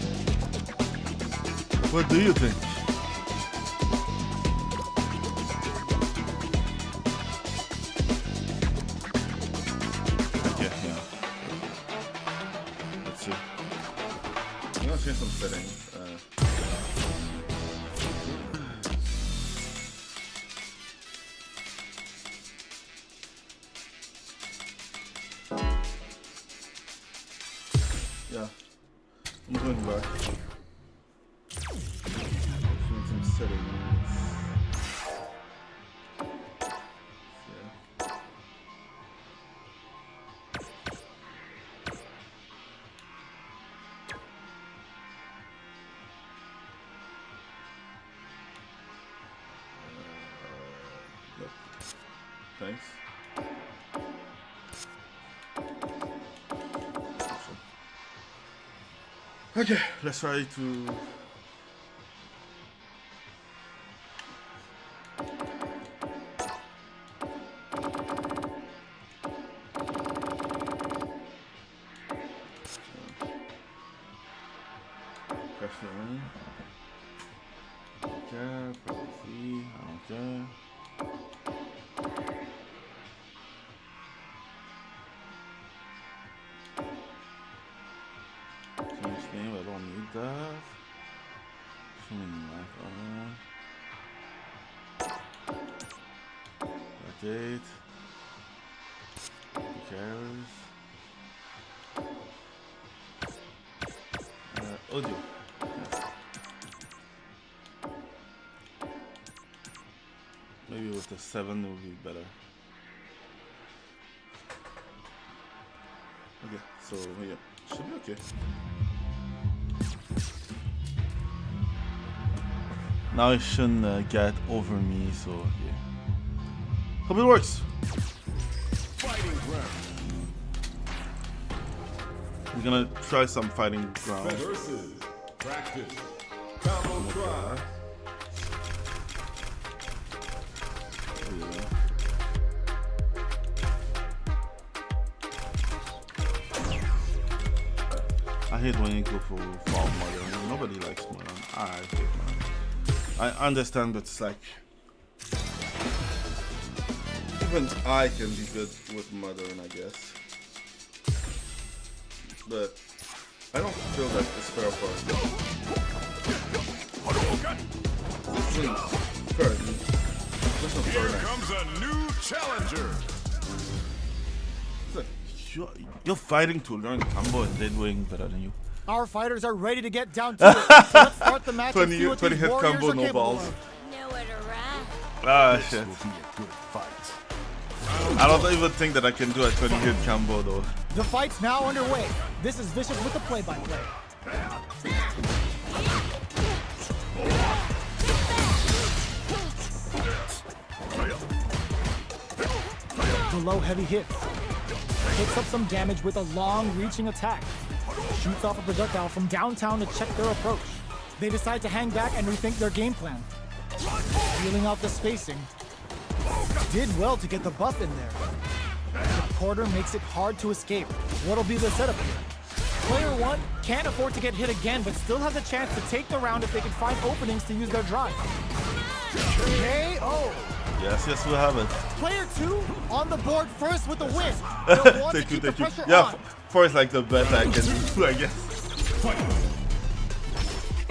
What do you think? Okay, yeah. Let's see. I'm gonna change some settings. Yeah, I'm going back. Change some settings. Yeah. Yep. Thanks. Okay, let's try to. Press it in. Okay, press C. Okay. Change name, I don't need that. Show me life on. Date. Who cares? Audio. Yes. Maybe with the 7 it will be better. Okay, so yeah, should be okay. Now it shouldn't get over me, so yeah. Hope it works. Fighting ground. We're gonna try some fighting ground. Versus. Practice. Combo try. Yeah. I hate when you go for fall modern. Nobody likes modern. I hate modern. I understand, but it's like even I can be good with modern, I guess. But I don't feel that it's fair for this thing fair. This is Here fair. comes a new challenger. It's like, you're fighting to learn combo and they're doing better than you. Our fighters are ready to get down to it. So let's start the match and 20 see what 20 these hit warriors combo, are no capable balls. of. Nowhere to run. Ah, shit. Will be a good fight. I don't even think that I can do a 20 hit combo though. The fight's now underway. This is Vicious with the play-by-play. Below heavy hits. Picks up some damage with a long-reaching attack. Shoots off a projectile from downtown to check their approach. They decide to hang back and rethink their game plan. Feeling out the spacing. Did well to get the buff in there. The quarter makes it hard to escape. What'll be the setup here? Player 1 can't afford to get hit again, but still has a chance to take the round if they can find openings to use their drive. KO! Yes, yes, we'll have it. Player 2 on the board first with the win. They'll want to Thank you, keep the thank you. pressure Yeah, on. 4 is like the best I can do, I guess.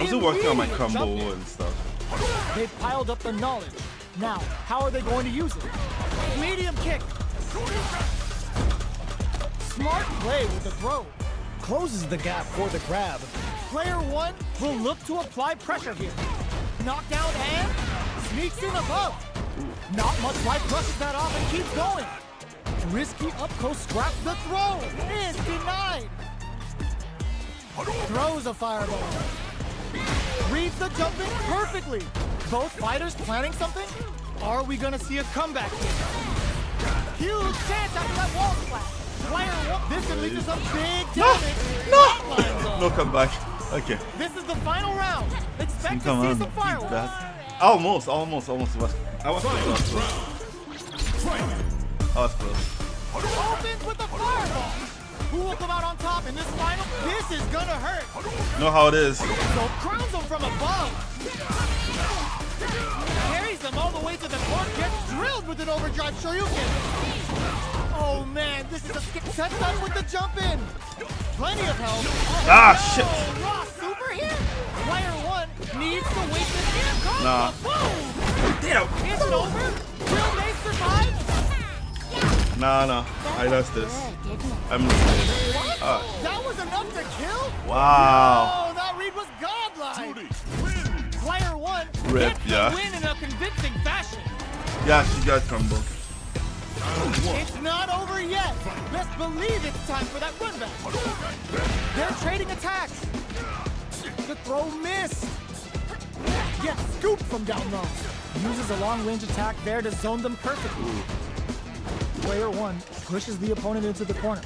I'm still working on my Immediate combo jump in. and stuff. They've piled up the knowledge. Now, how are they going to use it? Medium kick. Smart play with the throw. Closes the gap for the grab. Player 1 will look to apply pressure here. Knockdown and sneaks in above. Not much life brushes that off and keeps going. Risky up close scrap. The throw is denied. Throws a fireball. Reads the jump in perfectly. Both fighters planning something? Are we gonna see a comeback here? Huge chance after that wall splash. Player one. This can lead to some big damage. No comeback. Okay. This is the final round. Expect to Come see on. some Beat fireworks. that. Almost. I was close. I was close. Opens with the fireball. Who will come out on top in this final? This is gonna hurt. Know how it is. So crowns him from above. Carries them all the way to the court. Gets drilled with an overdrive Shoryuken. Oh man, this is a skip. Sets up with the jump in. Plenty of help. Oh, Ah, no. shit. Raw super here. Player one needs to wait this here. Comes Nah. the boom. Damn. Is it over? Will they survive? Nah. I lost this. I'm. That was enough to kill? Wow. Oh, that read was godlike. Player one Rip, gets yeah. the win in a convincing fashion. Yeah, she got combo. It's not over yet. Best believe it's time for that run back. They're trading attacks. The throw missed. Gets scooped from down low. Uses a long-range attack there to zone them perfectly. Player one pushes the opponent into the corner.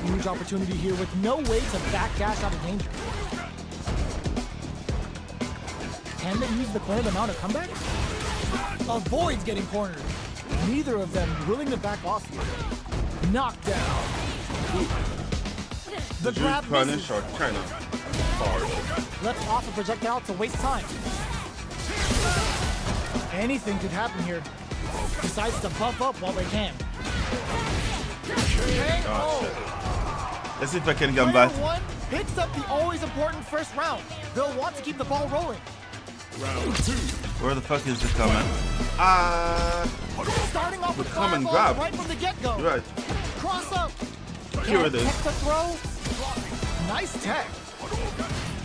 Huge opportunity here with no way to backdash out of danger. Can they use the corner to mount a comeback? Avoids getting cornered. Neither of them willing to back off here. Knockdown. The Did you grab punish misses. or kind of hard? Lets off a projectile to waste time. Anything could happen here. Decides to buff up while they can. Oh, shit. Let's see if I can come back. Player one picks up the always important first round. They'll want to keep the ball rolling. Where the fuck is the comment? Starting off with come and fireballs grab. right from the get-go. You're right. Cross up. Here it is. Tech to throw. Nice tech.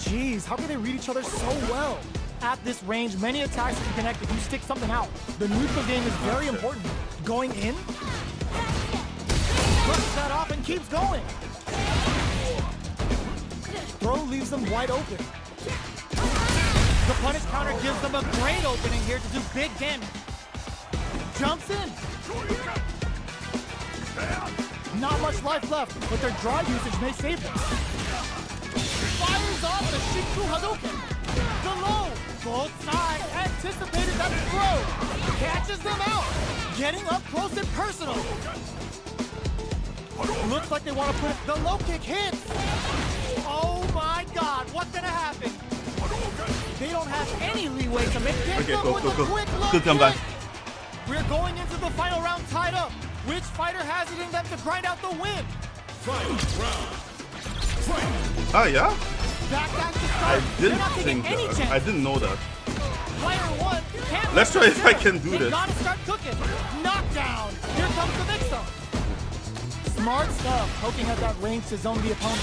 Jeez, how can they read each other so well? At this range, many attacks can connect if you stick something out. The neutral game is very important. Going in. Brushes that off and keeps going. Throw leaves them wide open. The punish counter gives them a great opening here to do big damage. Jumps in. Not much life left, but their drive usage may save them. Fires off the Shinku Hadouken. The low. Both sides anticipated that throw. Catches them out. Getting up close and personal. Looks like they want to put it. The low kick hits. Oh my God, what's gonna happen? They don't have any leeway to make this Okay, up go. with a quick low Good comeback. kick. We're going into the final round tied up. Which fighter has it in them to grind out the win? Oh, yeah? Back to I start. They're didn't not taking think any that. chance. I didn't know that. Player one can't Let's let try it if I go. can do They this. gotta start cooking. Knockdown. Here comes the mix-up. Smart stuff, poking at that range to zone the opponent.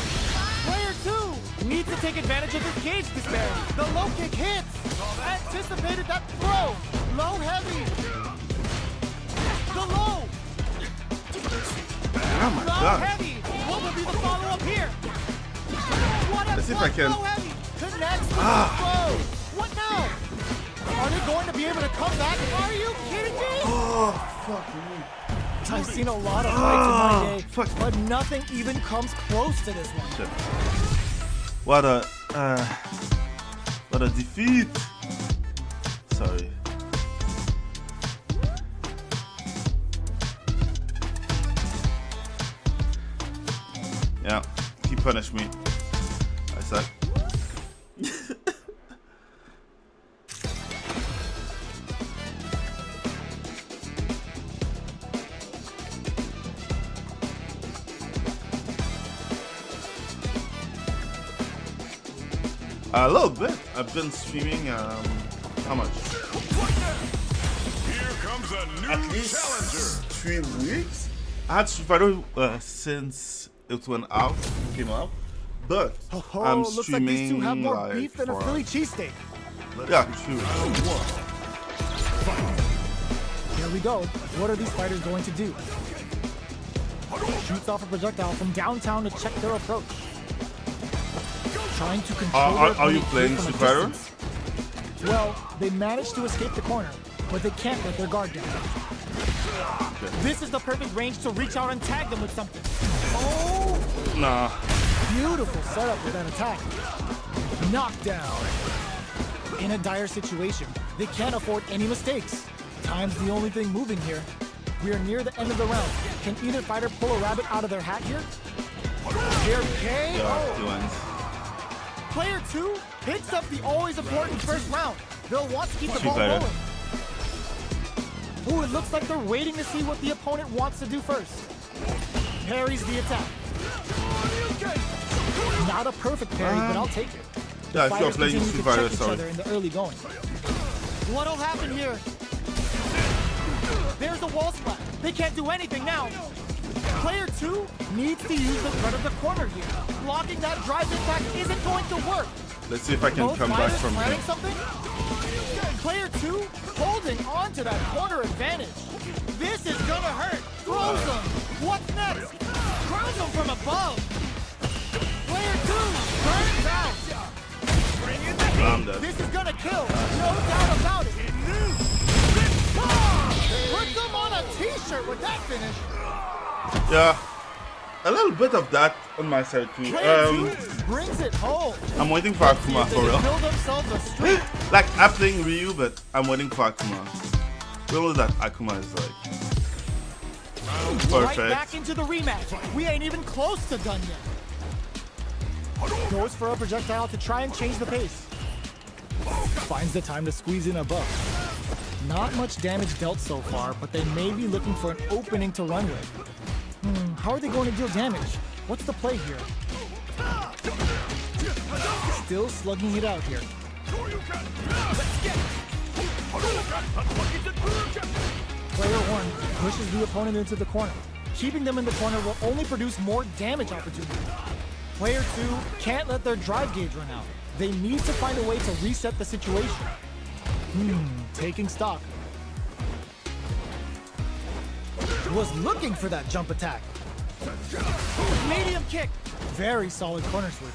Player two needs to take advantage of his gauge disparity. The low kick hits. Anticipated that throw. Low heavy. The low. Oh my Low god. heavy. What will be the follow-up here? What a Let's see if I can. low heavy. Connects with the throw. What now? Are they going to be able to come back? Are you kidding me? Oh, fuck me. I've seen a lot of fights in my day, fuck. but nothing even comes close to this one. Shit. What a defeat. Sorry. Yeah, he punished me. I suck. A little bit. I've been streaming. How much? Here comes a new At least challenger. 3 weeks. I had Street Fighter since it went out, came out, but I'm looks like streaming these two have more like beef than a for- Philly cheesesteak. Yeah, true. Here we go. What are these fighters going to do? Shoots off a projectile from downtown to check their approach. Trying to control their Are you opponent playing from a Street Fighter? distance. Well, they managed to escape the corner, but they can't let their guard down. This is the perfect range to reach out and tag them with something. Oh! Nah. Beautiful setup with that attack. Knockdown. In a dire situation, they can't afford any mistakes. Time's the only thing moving here. We are near the end of the round. Can either fighter pull a rabbit out of their hat here? They're KO. Two ends. Player 2 picks up the always important first round. They'll want to keep the Street ball Fighter. rolling. Ooh, it looks like they're waiting to see what the opponent wants to do first. Parries the attack. Not a perfect parry, but I'll take it. Yeah, if you're Fighters playing continue Street to Fighter, check each sorry. other in the early going. What'll happen here? There's a wall splat. They can't do anything now. Player 2 needs to use the threat of the corner here. Blocking that drive impact isn't going to work. Let's see if I can Both come back fighters from planning here. something? Player 2 holding on to that corner advantage. This is gonna hurt. Throws him. What's next? Throws him from above. Player 2 turns out. I'm dead. This is gonna kill. No doubt about it. Puts him on a t-shirt with that finish. Yeah. A little bit of that on my side too. Player 2 brings it home. I'm waiting for Akuma They for real. build themselves a streak. Like, I'm playing Ryu, but I'm waiting for Akuma. We know that Akuma is like Right back perfect. into the rematch. We ain't even close to done yet. Goes for a projectile to try and change the pace. Finds the time to squeeze in a buff. Not much damage dealt so far, but they may be looking for an opening to run with. How are they going to deal damage? What's the play here? Still slugging it out here. Player 1 pushes the opponent into the corner. Keeping them in the corner will only produce more damage opportunity. Player 2 can't let their drive gauge run out. They need to find a way to reset the situation. Taking stock. Was looking for that jump attack. Medium kick. Very solid corner switch.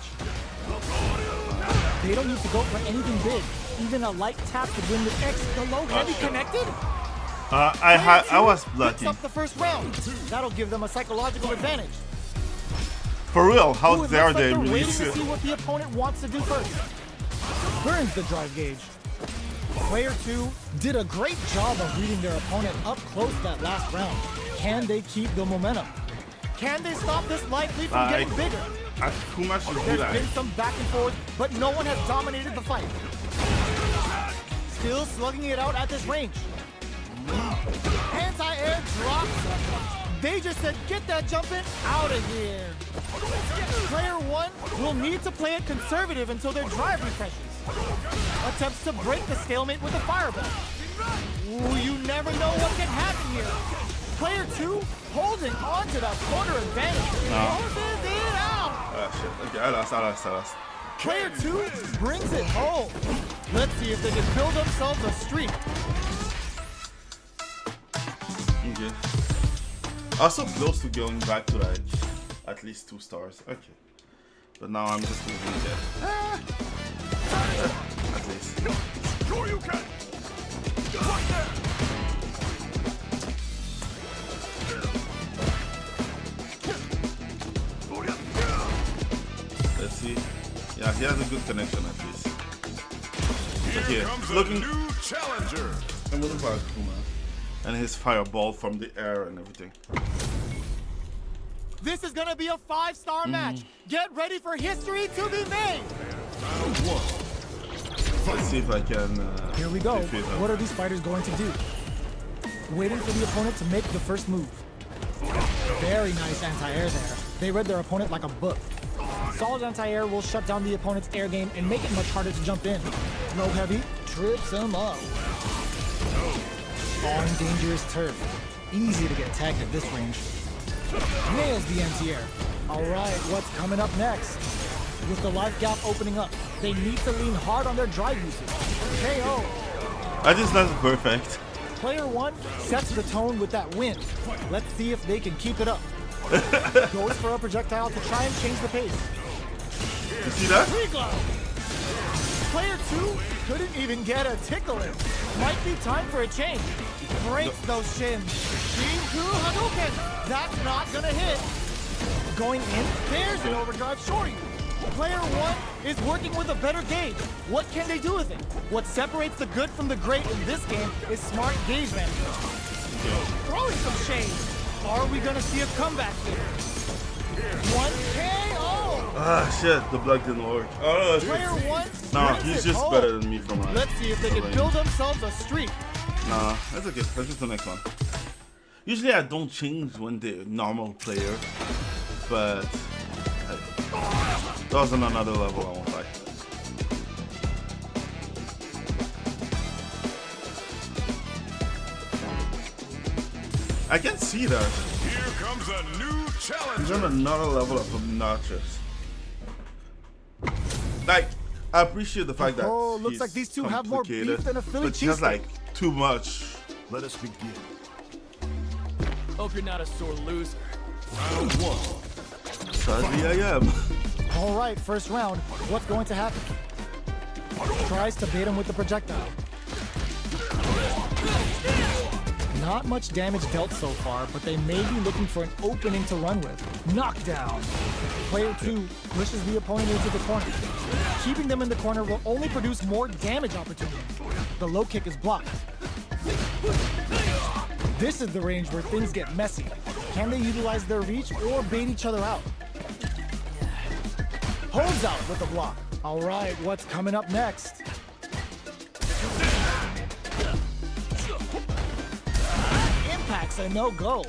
They don't need to go for anything big. Even a light tap to win with X. The low heavy connected. I was Picks blocking. up the first round. That'll give them a psychological advantage. For real, how Ooh, it dare looks like they they're really waiting to see? see what the opponent wants to do first. Burns the drive gauge. Player 2 did a great job of reading their opponent up close that last round. Can they keep the momentum? Can they stop this life lead from Like, getting bigger? Akuma should be There's like, been some back and forth, but no one has dominated the fight. Still slugging it out at this range. Anti-air drops. They just said, get that jumping out of here. Player 1 will need to play it conservative until their drive refreshes. Attempts to break the stalemate with a fireball. Ooh, you never know what can happen here. Player 2 holding on to that corner advantage. Closes it out. shit. Okay, I lost. Player 2 brings it home. Let's see if they can build themselves a streak. Okay. Also close to going back to like at least 2 stars. Okay. But now I'm just moving there. At least. Sure you can! Right there! Let's see. Yeah, he has a good connection at least. Okay, Here comes a looking. new challenger! I'm looking for Akuma. And his fireball from the air and everything. This is gonna be a 5-star match. Get ready for history to be made. Let's see if I can. Here we go. defeat him. What are these fighters going to do? Waiting for the opponent to make the first move. Very nice anti-air there. They read their opponent like a book. Solid anti-air will shut down the opponent's air game and make it much harder to jump in. Low heavy trips him up. On dangerous turf. Easy to get tagged at this range. Nails the anti-air. Alright, what's coming up next? With the life gap opening up, they need to lean hard on their drive usage. KO. I just not perfect. Player 1 sets the tone with that win. Let's see if they can keep it up. Goes for a projectile to try and change the pace. You see that? Player 2 couldn't even get a tickle in. Might be time for a change. Breaks those shins. Shinku Hadouken. That's not gonna hit. Going in, there's an overdrive shorty. Player 1 is working with a better gauge. What can they do with it? What separates the good from the great in this game is smart gauge management. Throwing some shade. Are we gonna see a comeback here? 1 KO! Ah, shit, the block didn't work. Oh, Player 1 nah, brings he's it just home. better than me from like. Let's see if they can build themselves a streak. Nah, that's okay. Let's get to the next one. Usually I don't change when they're normal player, but that was on another level, I won't lie. I can see that. Here comes a new He's challenger. on another level of obnoxious. Like, I appreciate the fact that Oh, looks he's like these two have more complicated, beef than a Philly but he has cheesesteak. like too much. Let us begin. Hope you're not a sore loser. Round 1. Sadly, I am. All right, first round. What's going to happen? Tries to bait him with the projectile. Not much damage dealt so far, but they may be looking for an opening to run with. Knockdown. Player 2 pushes the opponent into the corner. Keeping them in the corner will only produce more damage opportunities. The low kick is blocked. This is the range where things get messy. Can they utilize their reach or bait each other out? Holds out with the block. All right, what's coming up next? Impact's a no-go.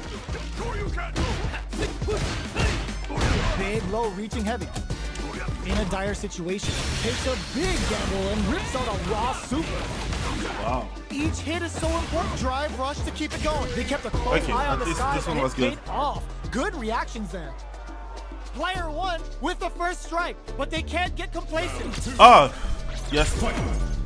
Big low reaching heavy. In a dire situation, takes a big gamble and rips out a raw super. Wow. Each hit is so important. Drive rush to keep it going. They kept a close Okay, eye on the this sky one and was it good. paid off. Good reactions there. Player 1 with the first strike, but they can't get complacent. Oh, yes.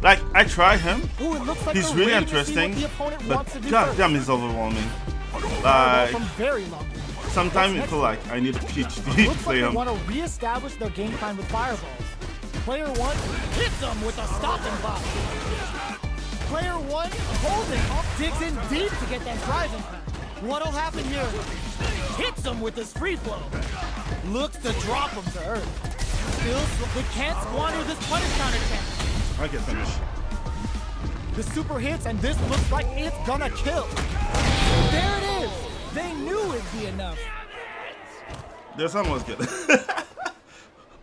Like, I try him. Ooh, it looks like He's they're really waiting to see interesting, what the opponent but wants to do god first. damn, he's overwhelming. Fireball Like, from very long. sometimes I feel like I need a PhD to Looks like play they him. want to reestablish their game plan with fireballs. Player 1 hits them with a stopping block. Player 1 holding up, digs in deep to get that drive impact. What'll happen here? Hits him with his free flow. Looks to drop him to earth. Still, they can't squander this punish counter chance. I can finish. The super hits, and this looks like it's gonna kill. There it is. They knew it'd be enough. There's almost good.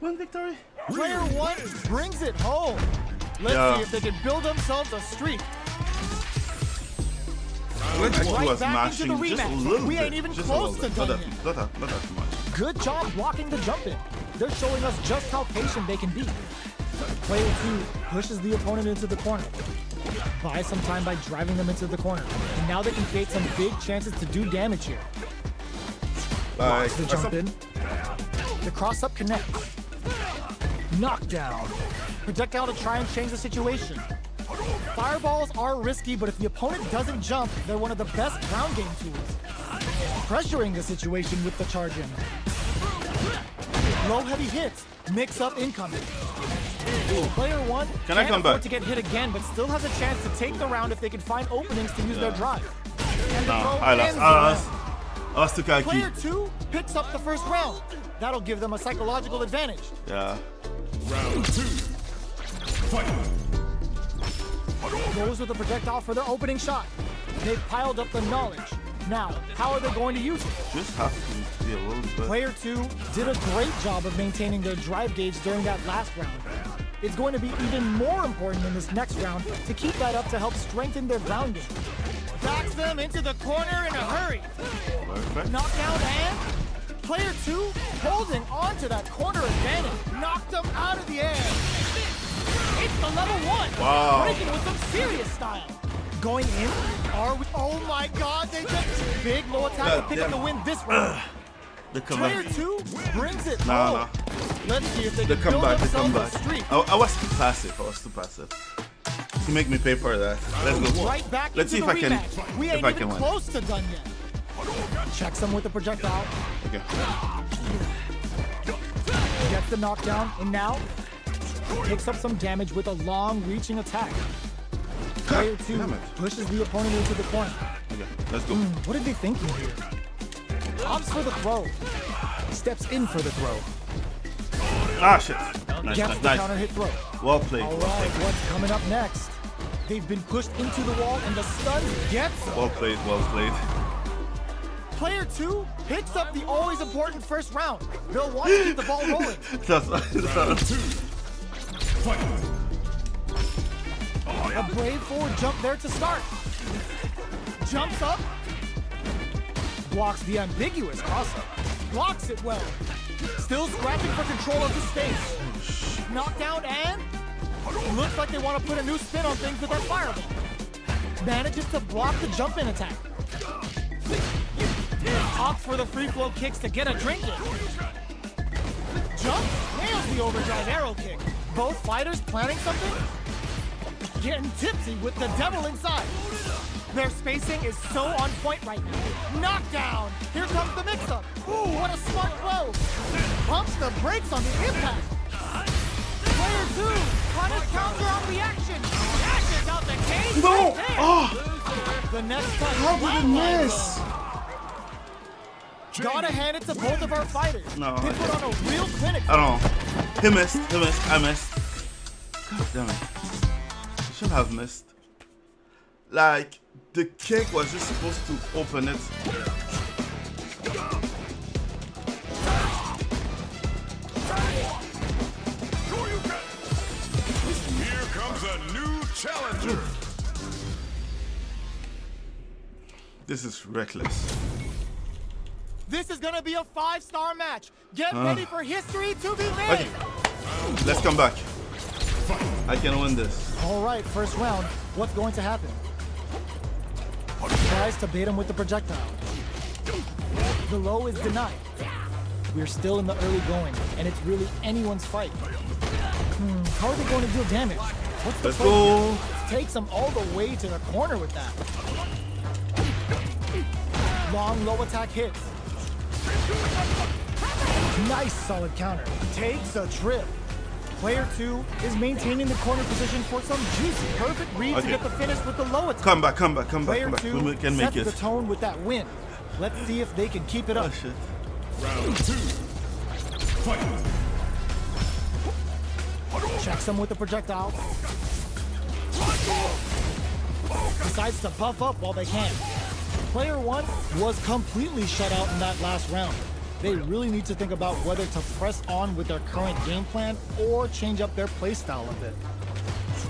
One victory. Player 1 brings it home. Let's Yeah. see if they can build themselves a streak. Let's do Right us back into the mashing just a rematch. little We bit. ain't even Just close a little to bit. done Not yet. that too much. Good job blocking the jump in. They're showing us just how patient they can be. Player 2 pushes the opponent into the corner. Buys some time by driving them into the corner. And now they can create some big chances to do damage here. Like, The jump in. The cross up connects. Knockdown. Projectile to try and change the situation. Fireballs are risky, but if the opponent doesn't jump, they're one of the best ground game tools. Pressuring the situation with the charge in. Low heavy hits. Mix up incoming. Player 1 Can I can't come afford back? to get hit again, but still has a chance to take the round if they can find openings to use their drive. And the Nah, throw I lost. ends the I lost. round. I lost to Kaki. Player 2 picks up the first round. That'll give them a psychological advantage. Yeah. Round 2. Fight. Goes with the projectile for their opening shot. They've piled up the knowledge. Now, how are they going to use it? Just have to be a little bit. Player 2 did a great job of maintaining their drive gauge during that last round. It's going to be even more important in this next round to keep that up to help strengthen their ground game. Backs them into the corner in a hurry. Perfect. Knockdown and player 2 holding on to that corner advantage. Knocked them out of the air. It's the level 1. Wow. Breaking with some serious style. Going in? Are we? Oh my god, they just big low attack to pick up the win this round. The Player comeback. 2 brings it Nah, home. Let's see if they The can build comeback. The themselves comeback. a streak. I was too passive. You make me pay for that. Let's go. Right back Let's see into if the I can. rematch. We If ain't I even can win. close to done yet. Checks him with the projectile. Okay. Gets the knockdown, and now picks up some damage with a long-reaching attack. Player 2 Damn it. pushes the opponent into the corner. Okay. Let's go. What are they thinking here? Opts for the throw. Steps in for the throw. Ah shit. Nice, Gets nice, the nice. counter hit throw. Well played. All right, what's coming up next? They've been pushed into the wall, and the stun gets them. Well played. Well played. Player 2 picks up the always important first round. They'll want to keep the ball rolling. A brave forward jump there to start. Jumps up. Blocks the ambiguous crossup. Blocks it well. Still scrapping for control of the space. Knockdown and looks like they want to put a new spin on things with that fireball. Manages to block the jump-in attack. Opts for the free flow kicks to get a drink in. Jump, nails the overdrive arrow kick. Both fighters planning something? Getting tipsy with the devil inside. Their spacing is so on point right now. Knockdown! Here comes the mix-up. Ooh, what a smart throw! Pumps the brakes on the impact. Player 2, on a counter on reaction. Dashes out the cage. No! Right there. Oh! The next touch. How did it miss? Gotta hand it to both of our fighters. No, They put on a real clinic. I don't know. He missed. He missed. I missed. God damn it. I shouldn't have missed. Like, the kick was just supposed to open it. Sure you can. Here comes a new challenger. This is reckless. This is gonna be a 5-star match. Get ready for history to be made. Okay. Let's come back. I can win this. All right, first round. What's going to happen? Tries to bait him with the projectile. The low is denied. We're still in the early going, and it's really anyone's fight. How are they going to deal damage? What's the Let's play? go. Takes him all the way to the corner with that. Long low attack hits. Nice solid counter. Takes a trip. Player 2 is maintaining the corner position for some juicy, perfect read to Okay. get the finish with the low attack. Come back, come back, come back, Player come back. 2 We can make sets the it. tone with that win. Let's see if they can keep it Oh up. shit. Round 2. Fight. Checks him with the projectile. Decides to buff up while they can. Player 1 was completely shut out in that last round. They really need to think about whether to press on with their current game plan or change up their playstyle a bit.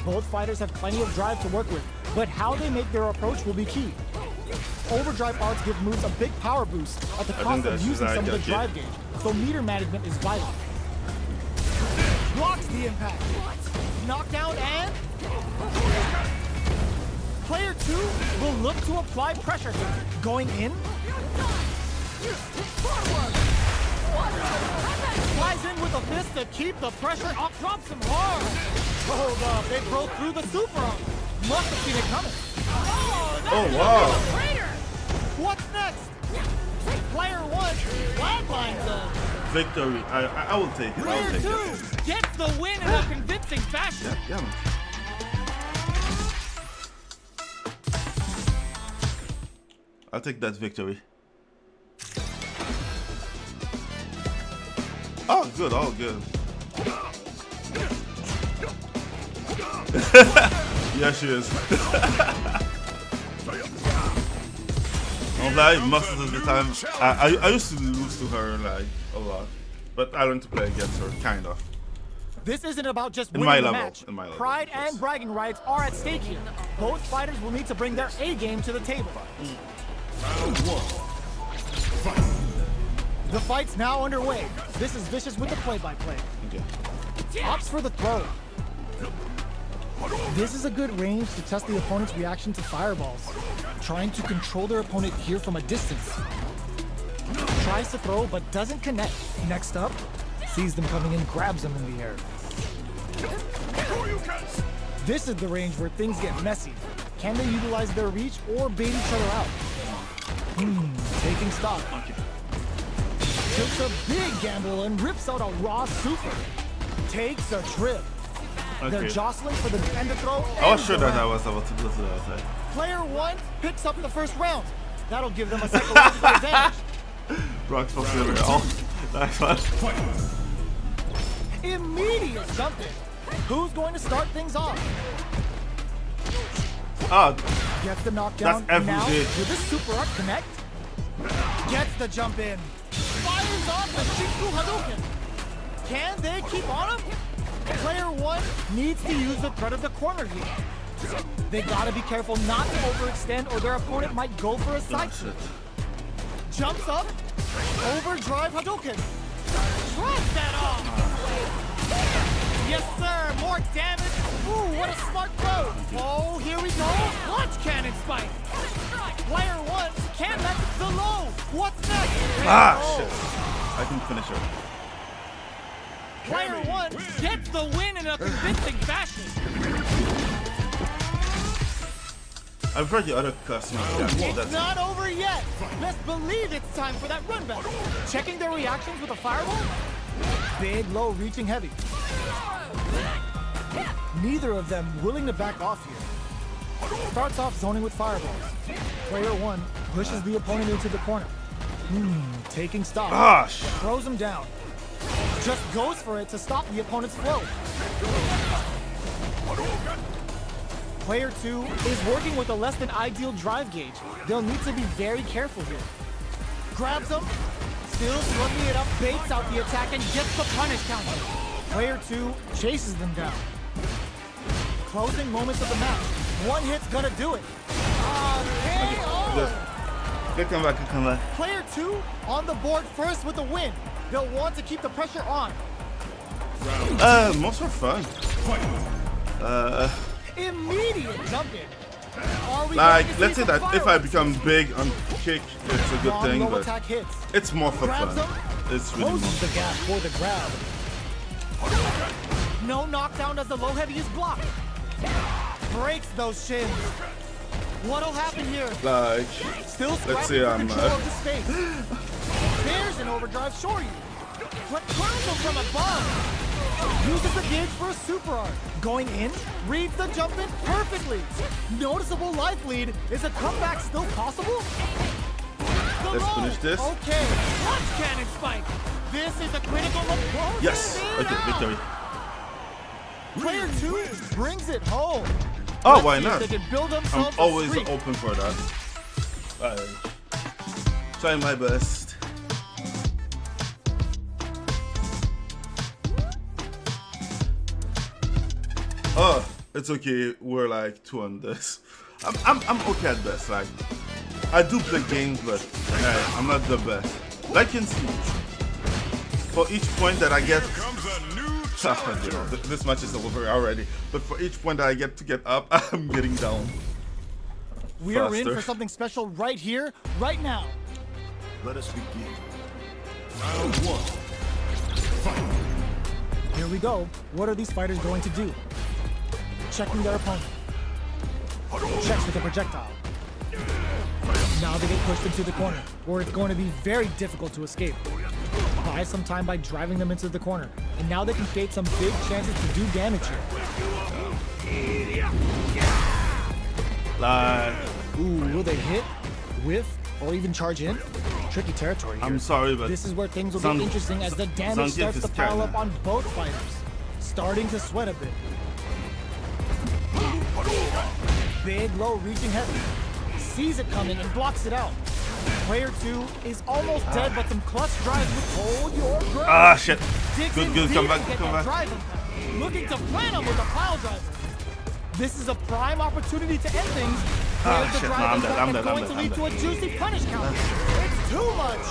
Both fighters have plenty of drive to work with, but how they make their approach will be key. Overdrive arts give moves a big power boost at the think cost of that's using some of the okay. drive gauge, so meter management is vital. Blocks the impact. Knockdown and... Player 2 will look to apply pressure here. Going in. Flies in with a fist to keep the pressure up. Drops him hard. Hold up. They broke through the super arm. Must have seen it coming. Oh wow. What's next? Player 1 flatlines them. Victory. I will take it. I Player will take 2 it. gets the win in a convincing fashion. Yeah, man. I'll take that victory. Oh, good. Oh, good. Yeah, she is. Don't lie, most of the time. I used to lose to her like a lot, but I learned to play against her, kind of. This isn't about just In winning my the level, match. in my level, Pride yes. and bragging rights are at stake here. Both fighters will need to bring their A game to the table. Round 1. Fight. The fight's now underway. This is Vicious with the play-by-play. Okay. Opts for the throw. This is a good range to test the opponent's reaction to fireballs. Trying to control their opponent here from a distance. Tries to throw but doesn't connect. Next up, sees them coming in, grabs them in the air. Sure you can. This is the range where things get messy. Can they utilize their reach or bait each other out? Taking stock. Okay. Takes a big gamble and rips out a raw super. Takes a trip. They're Okay. jostling for the end to throw. I was ends sure that I around. was about to go to the outside. Player 1 picks up the first round. That'll give them a psychological advantage. Rocks for silver. Oh, nice one. Immediate jump in. Who's going to start things off? Ah, Gets the knockdown. That's every now, day. will this super art connect? Gets the jump in. Fires off the Shinku Hadouken. Can they keep on him? Player 1 needs to use the threat of the corner here. They gotta be careful not to overextend or their opponent might go for a side shit. switch. Jumps up. Overdrive Hadouken. Drops that off. Yes, sir. More damage. Ooh, what a smart throw. Oh, here we go. Launch cannon spike. Player 1 can't let the low. What's next? Ah, Oh. shit. I can finish her. Player 1 gets the win in a convincing fashion. I've heard the other customers. Yeah, It's that's not over yet. Best believe it's time for that run back. Checking their reactions with a fireball. Big, low, reaching heavy. Neither of them willing to back off here. Starts off zoning with fireballs. Player 1 pushes the opponent into the corner. Taking stock. Ah, shit. Throws him down. Just goes for it to stop the opponent's flow. Player 2 is working with a less than ideal drive gauge. They'll need to be very careful here. Grabs him, still slugging it up, baits out the attack and gets the punish counter. Player 2 chases them down. Closing moments of the match. One hit's gonna do it. KO! Good comeback, good comeback. Player 2 on the board first with a win. They'll want to keep the pressure on. Most were fun. Immediate jump in. Are we Like, going to let's see say some that if I fireworks? become big on kick, it's a good Long thing, low but attack hits. it's more for Grabs fun. him, It's really more. closes the gap for the grab. No knockdown as the low heavy is blocked. Breaks those shins. What'll happen here? Like, Still let's scrapping say for I'm control of the space. There's an overdrive Shoryu. But curls him from above. Uses the gauge for a super art. Going in, reads the jump in perfectly. Noticeable life lead. Is a comeback still possible? The Let's low. finish this. Okay, launch cannon spike. This is a critical approach. yes. Okay, victory. Player 2 brings it home. Oh, Let's why see if not? They can build I'm themselves a always streak. open for that. Try my best. Oh, it's okay. We're like 2 on this. I'm okay at best. Like, I do play games, but I'm not the best. Like in see, for each point that I get, this match is over already. But for each point that I get to get up, I'm getting down. We're in faster. for something special right here, right now. Let us begin. Round 1. Fight. Here we go. What are these fighters going to do? Checking their opponent. Checks with the projectile. Now they get pushed into the corner, where it's going to be very difficult to escape. Buy some time by driving them into the corner, and now they can create some big chances to do damage here. Like, Ooh, will they hit, whiff, or even charge in? Tricky territory here. I'm sorry, but This is where things will Zang- get interesting as the damage Zangief starts is to pile kinda- up on both fighters. Starting to sweat a bit. Big, low, reaching heavy. Sees it coming and blocks it out. Player 2 is almost dead, but some clutch drives with hold your ground. ah, shit. Digs Good, in good. deep Come to back, get come that back. drive impact. Looking to plant him with a pile driver. This is a prime opportunity to end things. There's the shit, drive no, I'm impact dead, I'm that's dead, going I'm to dead, lead I'm to a juicy punish counter. It's too much.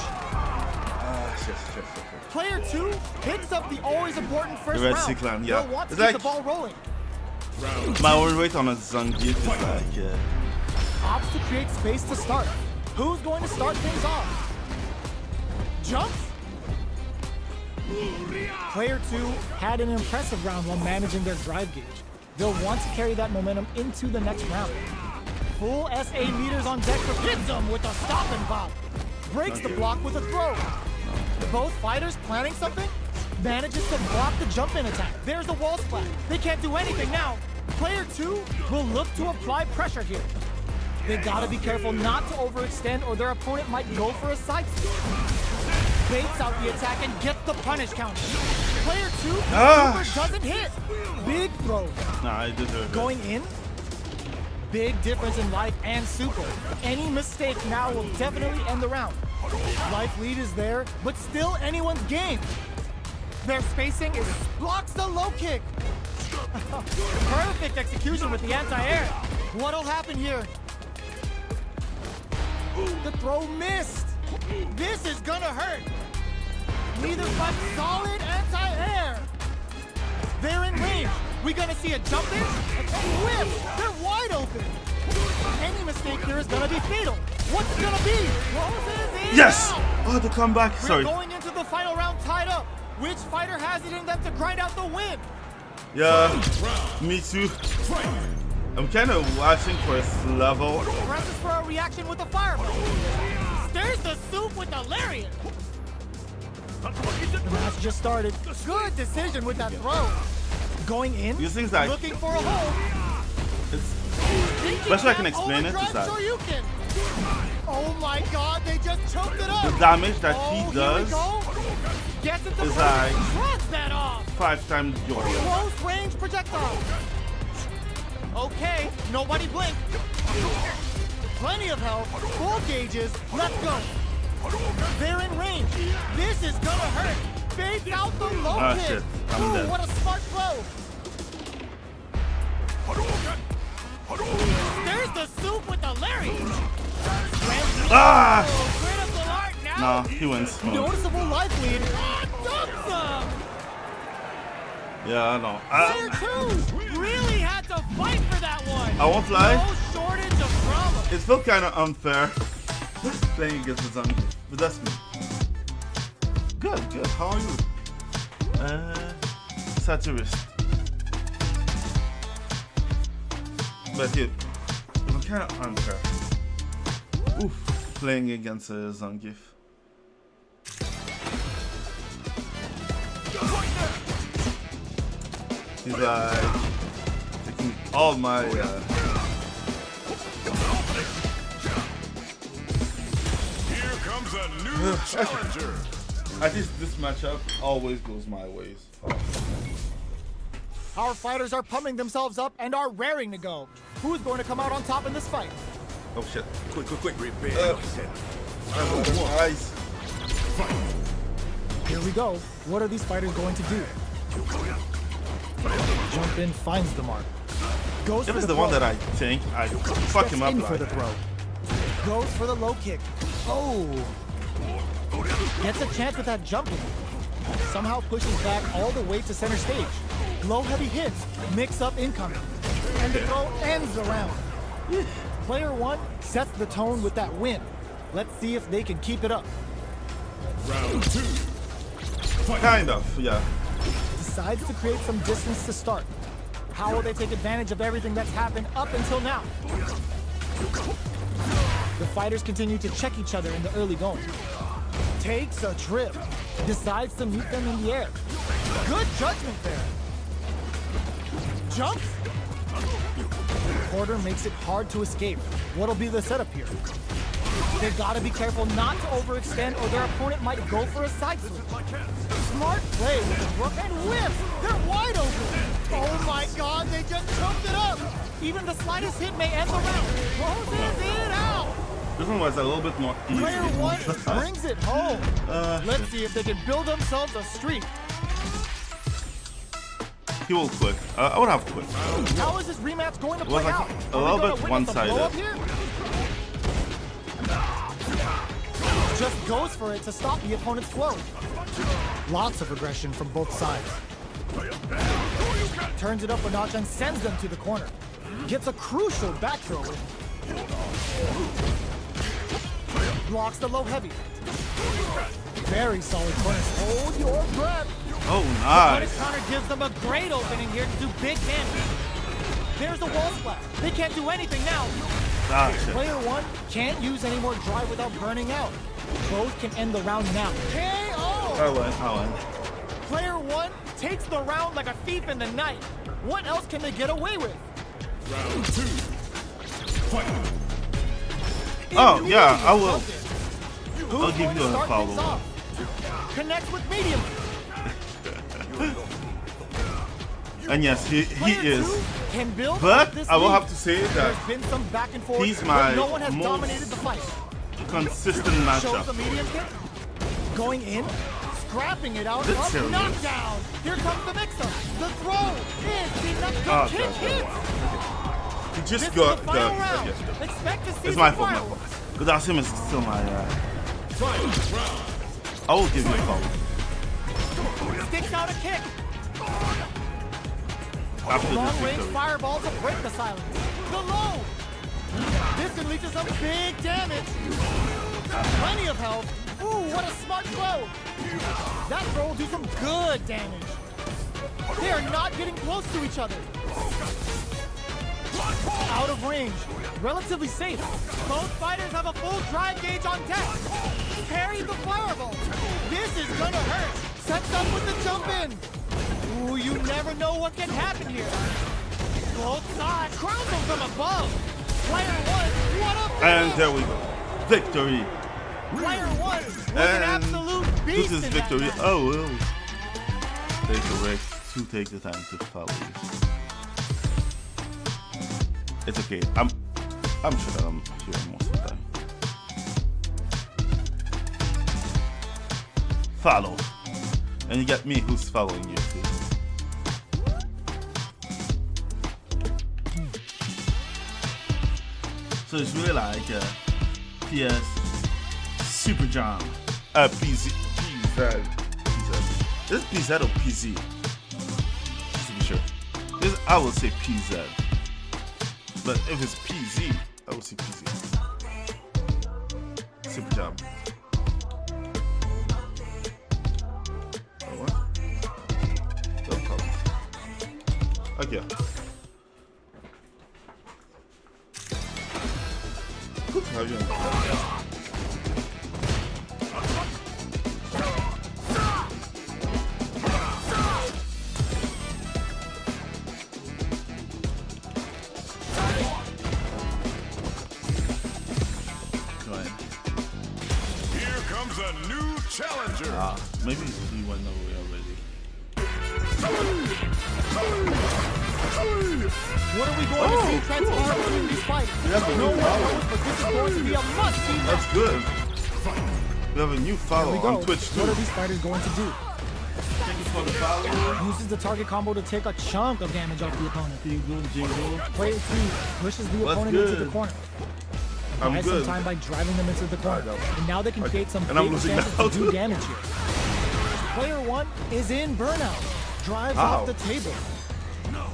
Shit. Player 2 picks up the always important first The red round. Sea-Clan, yeah. They'll want to It's keep like- the ball rolling. My own rate on a Zangief is like, Opts to create space to start. Who's going to start things off? Jumps? Player 2 had an impressive round while managing their drive gauge. They'll want to carry that momentum into the next round. Full SA meters on deck for hits him with a stop and pop. Breaks the block with a throw. Both fighters planning something. Manages to block the jump-in attack. There's a wall splat. They can't do anything now. Player 2 will look to apply pressure here. They gotta be careful not to overextend or their opponent might go for a side step. Baits out the attack and gets the punish counter. Player 2 super doesn't hit. Big throw. Nah, I deserve it. Going in. Big difference in life and super. Any mistake now will definitely end the round. Life lead is there, but still anyone's game. Their spacing is blocks the low kick. Perfect execution with the anti-air. What'll happen here? The throw missed. This is gonna hurt. Neither but solid anti-air. They're in range. We gonna see a jump in? A whip. They're wide open. Any mistake here is gonna be fatal. What's it gonna be? Closes in Yes! out. Oh, the comeback. We're Sorry. going into the final round tied up. Which fighter has it in them to grind out the win? Yeah, me too. I'm kind of watching for his level. Presses for a reaction with a fireball. Stirs the soup with a lariat. The match just started. Good decision with that throw. Going in, These things like looking for a hole. it's best way I can explain it is that Oh my God! They just choked it up. the damage that Oh, he here we does go. Gets it to is front. like Shrugs that off. 5 times your. Close range projectile. Okay, nobody blink. Plenty of health, full gauges, let's go. They're in range. This is gonna hurt. Fades out the low Ah, kick. shit. I'm Ooh, dead. what a smart throw. There's the soup with the lariat. Ah! Critical art now. No, he wins. Noticeable life lead. Dumps him. Yeah, I know. Player 2 really had to fight for that one. I won't lie. No shortage of drama. It felt kind of unfair playing against the zombie, but that's me. Good, good. How are you? Satirist. But it was kind of unfair. Oof, playing against a Zangief. He's like taking all my Here comes a new challenger. at least this matchup always goes my ways. Our fighters are pumping themselves up and are raring to go. Who's going to come out on top in this fight? Oh shit. Quick. Eyes. Here we go. What are these fighters going to do? Jump in, finds the mark. Goes If for it's the the one throw. that I think, I fuck him Steps up in for like. the throw. Goes for the low kick. Oh. Gets a chance with that jump in. Somehow pushes back all the way to center stage. Low heavy hits, mix up incoming. And the throw ends the round. Player 1 sets the tone with that win. Let's see if they can keep it up. Round 2. Kind of, yeah. Decides to create some distance to start. How will they take advantage of everything that's happened up until now? The fighters continue to check each other in the early going. Takes a trip. Decides to meet them in the air. Good judgment there. Jumps. Quarter makes it hard to escape. What'll be the setup here? They gotta be careful not to overextend or their opponent might go for a side switch. Smart play with the brook and whip. They're wide open. Oh my God, they just choked it up. Even the slightest hit may end the round. Closes it out. This one was a little bit more easy. Player 1 brings it home. Let's see if they can build themselves a streak. He will quit. I would have quit. How is this rematch going to was play like out? a Are we little gonna bit witness a one-sided. blow-up here? Just goes for it to stop the opponent's flow. Lots of aggression from both sides. Turns it up a notch and sends them to the corner. Gets a crucial back throw in. Blocks the low heavy. Very solid punish. Hold your breath. Oh, Punish nice. counter gives them a great opening here to do big damage. There's a wall splash. They can't do anything now. Ah, shit. Player 1 can't use any more drive without burning out. Both can end the round now. KO! I win. Player 1 takes the round like a thief in the night. What else can they get away with? Round 2. Fight. Oh, yeah, I will. Who's I'll give going you to a start follow. things off? Connects with medium. And yes, he Player is. 2 can build But up this I will lead. have to say that There's been some back and forth, he's but my no one has most dominated the fight. consistent Shows the matchup. medium kick. Going in, scrapping it out, That's up, serious. knockdown. Here comes the mix-up. The throw is enough to Oh, kick God. hits. He This just is got the final round. the. Expect to see It's some my fault, fireworks. Without him, it's still my. Fight. Round. I will give you a call. Sticks out a kick. After this Long-range victory. fireball to break the silence. The low. This can lead to some big damage. Plenty of health. Ooh, what a smart throw. That throw will do some good damage. They are not getting close to each other. Out of range. Relatively safe. Both fighters have a full drive gauge on deck. Parry the fireball. This is gonna hurt. Sets up with the jump in. Ooh, you never know what can happen here. Both sides crown them from above. Player 1, what a And finish. there we go. Victory. Player 1 was an And absolute this beast is in victory. that match. Oh, well. Take a break to take the time to follow you. It's okay. I'm sure that I'm here most of the time. Follow. And you got me who's following you too. So it's really like PS Super Jam. PZ. Is it PZ or PZ? Just to be sure. I will say PZ. But if it's PZ, I will say PZ. Super Jam. Oh, what? No problem. Okay. Good to have you on the podcast. Go ahead. Here comes a new challenger. Maybe he went away already. What are we going to see transpire between these fights? have a No new one knows, but this is going to be a must-see match. That's good. We have a new follow Here we go. on Twitch too. What are these fighters going to do? Thank you for the follow. Uses the target combo to take a chunk of damage off the opponent. Player 2 pushes the What's opponent into the good? corner. I'm Buys some good. time by driving them into the corner. And now they can create some And I'm big losing chances now. to do damage here. Player 1 is in burnout. Drives Ow. off the table.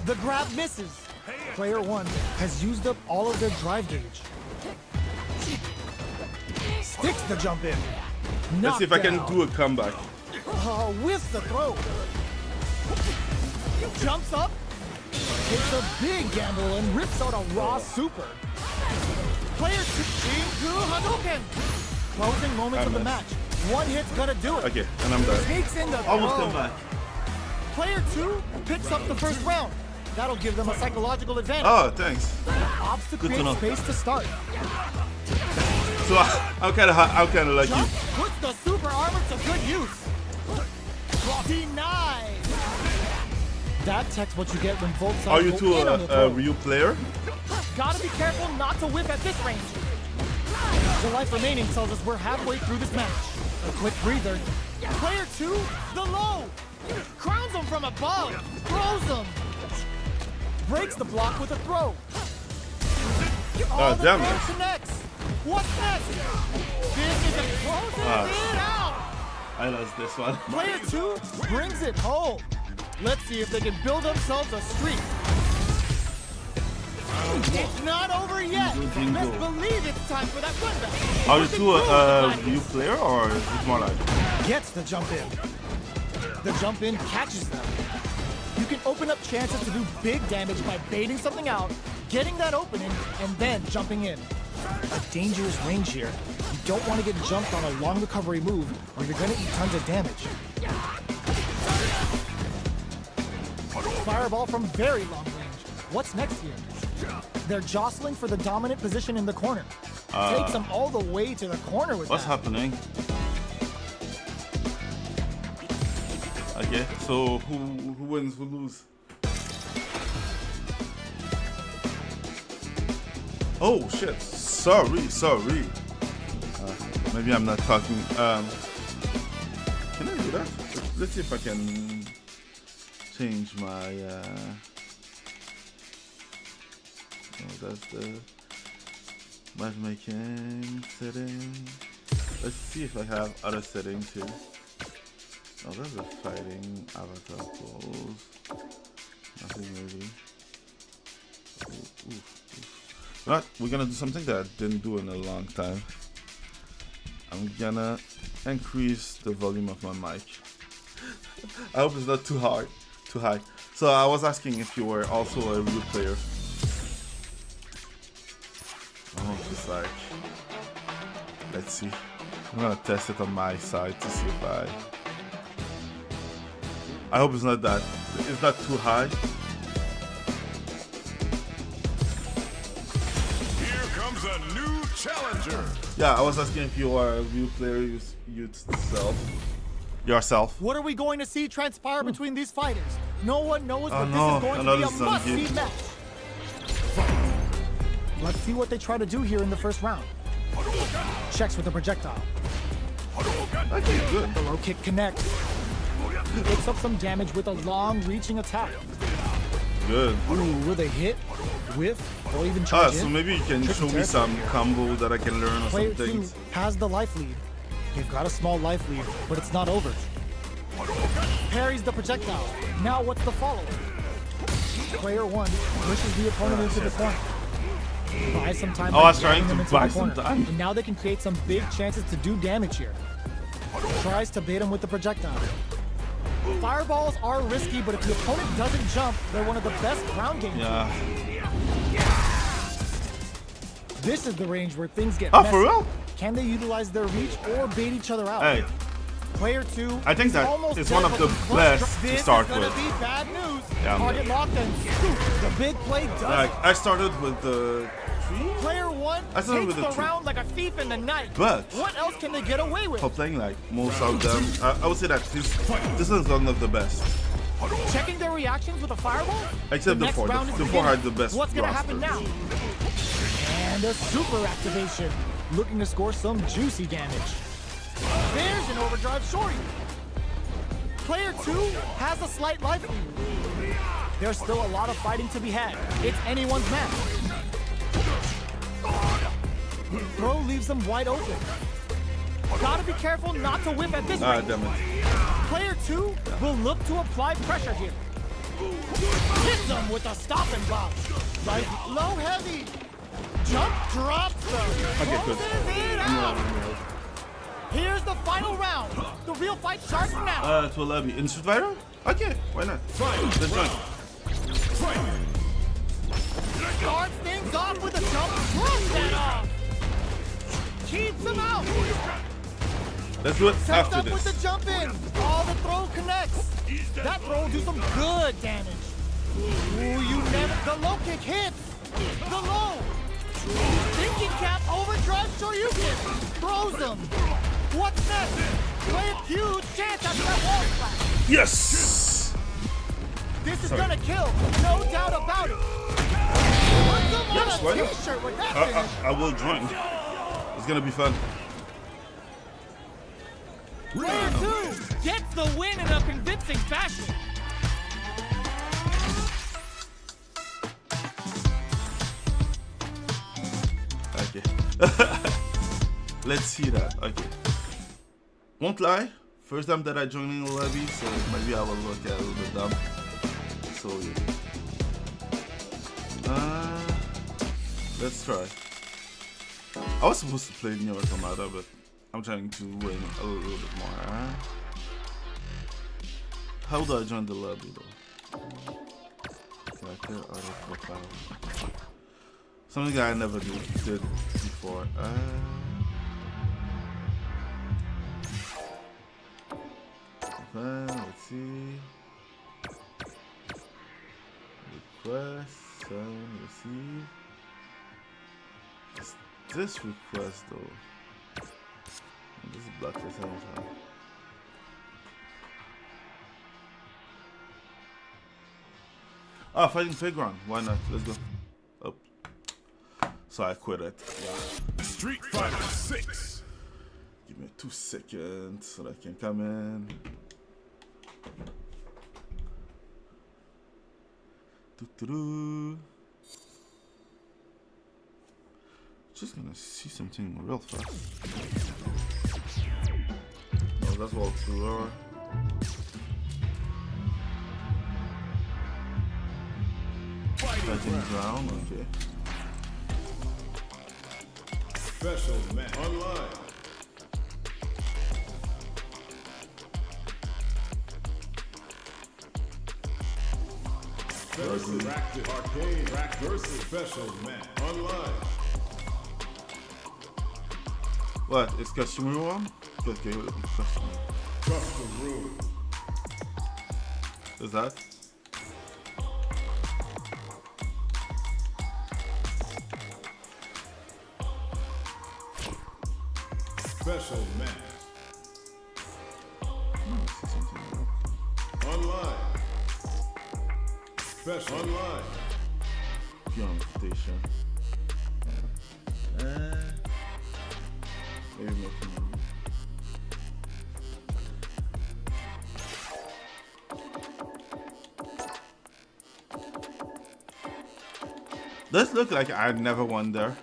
The grab misses. Player 1 has used up all of their drive gauge. Sticks the jump in. Let's see if I can Knockdown. do a comeback. Whiffs the throw. Jumps up. Takes a big gamble and rips out a raw super. Player 2, Shinku Hadouken. Closing moments of the match. One hit's gonna do it. Okay, and I'm done. Takes in the Almost throw. come back. Player 2 picks up the first round. That'll give them a psychological advantage. Oh, thanks. Opts to good to create know. space to start. So I'm kind of like you. Jump puts the super armor to good use. Denied. That tech's what you get when both sides Are you go two in on the a throw. real player? Gotta be careful not to whip at this range. The life remaining tells us we're halfway through this match. A quick breather. Player 2, the low. Crowns him from above. Throws him. Breaks the block with a throw. All the damn throw it. connects. What's next? This isn't closing it out. I lost this one. Player 2 brings it home. Let's see if they can build themselves a streak. It's not over yet. Jingle. Best believe it's time for that run back. Are you Pushing two through a the real player or is it more like? Gets the jump in. The jump in catches them. You can open up chances to do big damage by baiting something out, getting that opening, and then jumping in. A dangerous range here. You don't want to get jumped on a long recovery move, or you're going to eat tons of damage. Fireball from very long range. What's next here? They're jostling for the dominant position in the corner. Takes them all the way to the corner with What's that. happening? Okay, so who wins, who lose? Oh shit! Sorry. Maybe I'm not talking. Can I do that? Let's see if I can change my. Oh, that's the matchmaking setting. Let's see if I have other settings here. Oh, that's the fighting avatar pose. Nothing really. Ooh. But we're gonna do something that I didn't do in a long time. I'm gonna increase the volume of my mic. I hope it's not too high. So I was asking if you were also a real player. Oh, just like, let's see. I'm gonna test it on my side to see if I hope it's not too high. Here comes a new challenger. Yeah, I was asking if you are a real player yourself. What are we going to see transpire between these fighters? No one knows, but no, this is going to another be a must-see zombie. match. Let's see what they try to do here in the first round. Checks with the projectile. Okay, good. The low kick connects. Picks up some damage with a long reaching attack. Good. Ooh, will they hit, whiff, or even charge So in? maybe you can Tricky show me territory some here. combo that I can learn or Player some 2 things. has the life lead. They've got a small life lead, but it's not over. Parries the projectile. Now what's the follow-up? Player 1 pushes the opponent into the corner. Buy some time Oh, I by was trying dragging them to into the buy some corner. time. And now they can create some big chances to do damage here. Tries to bait him with the projectile. Fireballs are risky, but if the opponent doesn't jump, they're one of the best ground game Yeah. This is the range where things get Oh, messy. for real? Can they utilize their reach or bait each other out? Hey, Player 2 I think is that almost it's dead, one of but the clutch best this to start is gonna with. be bad news. Yeah, Target locked and scoop. The big play does like it. I started with the tree Player 1 I started takes with the the two. round like a thief in the night. But What else can they get away with? for playing like most of them, I would say that this is one of the best. Checking their reactions with a fireball? Except the next four. round is The four beginning. had the best What's gonna roster. happen now? And a super activation. Looking to score some juicy damage. There's an overdrive shorty. Player 2 has a slight life lead. There's still a lot of fighting to be had. It's anyone's match. Throw leaves them wide open. Gotta be careful not to whip at this range. Damn it. Player 2 will look to apply pressure here. Hits them with a stop and block. Right, low heavy. Jump drops them. Okay, good. Closes it out. Here's the final round. The real fight starts now. To a lobby. In Street Fighter? Okay, why not? Let's join. Starts things off with a jump. Throws that off. Keeps him out. Let's do it Sets after up with this. the jump in. All the throw connects. That throw will do some good damage. Ooh, you never. The low kick hits. The low. Thinking cap overdrive Shoryuken. Throws him. What's next? Play a huge chance after that wall splash. Yes! This is gonna kill. No doubt about it. Put them Yes, on why a not? t-shirt with that finish. I will join. It's gonna be fun. Player 2 gets the win in a convincing fashion. Okay. Let's see that. Okay. Won't lie. First time that I joined in the lobby, so maybe I will look a little bit dumb. So yeah. Let's try. I was supposed to play Nier Automata, but I'm trying to win a little bit more. How do I join the lobby though? auto profile. Something that I never did before. Let's see. Request, send, receive. It's this request though. This is blocked at the same time. Ah, fighting playground. Why not? Let's go. Oh. So I quit it. Yeah. Street Fighter 6. Give me 2 seconds so that I can come in. Doo-doo-doo. Just gonna see something real fast. Oh, that's all tour. Fighting ground, okay. Special match online. Special active arcade rack versus special match online. What? It's custom room? Okay, custom. Custom room. Is that? Special match. Online. Special online. Beyond invitation. Maybe making money. Does look like I never won there.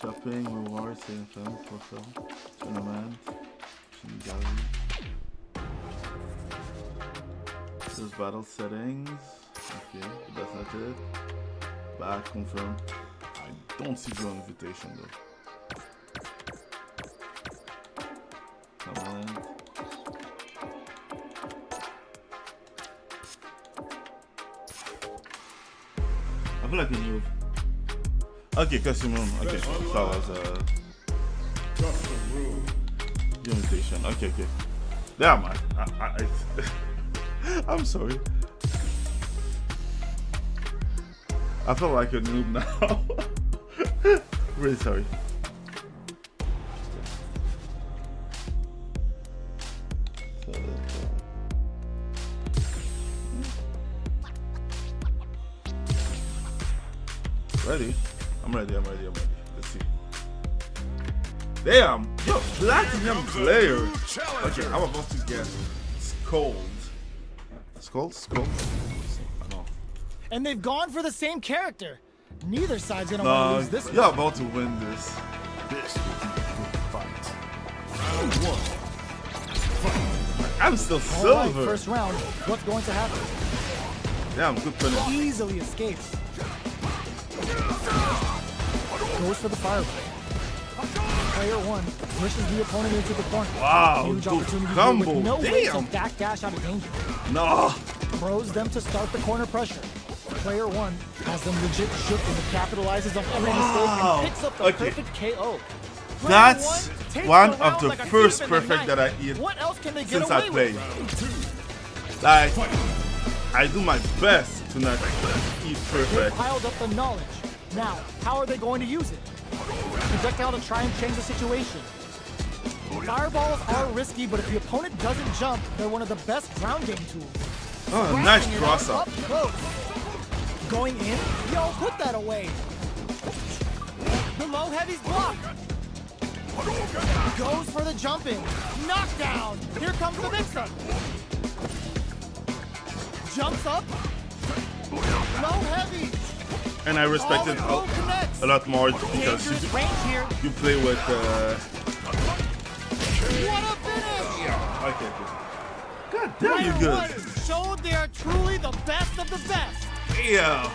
Shopping, rewards, saving film, profile, tournament, gallery. There's battle settings. Okay, but that's not it. Back, confirm. I don't see your invitation though. Comment. I feel like a new. Okay, custom room. Okay, so that was Custom room. the invitation. Okay, okay. Yeah, man. I'm sorry. I feel like a noob now. Really sorry. Ready? I'm ready. Let's see. Damn! Yo, platinum player! Okay, I'm about to get scolded. Scold? I know. And they've gone for the same character. Neither side's gonna want to lose this one. You're about to win this. This will be a good fight. Round 1. I'm still All right, silver. first round. What's going to happen? Damn, good finish. Easily escapes. Goes for the fireball. Player 1 pushes the opponent into the corner. Wow, Huge good opportunity here combo. with no way to Damn. backdash out of danger. No. Throws them to start the corner pressure. Player 1 has them legit shook and capitalizes on every mistake and picks up the Okay. perfect KO. Player That's 1 takes one the of round the like a first thief in the perfect night. that I eat What else can they get since I away played. with? Like, I do my best to not eat They perfect. piled up the knowledge. Now, how are they going to use it? Projectile to try and change the situation. Fireballs are risky, but if the opponent doesn't jump, they're one of the best ground game tools. Oh, nice Scratching it cross out up. close. Going in? Yo, put that away. The low heavy's blocked. Goes for the jumping. Knockdown. Here comes the mix-up. Jumps up. Low heavy. And I respect it All connects. a lot more because Dangerous range here. you play with. What a finish! Okay, good. God damn, you Player good. 1 showed they are truly the best of the best. Yeah.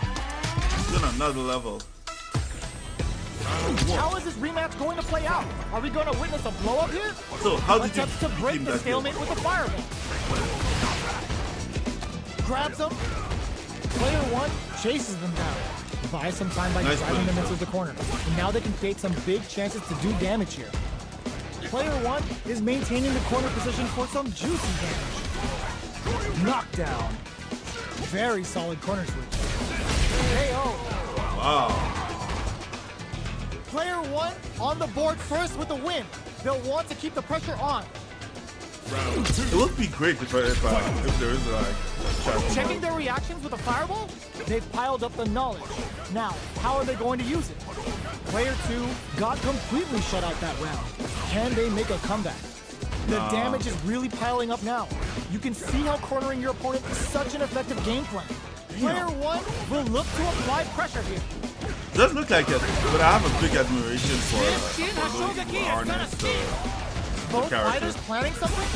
You're on another level. How is this rematch going to play out? Are we going to witness a blow up here? So, how did you Attempts to break team the that stalemate with a fireball. Grabs him. Player 1 chases them down. Buys some time by Nice driving play. them into the corner. And now they can create some big chances to do damage here. Player 1 is maintaining the corner position for some juicy damage. Knockdown. Very solid corner switch. KO. Wow. Player 1 on the board first with the win. They'll want to keep the pressure on. It would be great if there is like a chance. Checking their reactions with a fireball? They've piled up the knowledge. Now, how are they going to use it? Player 2 got completely shut out that round. Can they make a comeback? The damage is really piling up now. You can see how cornering your opponent is such an effective game plan. Player 1 will look to apply pressure here. Does look like it, but I have a big admiration for Shin honest Both character. fighters planning something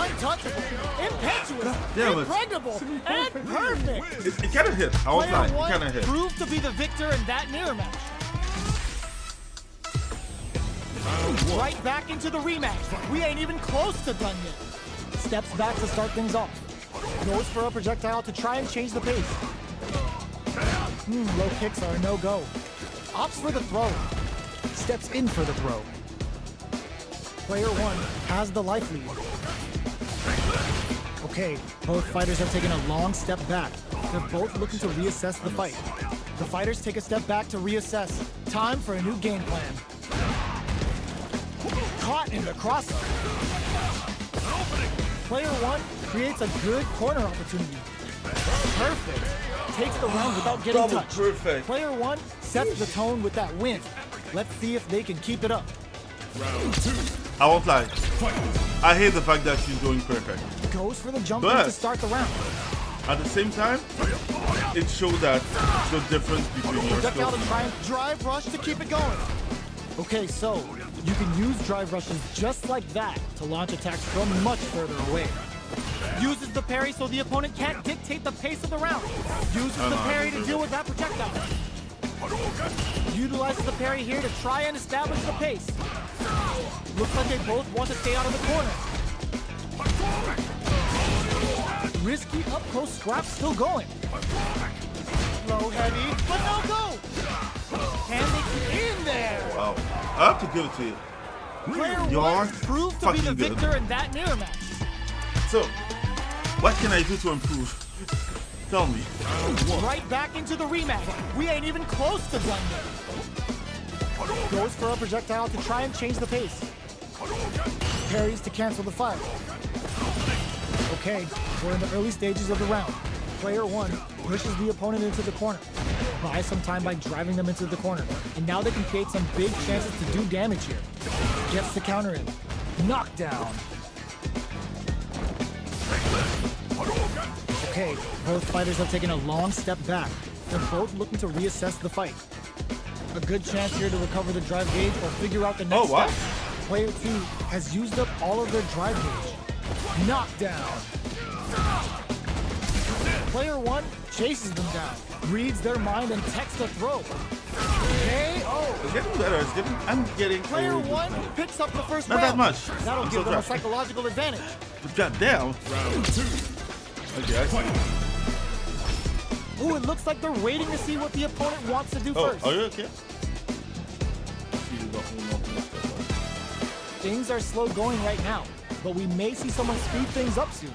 untouchable, impetuous, Yeah, but- impregnable, and perfect. It kind of hit. I was Player like, it 1 kind of hit. proved to be the victor in that Nier match. Right back into the rematch. We ain't even close to done yet. Steps back to start things off. Goes for a projectile to try and change the pace. Low kicks are a no-go. Opts for the throw. Steps in for the throw. Player 1 has the life lead. Okay, both fighters have taken a long step back. They're both looking to reassess the fight. The fighters take a step back to reassess. Time for a new game plan. Caught in the crossover. Player 1 creates a good corner opportunity. Perfect. Takes the round without getting Double touched. perfect. Player 1 sets the tone with that win. Let's see if they can keep it up. I won't lie. I hate the fact that she's going perfect. Goes for the jump in But- to start the round. At the same time, it shows that the difference between your Projectile skills. to try and drive rush to keep it going. Okay, so you can use drive rushes just like that to launch attacks from much further away. Uses the parry so the opponent can't dictate the pace of the round. Uses I the know, I parry can to do deal that. with that projectile. Utilizes the parry here to try and establish the pace. Looks like they both want to stay out of the corner. Risky up close scrap still going. Low heavy, but no go. Can they get in there? Wow. I have to give it to you. Player You 1 are proved to be the fucking good. victor in that Nier match. So, what can I do to improve? Tell me. Right back into the rematch. We ain't even close to done yet. Goes for a projectile to try and change the pace. Parries to cancel the fire. Okay, we're in the early stages of the round. Player 1 pushes the opponent into the corner. Buys some time by driving them into the corner. And now they can create some big chances to do damage here. Gets the counter in. Knockdown. Okay, both fighters have taken a long step back. They're both looking to reassess the fight. A good chance here to recover the drive gauge or figure out the next Oh, what? step. Player 2 has used up all of their drive gauge. Knockdown. Player 1 chases them down, reads their mind and techs a throw. KO. It's getting better. I'm getting Player old. 1 picks up the first Not round. that much. That'll I'm give so them a trapped. psychological advantage. But goddamn. Okay, I see. Ooh, it looks like they're waiting to see what the opponent wants to do Oh, first. are you okay? Things are slow going right now, but we may see someone speed things up soon.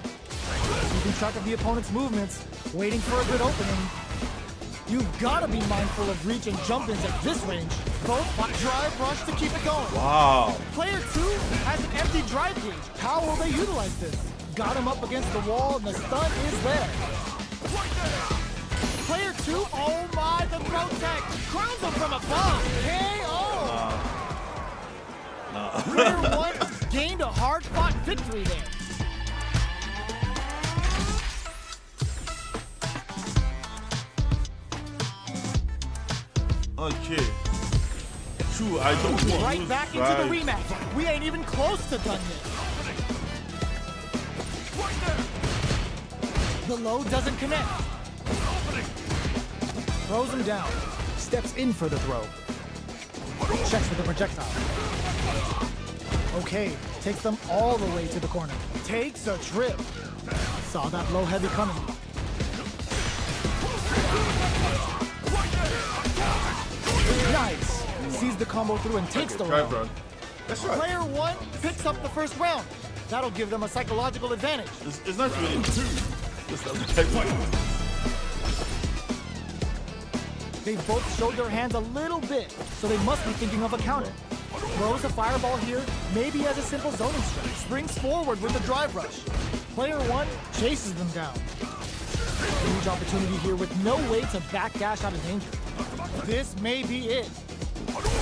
Keeping track of the opponent's movements, waiting for a good opening. You've got to be mindful of reach and jump-ins at this range. Both drive rush to keep it going. Wow. Player 2 has an empty drive gauge. How will they utilize this? Got him up against the wall and the stun is there. Player 2, oh my, the throw tech. Crowns him from above. KO. Player 1 gained a hard-fought victory there. Okay. True, I don't want Right to back try. into the rematch. We ain't even close to done yet. The low doesn't connect. Throws him down. Steps in for the throw. Checks with the projectile. Okay, takes them all the way to the corner. Takes a trip. Saw that low heavy coming. Nice. Sees the combo through and takes the Drive round. run. That's right. Player 1 picks up the first round. That'll give them a psychological advantage. It's not really just a drive run. They both showed their hands a little bit, so they must be thinking of a counter. Throws a fireball here, maybe as a simple zoning strike. Springs forward with a drive rush. Player 1 chases them down. Huge opportunity here with no way to backdash out of danger. This may be it.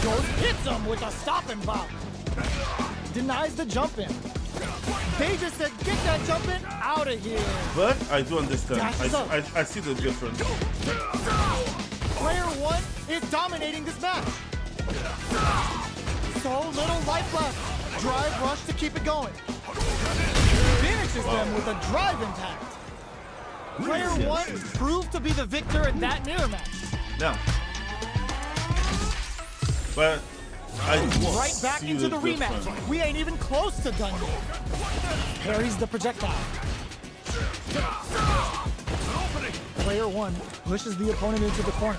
Goes hits him with a stop and bop. Denies the jump in. They just said, get that jump in out of here. But I do understand. Dashes up. I see the difference. Player 1 is dominating this match. So little life left. Drive rush to keep it going. Finishes them with a drive impact. Player 1 proved to be the victor in that Nier match. Now. But I Right back see into the difference. rematch. We ain't even close to done yet. Parries the projectile. Player 1 pushes the opponent into the corner.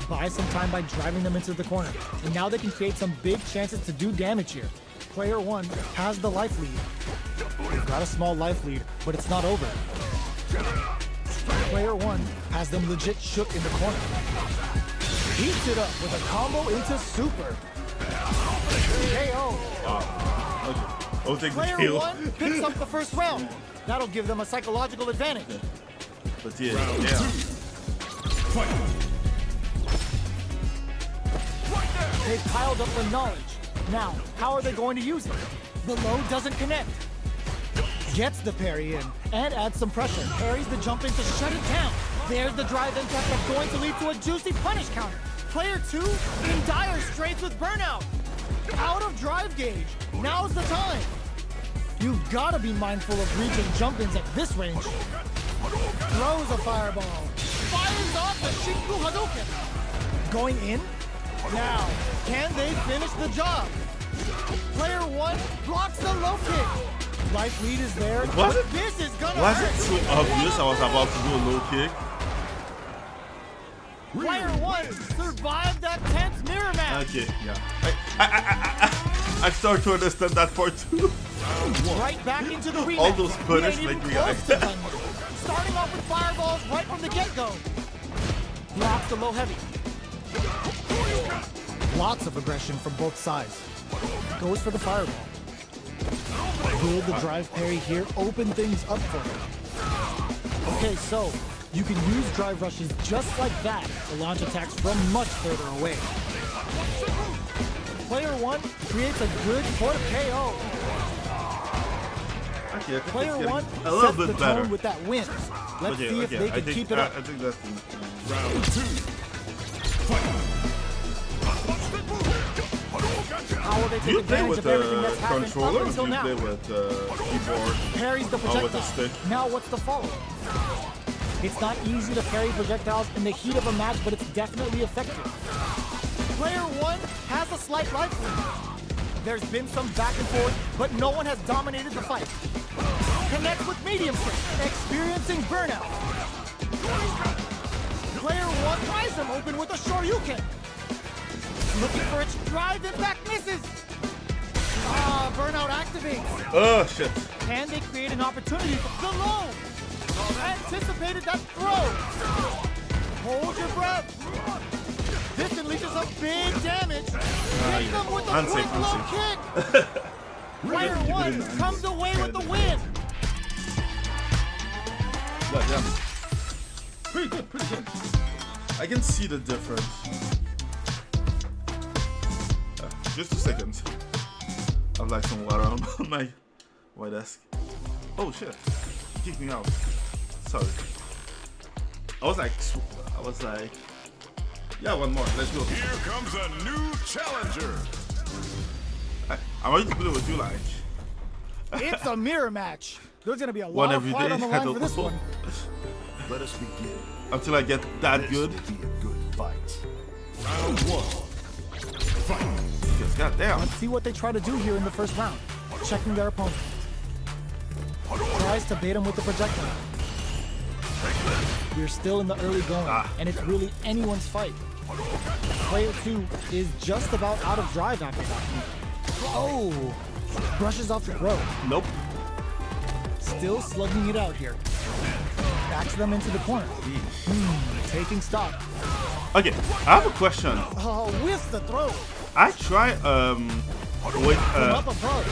Buys some time by driving them into the corner. And now they can create some big chances to do damage here. Player 1 has the life lead. They've got a small life lead, but it's not over. Player 1 has them legit shook in the corner. Heats it up with a combo into super. KO. Okay. I'll take the Player kill. 1 picks up the first round. That'll give them a psychological advantage. But yeah. They've piled up the knowledge. Now, how are they going to use it? The load doesn't connect. Gets the parry in and adds some pressure. Parries the jump in to shut it down. There's the drive impact that's going to lead to a juicy punish counter. Player 2 in dire straits with burnout. Out of drive gauge. Now's the time. You've got to be mindful of reaching jump-ins at this range. Throws a fireball. Fires off the Shinku Hadouken. Going in? Now, can they finish the job? Player 1 blocks the low kick. Life lead is there. Was it? This is gonna Was hurt. it so obvious I was about to do a low kick? Player 1 survived that tense mirror match. Okay, yeah. I start to understand that part too. Right back into the rematch. All those putters We ain't make even me close like to done yet. Starting off with fireballs right from the get-go. Blocks the low heavy. Lots of aggression from both sides. Goes for the fireball. Will the drive parry here open things up for him? Okay, so you can use drive rushes just like that to launch attacks from much further away. Player 1 creates a good port of KO. Okay, I think Player it's 1 getting a little sets the bit better. tone with that win. Let's see if they I can think, keep it up. I think that's Round 2. How will they Do take you play advantage with of everything the that's happened controller up or do until you now? play with keyboard? Parries the with the projectile. stick. Now what's the follow-up? It's not easy to parry projectiles in the heat of a match, but it's definitely effective. Player 1 has a slight life lead. There's been some back and forth, but no one has dominated the fight. Connects with medium strength, experiencing burnout. Player 1 tries him open with a Shoryuken. Looking for its drive impact, misses. Burnout activates. Oh shit. Can they create an opportunity for the low? Anticipated that throw. Hold your breath. This unleashes a big damage. Hit them with a Unsafe, quick low kick. Player 1 comes away with the win. God damn. Pretty good, pretty good. I can see the difference. Just 2 seconds. I have like some water on my white desk. Oh shit. Kick me out. Sorry. I was like, yeah, one more. Let's go. Here comes a new challenger. I'm ready to play with you, like. It's a mirror match. There's gonna be a One lot of every fight day. on the I line don't for this know. one. Let us begin. Until I get that This good. will be a good fight. Round 1. Fight. Because goddamn. Let's see what they try to do here in the first round. Checking their opponent. Tries to bait him with the projectile. We're still in the early going, and it's really anyone's fight. Player 2 is just about out of drive after that. Oh! Brushes off the throw. Nope. Still slugging it out here. Backs them into the corner. Taking stock. Okay, I have a question. Oh, with the throw. I try wake From up above.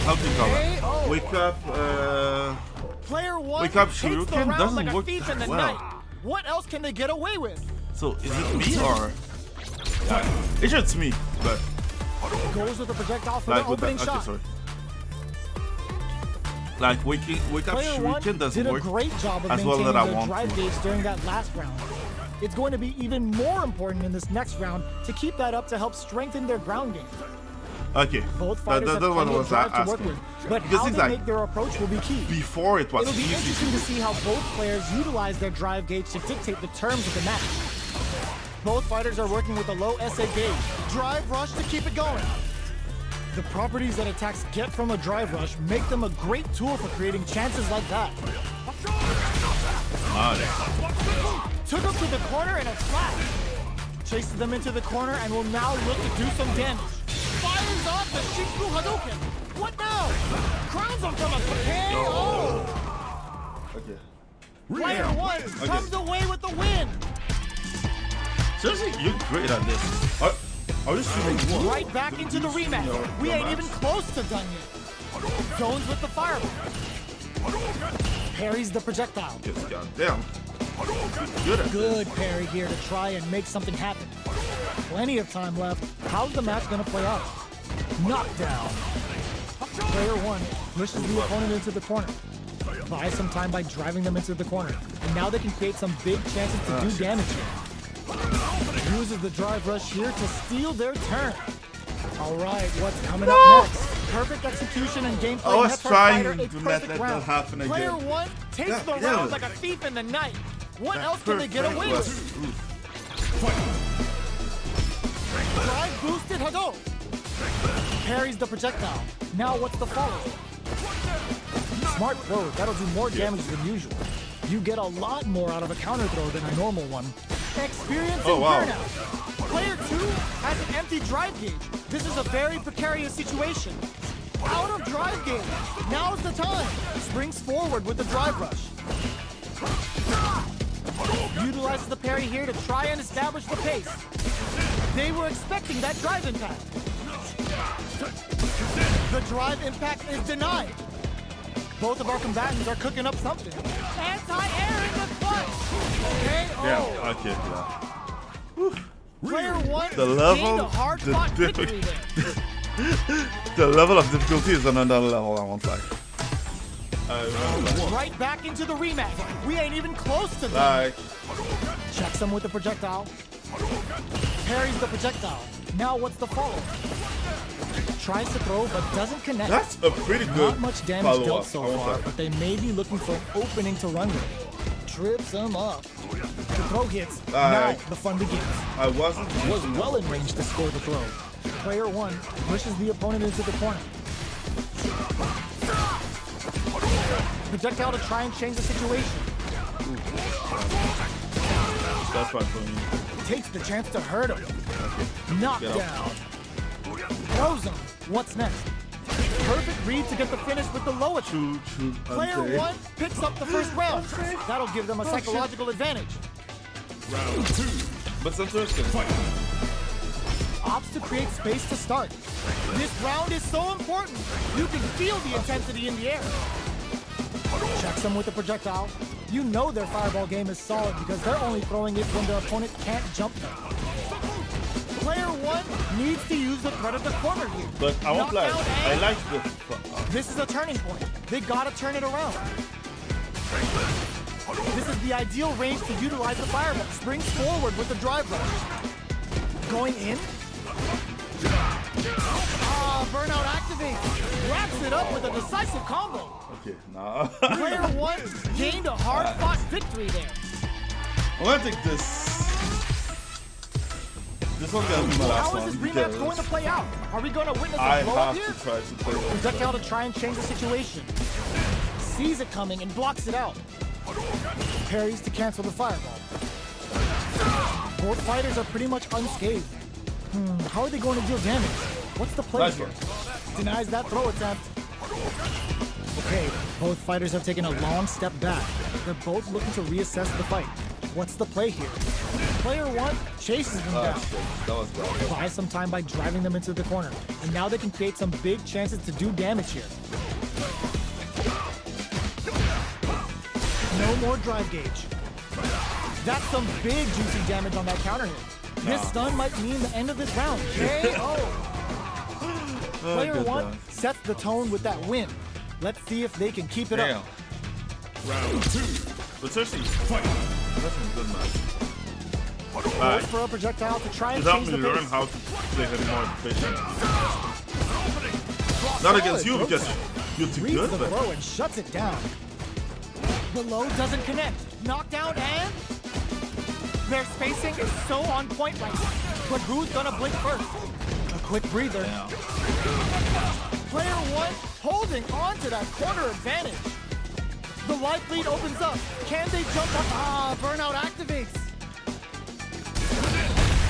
how do you call it? KO. Wake up Player 1 Wake up takes the Shuriken round doesn't like a work thief in the well. night. What else can they get away with? So is it me or it's just me, but Goes with the projectile for like the with opening that, okay, shot. sorry. Like wake up Player 1 Shuriken doesn't did a work great job of as well maintaining that I their want drive to. gauge during that last round. It's going to be even more important in this next round to keep that up to help strengthen their ground game. Okay, Both fighters have that one plenty of was drive to work asking. with, but Because how it's they like make their approach will be key. before it was It'll be easy interesting to to see how both players utilize their drive gauge to dictate the terms of the match. Both fighters are working with a low SA gauge. Drive rush to keep it going. The properties that attacks get from a drive rush make them a great tool for creating chances like that. Took him to the corner and a flash. Chases them into the corner and will now look to do some damage. Fires off the Shinku Hadouken. What now? Crowns him from a KO. Okay. Player 1 comes away with the win. Seriously, you're great at this. Are you shooting one? Right back into the rematch. We ain't even close to done yet. Zones with the fireball. Parries the projectile. Yes, goddamn. Good at Good parry here to try and make something happen. Plenty of time left. How's the match gonna play out? Knockdown. Player 1 pushes the opponent into the corner. Buys some time by driving them into the corner. And now they can create some big chances to do damage here. Uses the drive rush here to steal their turn. All right, what's coming up next? Perfect execution and gameplay. I was nets our trying fighter a to let perfect that round. happen again. Player 1 takes Yeah, the yeah. round like a thief in the night. What else can they get away with? Drive boosted Hado. Parries the projectile. Now what's the follow? Smart throw. That'll do more damage than usual. You get a lot more out of a counter throw than a normal one. Experiencing burnout. Player 2 has an empty drive gauge. This is a very precarious situation. Out of drive gauge. Now's the time. Springs forward with the drive rush. Utilizes the parry here to try and establish the pace. They were expecting that drive impact. The drive impact is denied. Both of our combatants are cooking up something. Anti-air in the clutch. KO. Yeah, okay, yeah. Player 1 The gained level, a hard-fought the victory there. The level of difficulty is on another level, I won't lie. Right back into the rematch. We ain't even close to that. Like, Checks him with the projectile. Parries the projectile. Now what's the follow? Tries to throw but doesn't connect. that's a pretty good Not much damage follow-up, dealt so I won't far, lie. but they may be looking for an opening to run with. Trips him up. The throw hits. Now the fun begins. I wasn't Was well in range to score the throw. Player 1 pushes the opponent into the corner. Projectile to try and change the situation. That's fine for me. Takes the chance to hurt him. Knockdown. Throws him. What's next? Perfect read to get the finish with the low attack. True. Player 1 picks up the first round. That'll give them a psychological advantage. Round 2. But it's interesting. Opts to create space to start. This round is so important. You can feel the intensity in the air. Checks them with the projectile. You know their fireball game is solid because they're only throwing it when their opponent can't jump them. Player 1 needs to use the threat of the corner here. But I won't lie. Knockdown I A. like the. This is a turning point. They gotta turn it around. This is the ideal range to utilize the fireball. Springs forward with the drive rush. Going in. Burnout activates. Wraps it up with a decisive combo. Okay, nah. Player 1 gained a hard-fought victory there. I'm gonna take this. This one's gonna be my last How one. is this rematch because going to play out? Are we going to witness I a blow-up have here? to try to play it. Projectile to try and change the situation. Sees it coming and blocks it out. Parries to cancel the fireball. Both fighters are pretty much unscathed. How are they going to deal damage? What's the play Nice here? one. Denies that throw attempt. Okay, both fighters have taken a long step back. They're both looking to reassess the fight. What's the play here? Player 1 chases them down. Shit. That was bad. Buys some time by driving them into the corner. And now they can create some big chances to do damage here. No more drive gauge. That's some big juicy damage on that counter hit. This stun might mean the end of this round. KO! Player good 1 dodge. sets the tone with that win. Let's see if they can keep it Damn. up. Round 2. But seriously, Fight. that's a good match. Goes Alright. for a projectile to try and It helped change me the learn pace. how to play him more efficient. Not against you Solid because throw. you're too Reads good, the but throw and shuts it down. The low doesn't connect. Knockdown and... Their spacing is so on point right now. But who's gonna blink first? A quick breather. damn. Player 1 holding on to that corner advantage. The life lead opens up. Can they jump up? Burnout activates.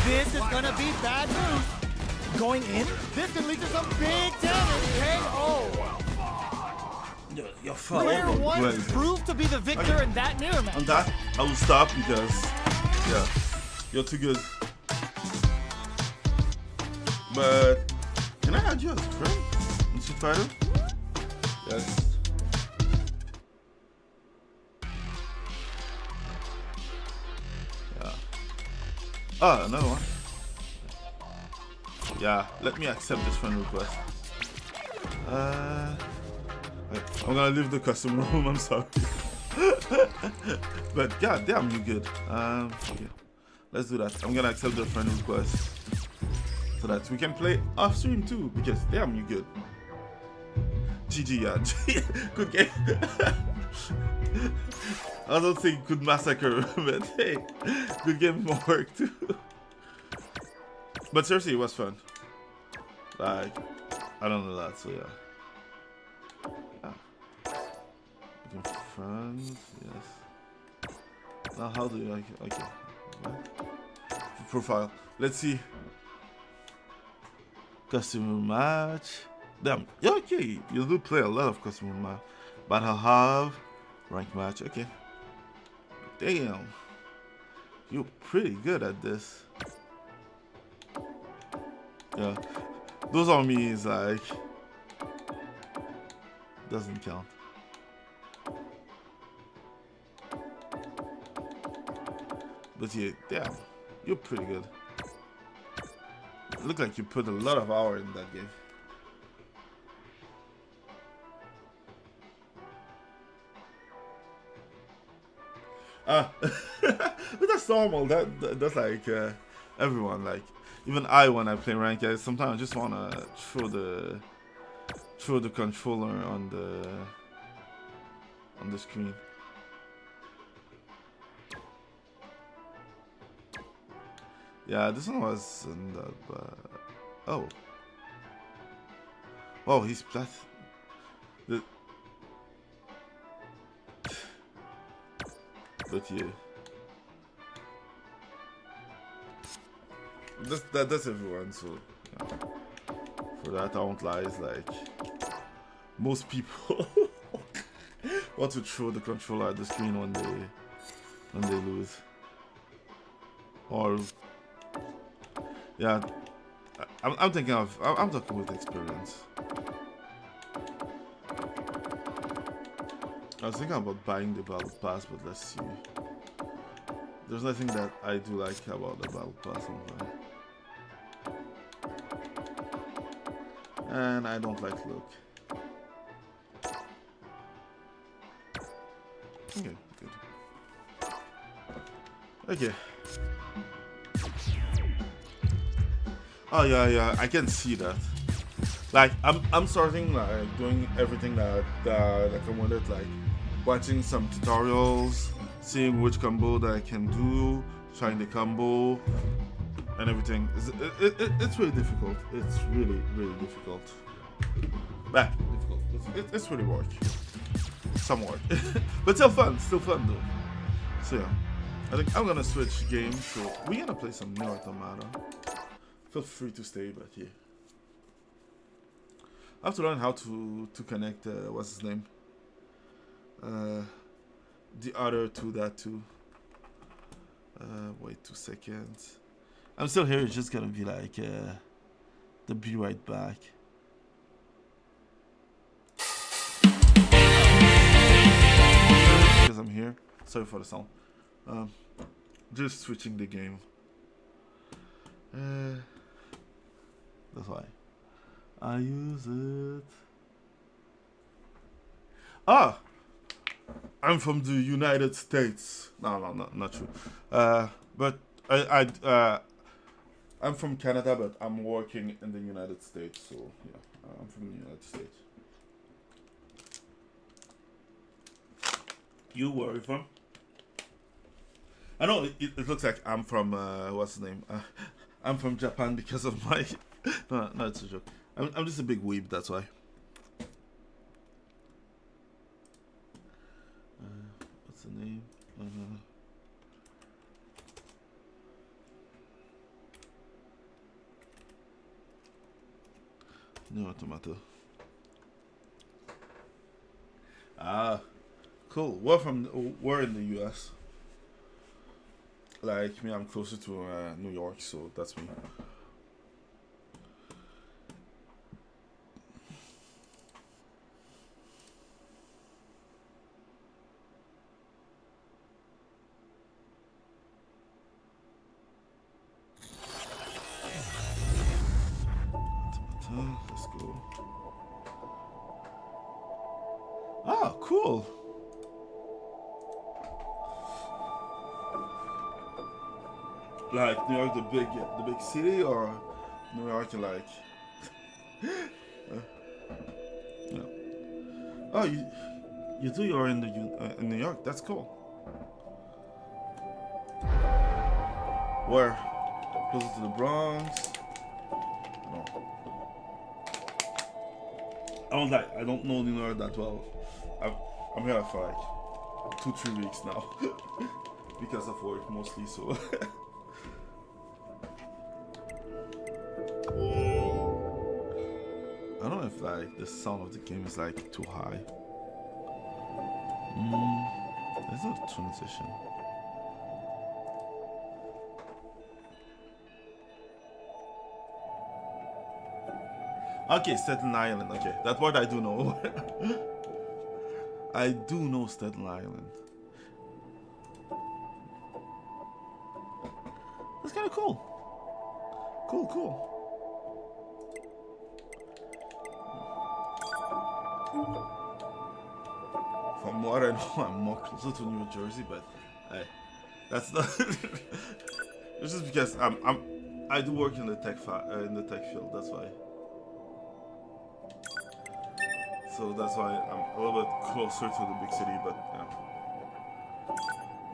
This is gonna be bad news. Going in, this can lead to some big damage. KO. You're fine. Player 1 Well, proved to be the victor in that Nier match. on that, I will stop because, yeah, you're too good. But, can I add you as a friend in Street Fighter? Yes. Yeah. Ah, another one. Yeah, let me accept this friend request. I'm gonna leave the custom room, I'm sorry. But god damn, you good. Okay. Let's do that. I'm gonna accept the friend request so that we can play off stream too, because damn, you good. GG, yeah. Good game. I don't think good massacre, but hey, good game more work too. But seriously, it was fun. Like, I don't know that, so yeah. Friends, yes. Now how do you like it? Okay. Profile. Let's see. Customer match. Damn. Yeah, okay. You do play a lot of customer match. Battle Hub. Rank match. Okay. Damn. You're pretty good at this. Yeah. Those on me is like doesn't count. But yeah, damn, you're pretty good. Look like you put a lot of hour in that game. But that's normal. That's like everyone. Like even I, when I play ranked, sometimes I just wanna throw the controller on the screen. Yeah, this one was in the, oh. Oh, he's plat. But yeah. That's everyone, so yeah. For that I won't lie, it's like most people want to throw the controller at the screen when they lose. Or yeah, I'm thinking of, I'm talking with experience. I was thinking about buying the battle pass, but let's see. There's nothing that I do like about the battle pass online. And I don't like look. Okay, good. Okay. Oh yeah, I can see that. Like I'm starting like doing everything that come with it, like watching some tutorials, seeing which combo that I can do, trying the combo and everything. It's really difficult. It's really difficult. Difficult. It's really work. somewhat. But still fun though. So yeah, I think I'm gonna switch games. So we're gonna play some Nier Automata. Feel free to stay, but yeah. I have to learn how to connect. What's his name? The other to that too. Wait 2 seconds. I'm still here. It's just gonna be like the be right back. Because I'm here. Sorry for the sound. Just switching the game. That's why I use it. Ah, I'm from the United States. No, not true. But I'm from Canada, but I'm working in the United States. So yeah, I'm from the United States. You where are you from? I know it looks like I'm from what's the name? I'm from Japan because of my. No, it's a joke. I'm just a big weeb. That's why. What's the name? New Automata. Ah, cool. We're in the U.S. Like me, I'm closer to New York, so that's me. Let's go. Ah, cool. Like New York, the big city, or New York, like. Yeah. Oh, you do. You're in in New York. That's cool. Where? Closer to the Bronx. No. I don't know New York that well. I'm here for like 2-3 weeks now because of work mostly. So. I don't know if like the sound of the game is like too high. There's no transition. Okay, Staten Island. Okay, that part I do know. I do know Staten Island. That's kind of cool. Cool. From what I know, I'm more closer to New Jersey, but hey, that's not. It's just because I do work in the tech field. That's why. So that's why I'm a little bit closer to the big city, but yeah.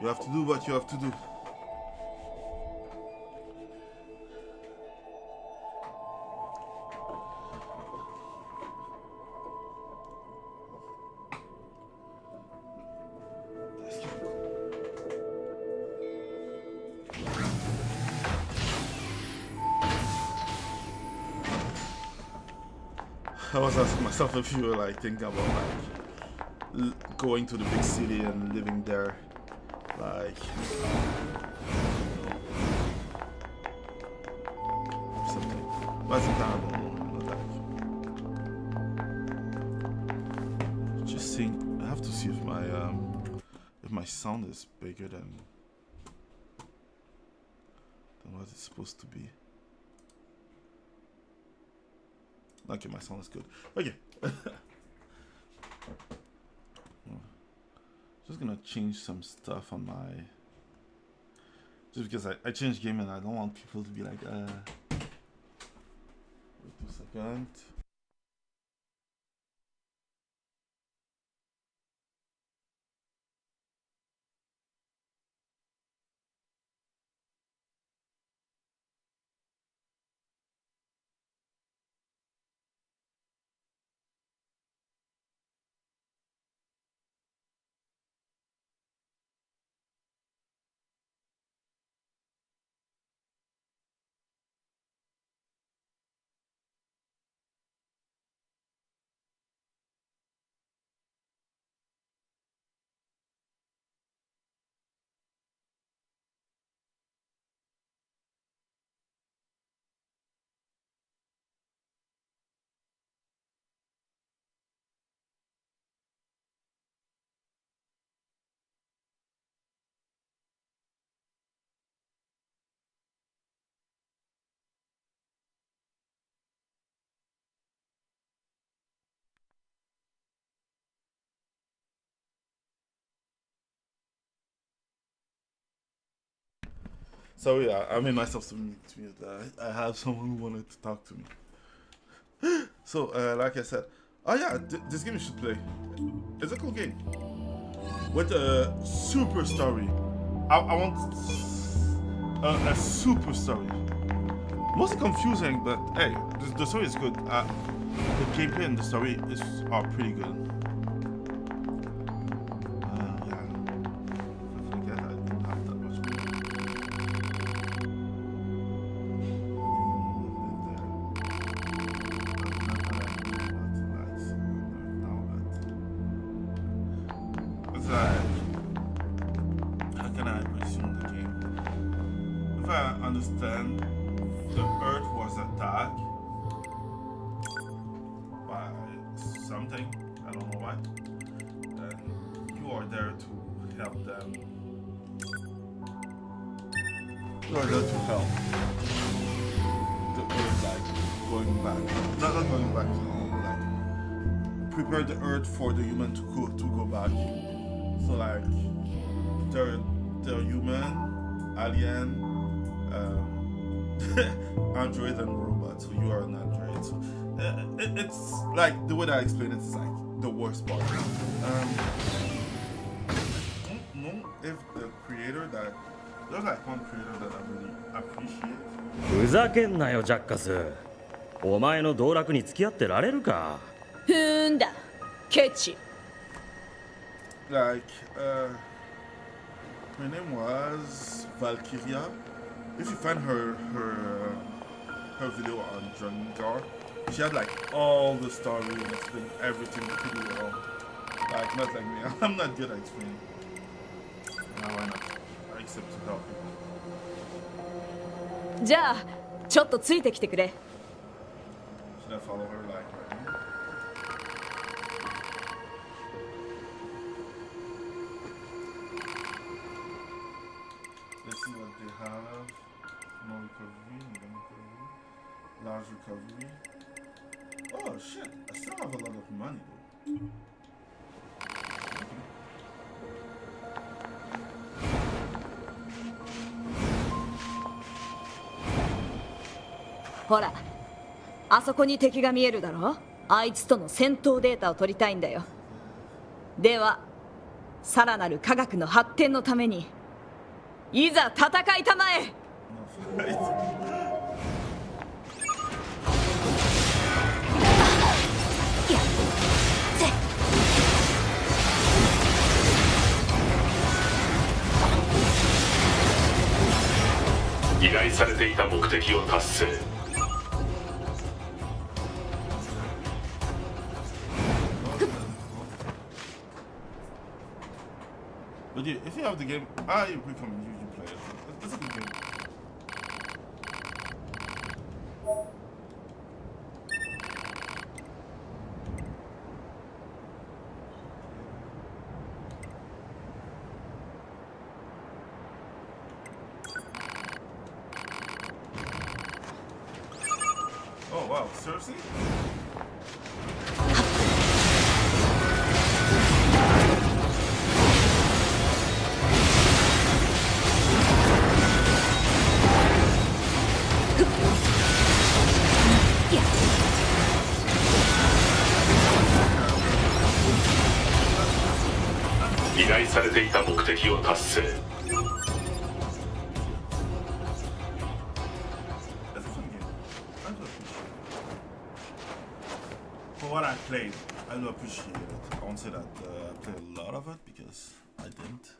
You have to do what you have to do. I was asking myself if you were like thinking about like going to the big city and living there, like something. But sometimes I don't know. Like, just think. I have to see if my sound is bigger than what it's supposed to be. Okay, my sound is good. Okay. Just gonna change some stuff on my. Just because I changed game and I don't want people to be like, wait 2 seconds. Sorry, I made myself to mute. I have someone who wanted to talk to me. So, like I said, oh yeah, this game you should play. It's a cool game with a super story. I want a super story. Mostly confusing, but hey, the story is good. The gameplay and the story are pretty good. Yeah. I forget I don't have that much. It's like, how can I resume the game? If I understand, the Earth was attacked by something, I don't know what, and you are there to help them. You are there to help the Earth, like going back, not going back, like prepare the Earth for the human to go back. So like they're human, alien, android and robot. So you are an android. So it's like the way that I explain it is like the worst part. I don't know if the creator that there's like one creator that I really appreciate. ふざけんなよジャッカス。お前の道楽に付き合ってられるか。ふんだケチ Like her name was Valkyria. If you find her video on Jar, she had like all the story and explained everything pretty well. Like not like me. I'm not good at explaining. Why not? I accept to help people. じゃあちょっとついてきてくれ Should I follow her like right now? Let's see what they have. Small recovery, medium recovery, large recovery. Oh shit, I still have a lot of money though. Okay. ほらあそこに敵が見えるだろあいつとの戦闘データを取りたいんだよではさらなる科学の発展のためにいざ戦いたまえ 依頼されていた目的を達成 But yeah, if you have the game, you become you play it. It's a good game. Oh wow, seriously? That's a fun game. I do appreciate it. For what I played, I do appreciate it. I won't say that I played a lot of it because I didn't.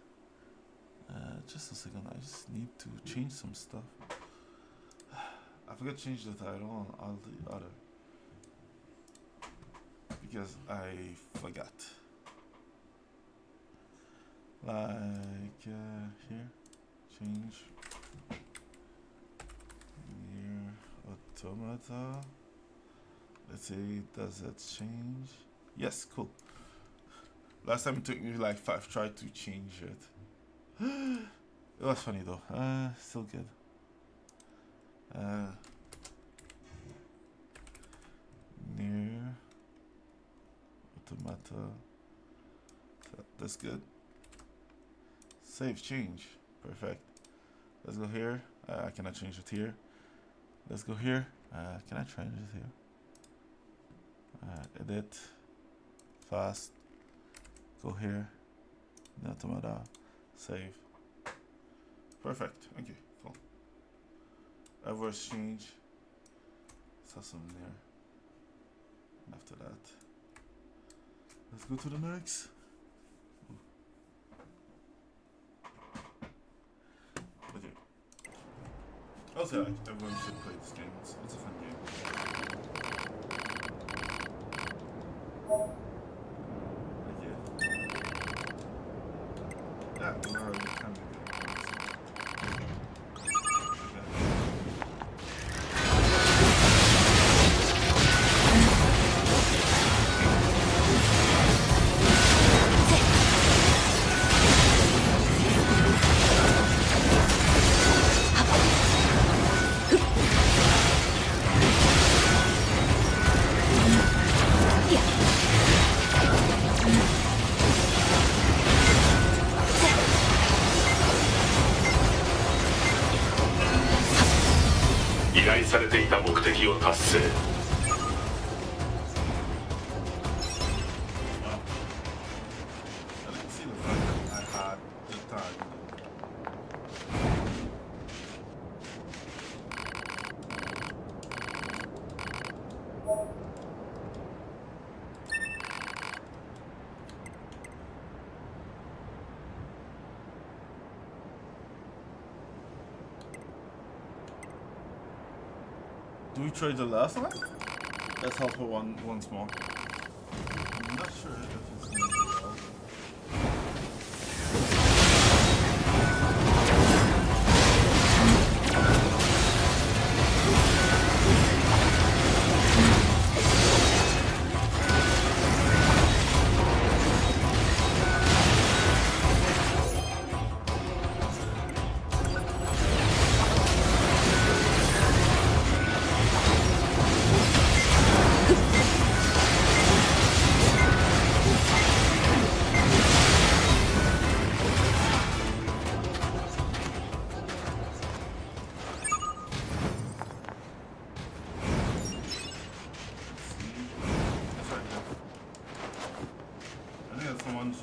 Just a second, I just need to change some stuff. I forgot to change the title on all the other because I forgot. Like here, change Nier Automata. Let's see, does that change? Yes, cool. Last time it took me like 5 tries to change it. It was funny though. Still good. Nier Automata. So that's good. Save change. Perfect. Let's go here. I cannot change it here. Let's go here. Can I change it here? Edit. Fast. Go here. The Automata. Save. Perfect. Okay, cool. Average change. Saw some there. And after that, let's go to the next. Okay. Also, like, everyone should play this game. It's a fun game. Okay. Yeah, we're already kind of good. Do we trade the last one? Let's help her once more. I'm not sure if it's going to be well.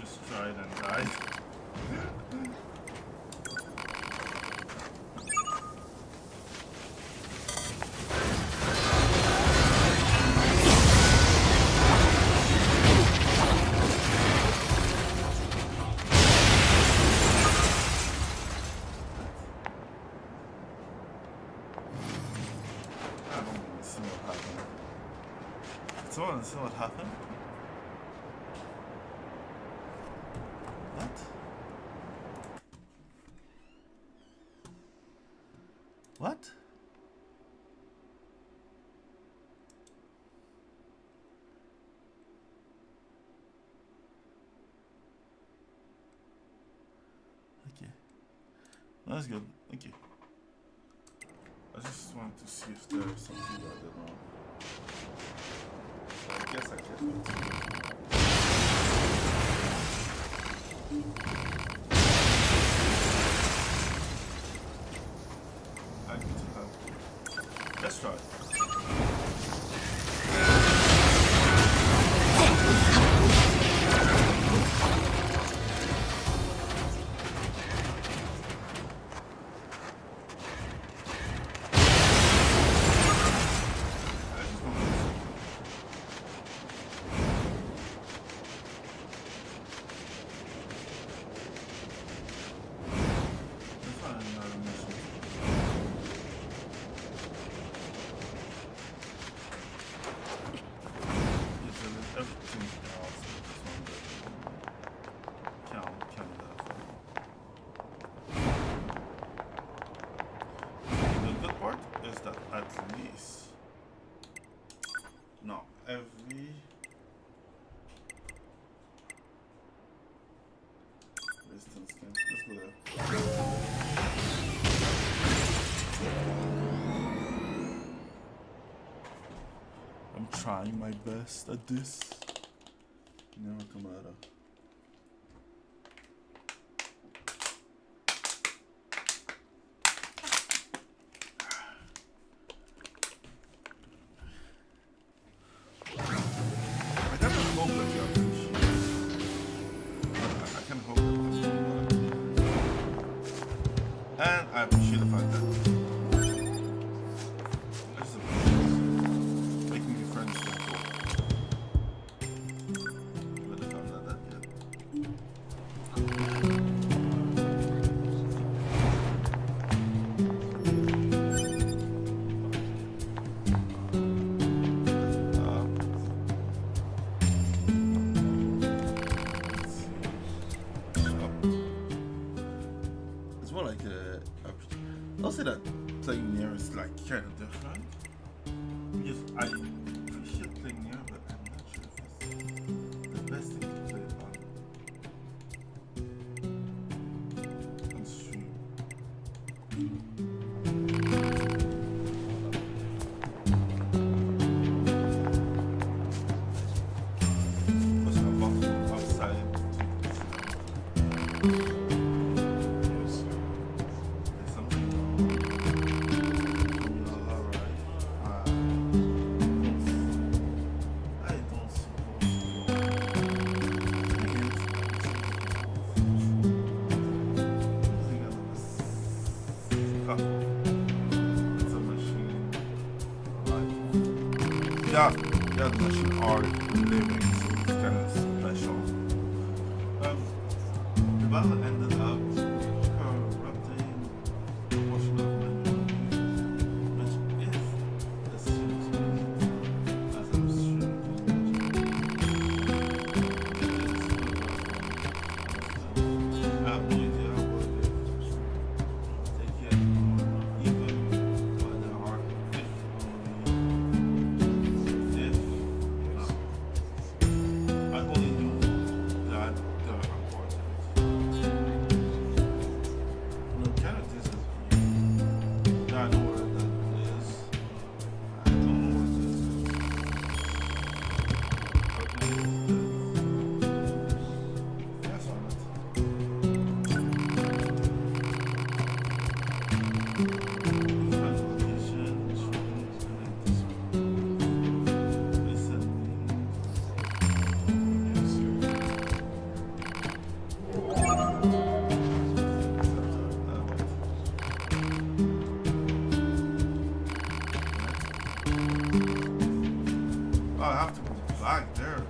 Just tried and died. I don't want to see what happened. Did someone see what happened? What? Okay. That's good. Okay. I just wanted to see if there's something I did wrong. So I guess I can. Let's try. I'm trying my best at this. No Automata. I appreciate the fact that that's making me friends with people. Even if I'm not that good. It's more like I'll say that playing Nier is like kind of different. Because I appreciate playing Nier, but I'm not sure if it's the best thing to play on stream. Because I'm outside to there's something wrong. Alright. I don't suppose. It's a machine. Yeah, the machine are living, so it's kind of special. The battle ended up corrupting a portion of my memory, which is a serious meaning, as I'm sure you can imagine. I have no idea what it is. Take it, even by the heart, if I only knew that they were important. No, kind of disappear. Now I know where that is. I don't know what this is. Okay, that's all right. Different location, choose, and this one. Listen. Oh, I have to go back there.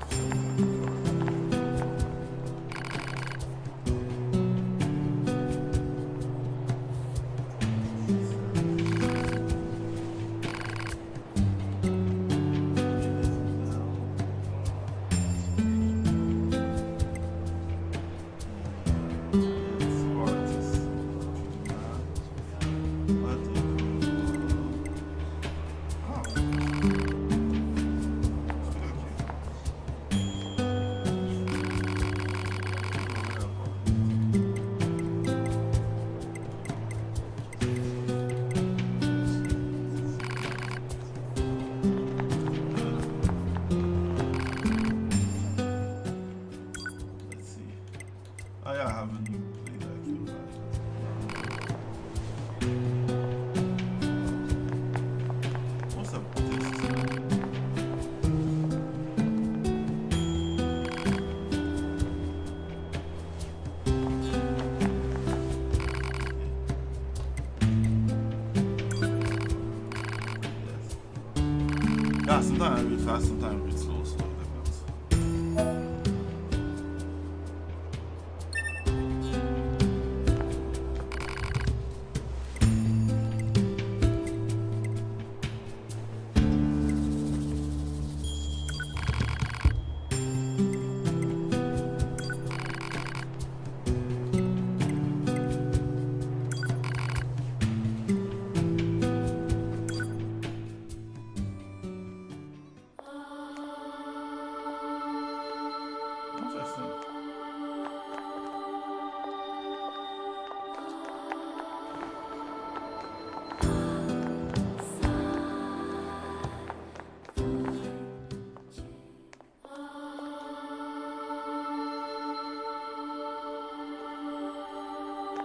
It's hard to see that. But oh. Let's see. Oh yeah, I haven't played that game. What's up with this? Yes. Yeah, sometimes I read fast, sometimes I read slow, so it depends. Interesting.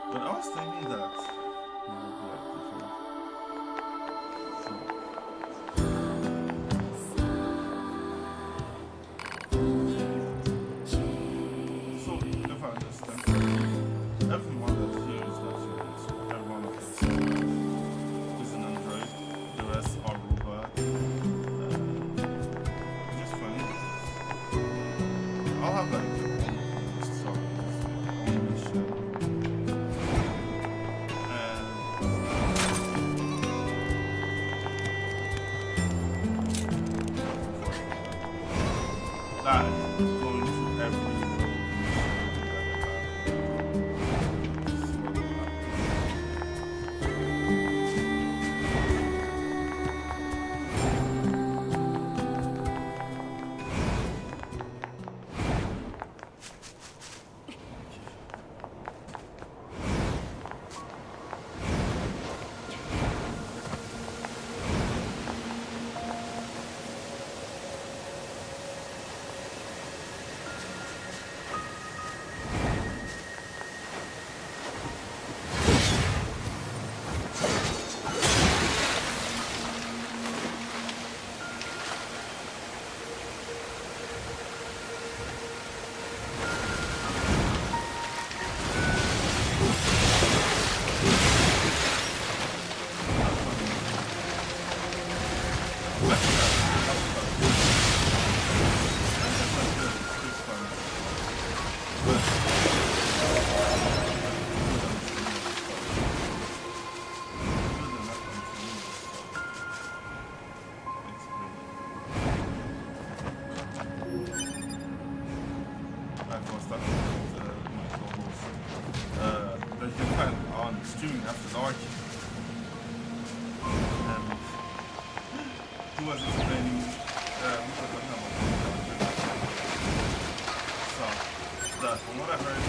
But I was thinking that so if I understand correctly, everyone that's here is not here, so everyone can see streaming after dark. And he was explaining so that from what I heard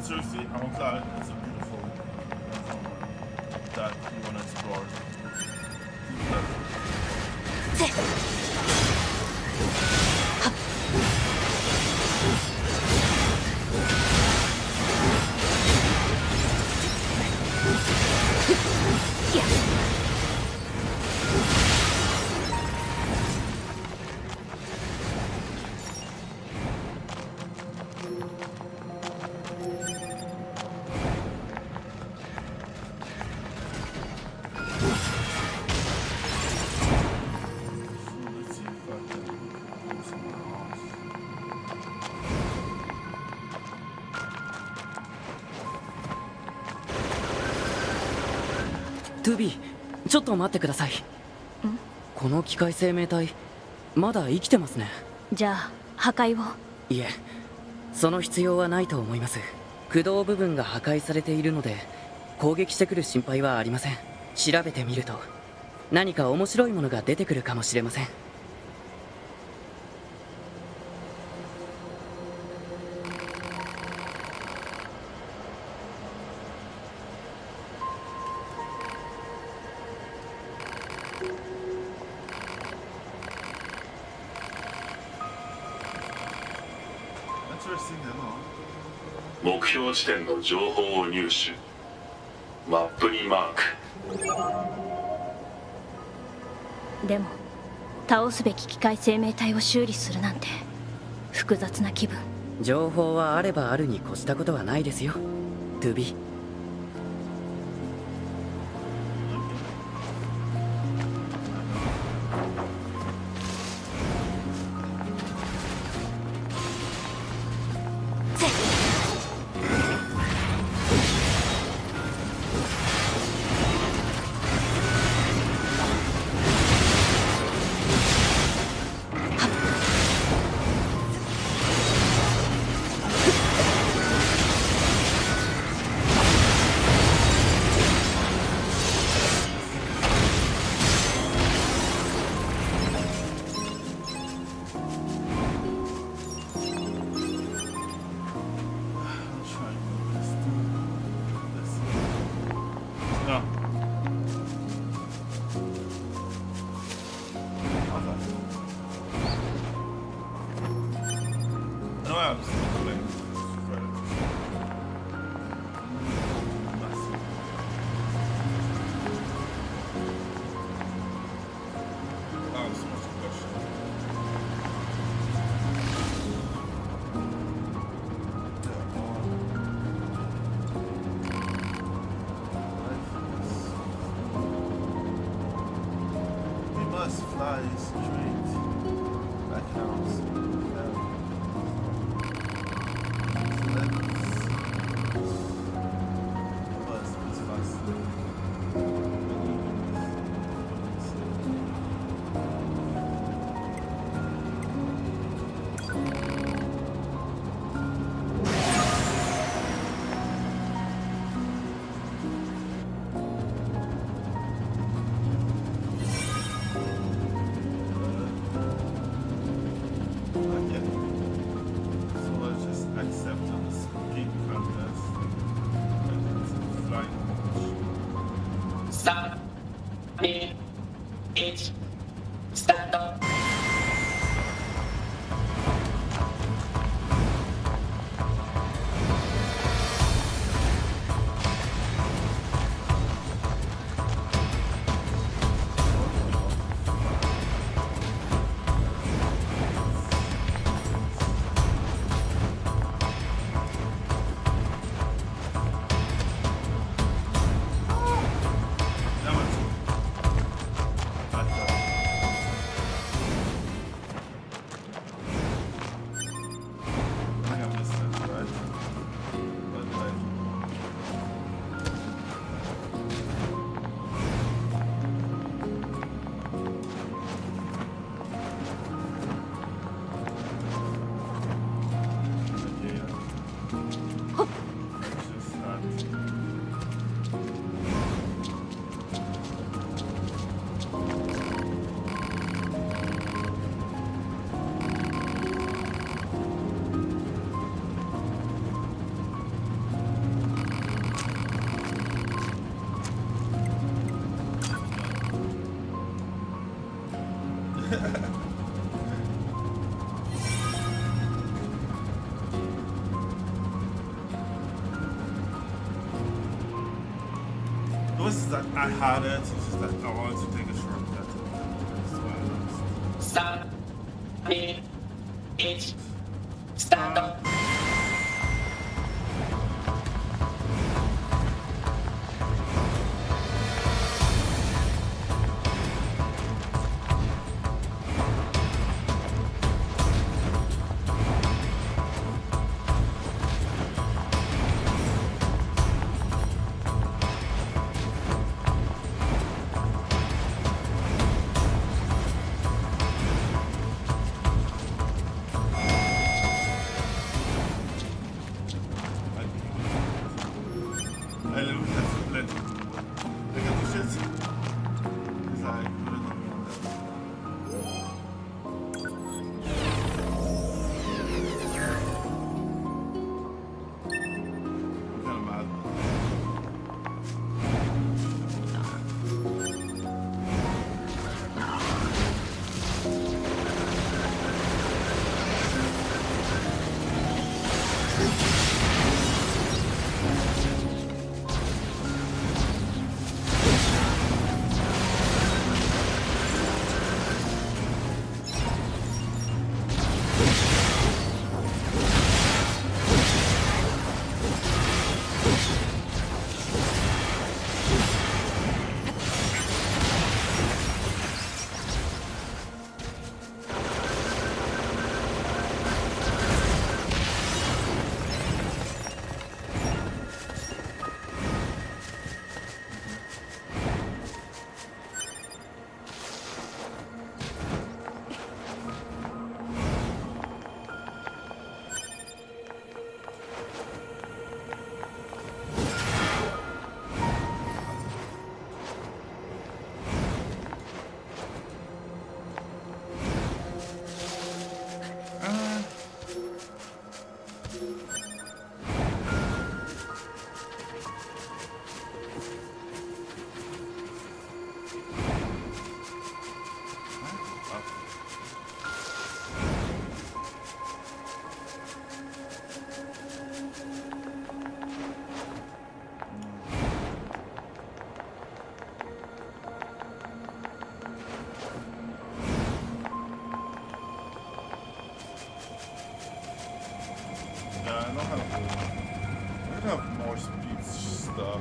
seriously, I'm glad it's a beautiful environment that we want to explore. Let's see if I can go somewhere else. トゥビー、ちょっと待ってください。この機械生命体まだ生きてますね。じゃあ破壊を。いえ、その必要はないと思います。駆動部分が破壊されているので攻撃してくる心配はありません。調べてみると何か面白いものが出てくるかもしれません。Interesting demo. 目標地点の情報を入手。マップにマーク。でも倒すべき機械生命体を修理するなんて複雑な気分。情報はあればあるに越したことはないですよ、トゥビー。Fly straight back out. So let's bus fast. was that I had it, it's just that I wanted to take a shortcut. That's why I lost. Stand up. I have more speed stuff.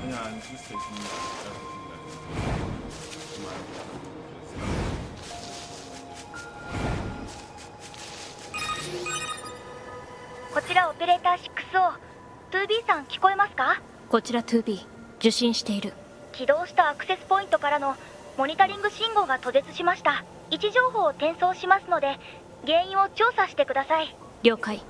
Yeah, I'm just taking everything thatこちらオペレーター 6O。 2B さん聞こえますか？こちら 2B。 受信している。起動したアクセスポイントからのモニタリング信号が途絶しました。位置情報を転送しますので原因を調査してください。了解。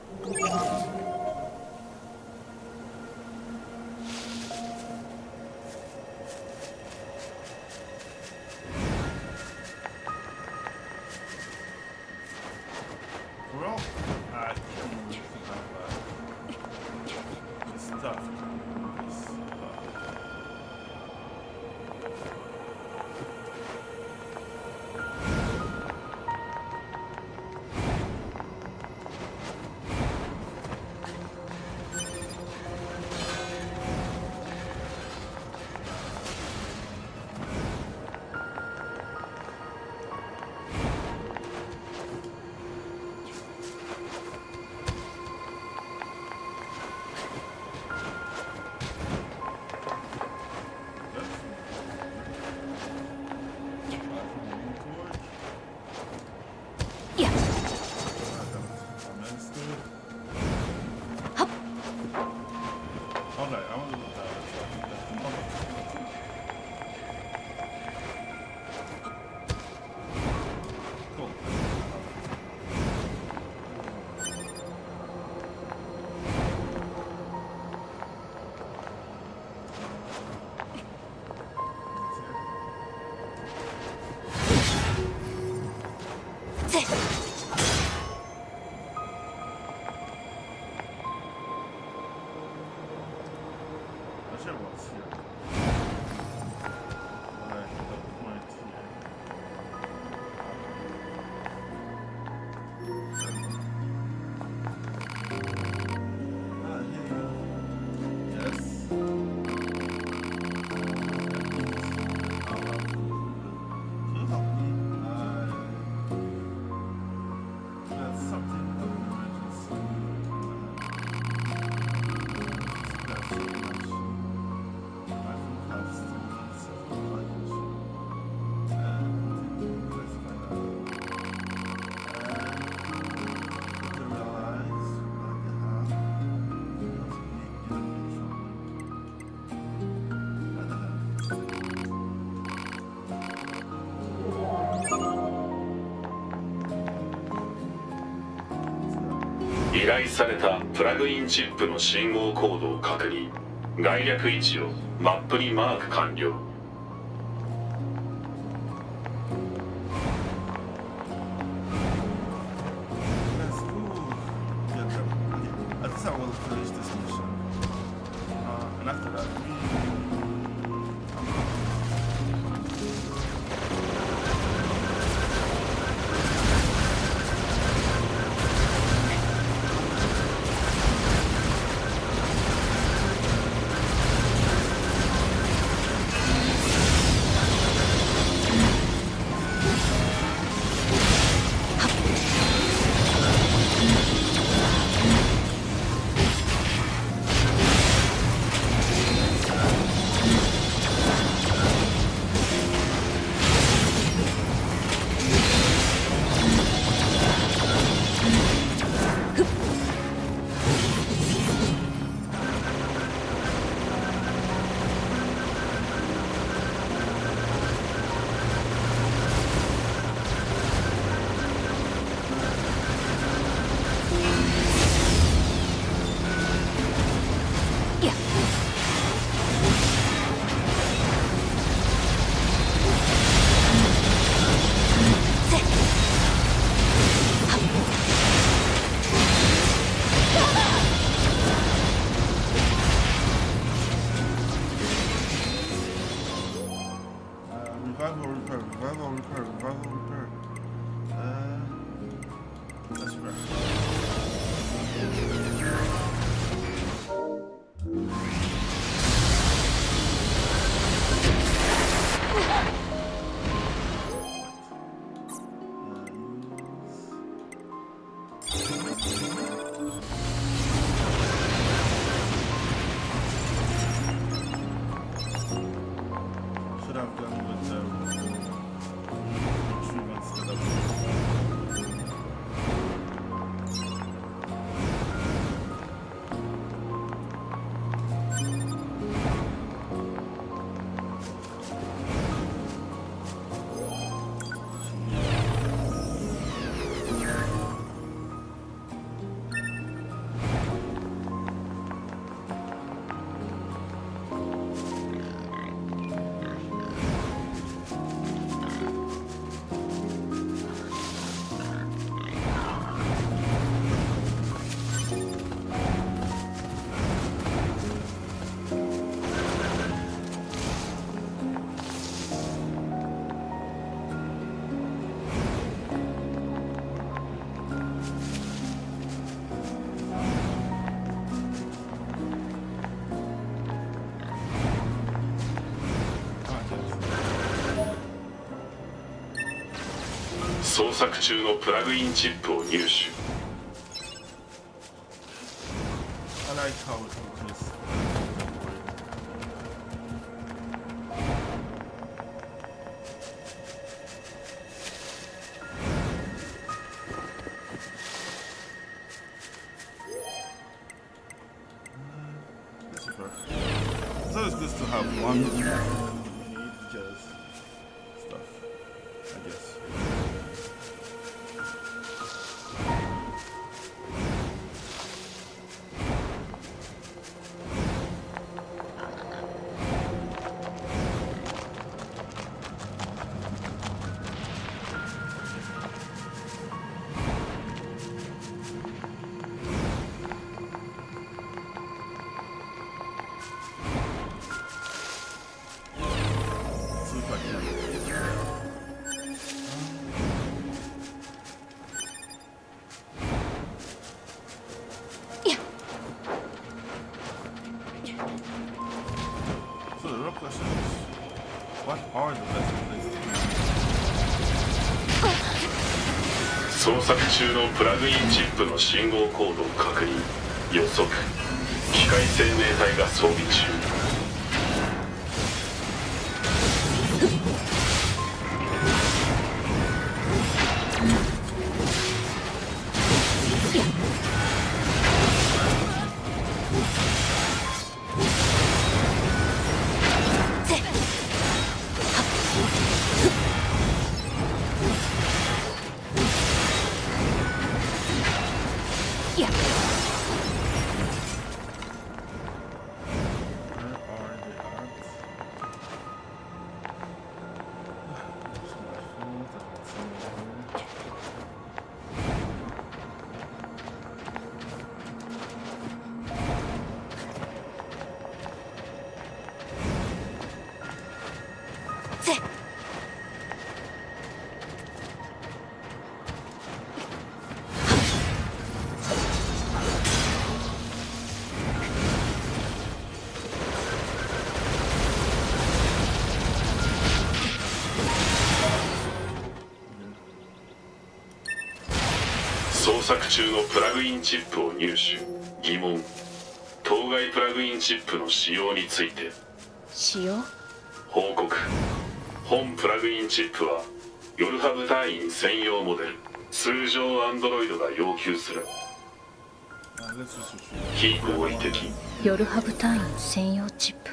treasure was here. Alright, the point here. Here. Yes. That's something of an emergency. That's so much. My phone costs several luggage. Let's find out. To realize what the hell. Not to be in trouble. What the hell? 依頼されたプラグインチップの信号コードを確認。概略位置をマップにマーク完了。 Let's go. Yeah, okay. At least I will finish this mission. And after that, revival repair. Let's wrap. Should have gone with the retrieve instead of. Ah, yes. 捜索中のプラグインチップを入手。 I like how it is. It's always good to have one you need just stuff, I guess. 作中のプラグインチップの信号コードを確認。予測。機械生命体が装備中。捜索中のプラグインチップを入手。疑問。当該プラグインチップの使用について。使用？報告。本プラグインチップは夜ハブ隊員専用モデル。通常アンドロイドが要求する。非合理的。夜ハブ隊員専用チップ。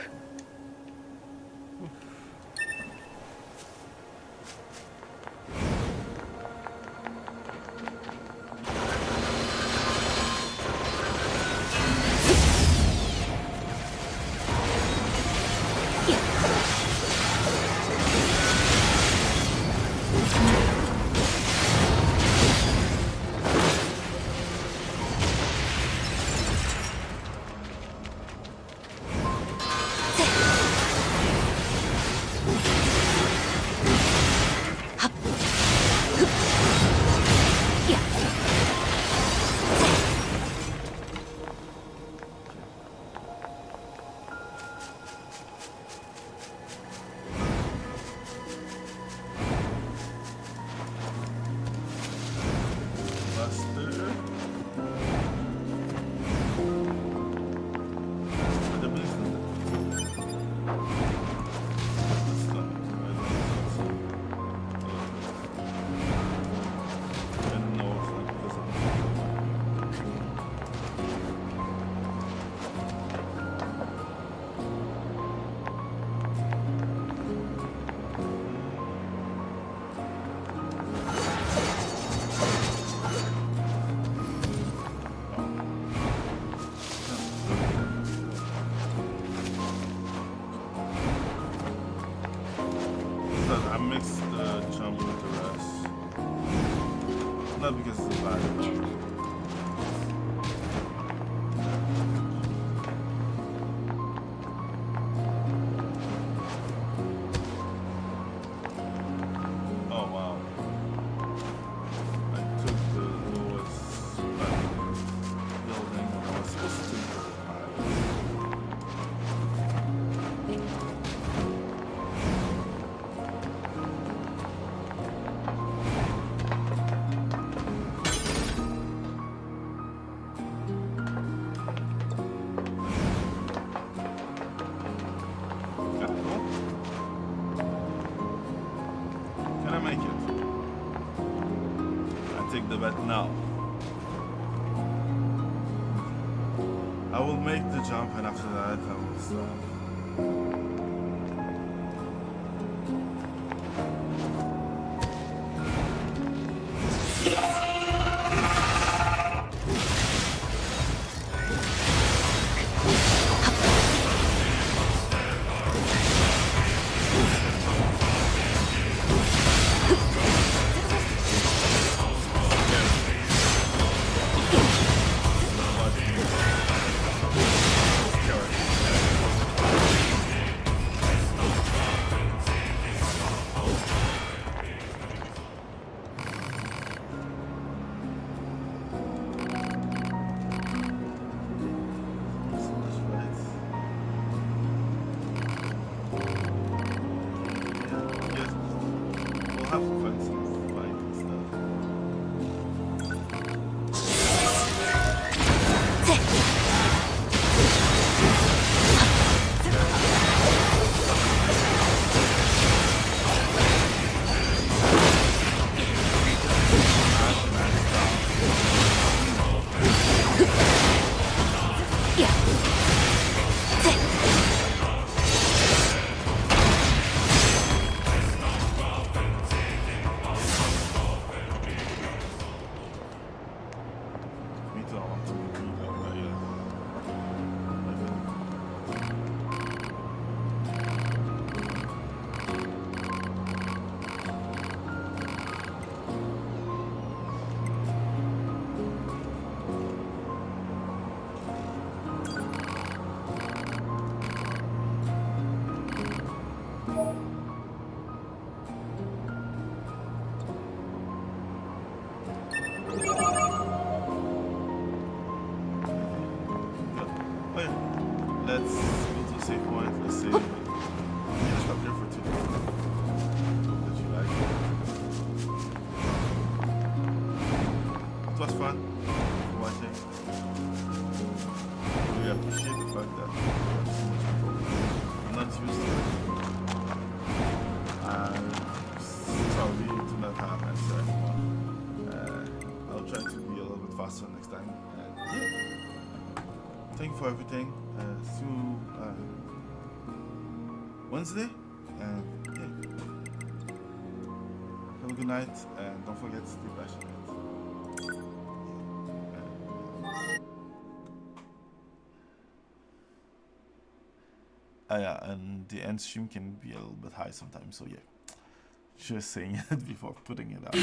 I mixed the jump with the rest. Not because it's a bad jump. Oh wow. I took the lowest building. I was supposed to take the highest. Can I make it? I take the bet now. I will make the jump and after that I will stop. say I'll stop here for today. Hope that you liked it. It was fun watching. We appreciate the fact that I'm not used to it. I'm sorry to not have answer anymore. I'll try to be a little bit faster next time. And yeah, thank you for everything. See you Wednesday. And yeah, have a good night. And don't forget to stay passionate. Yeah, and the end stream can be a little bit high sometimes, so yeah. Just saying it before putting it out.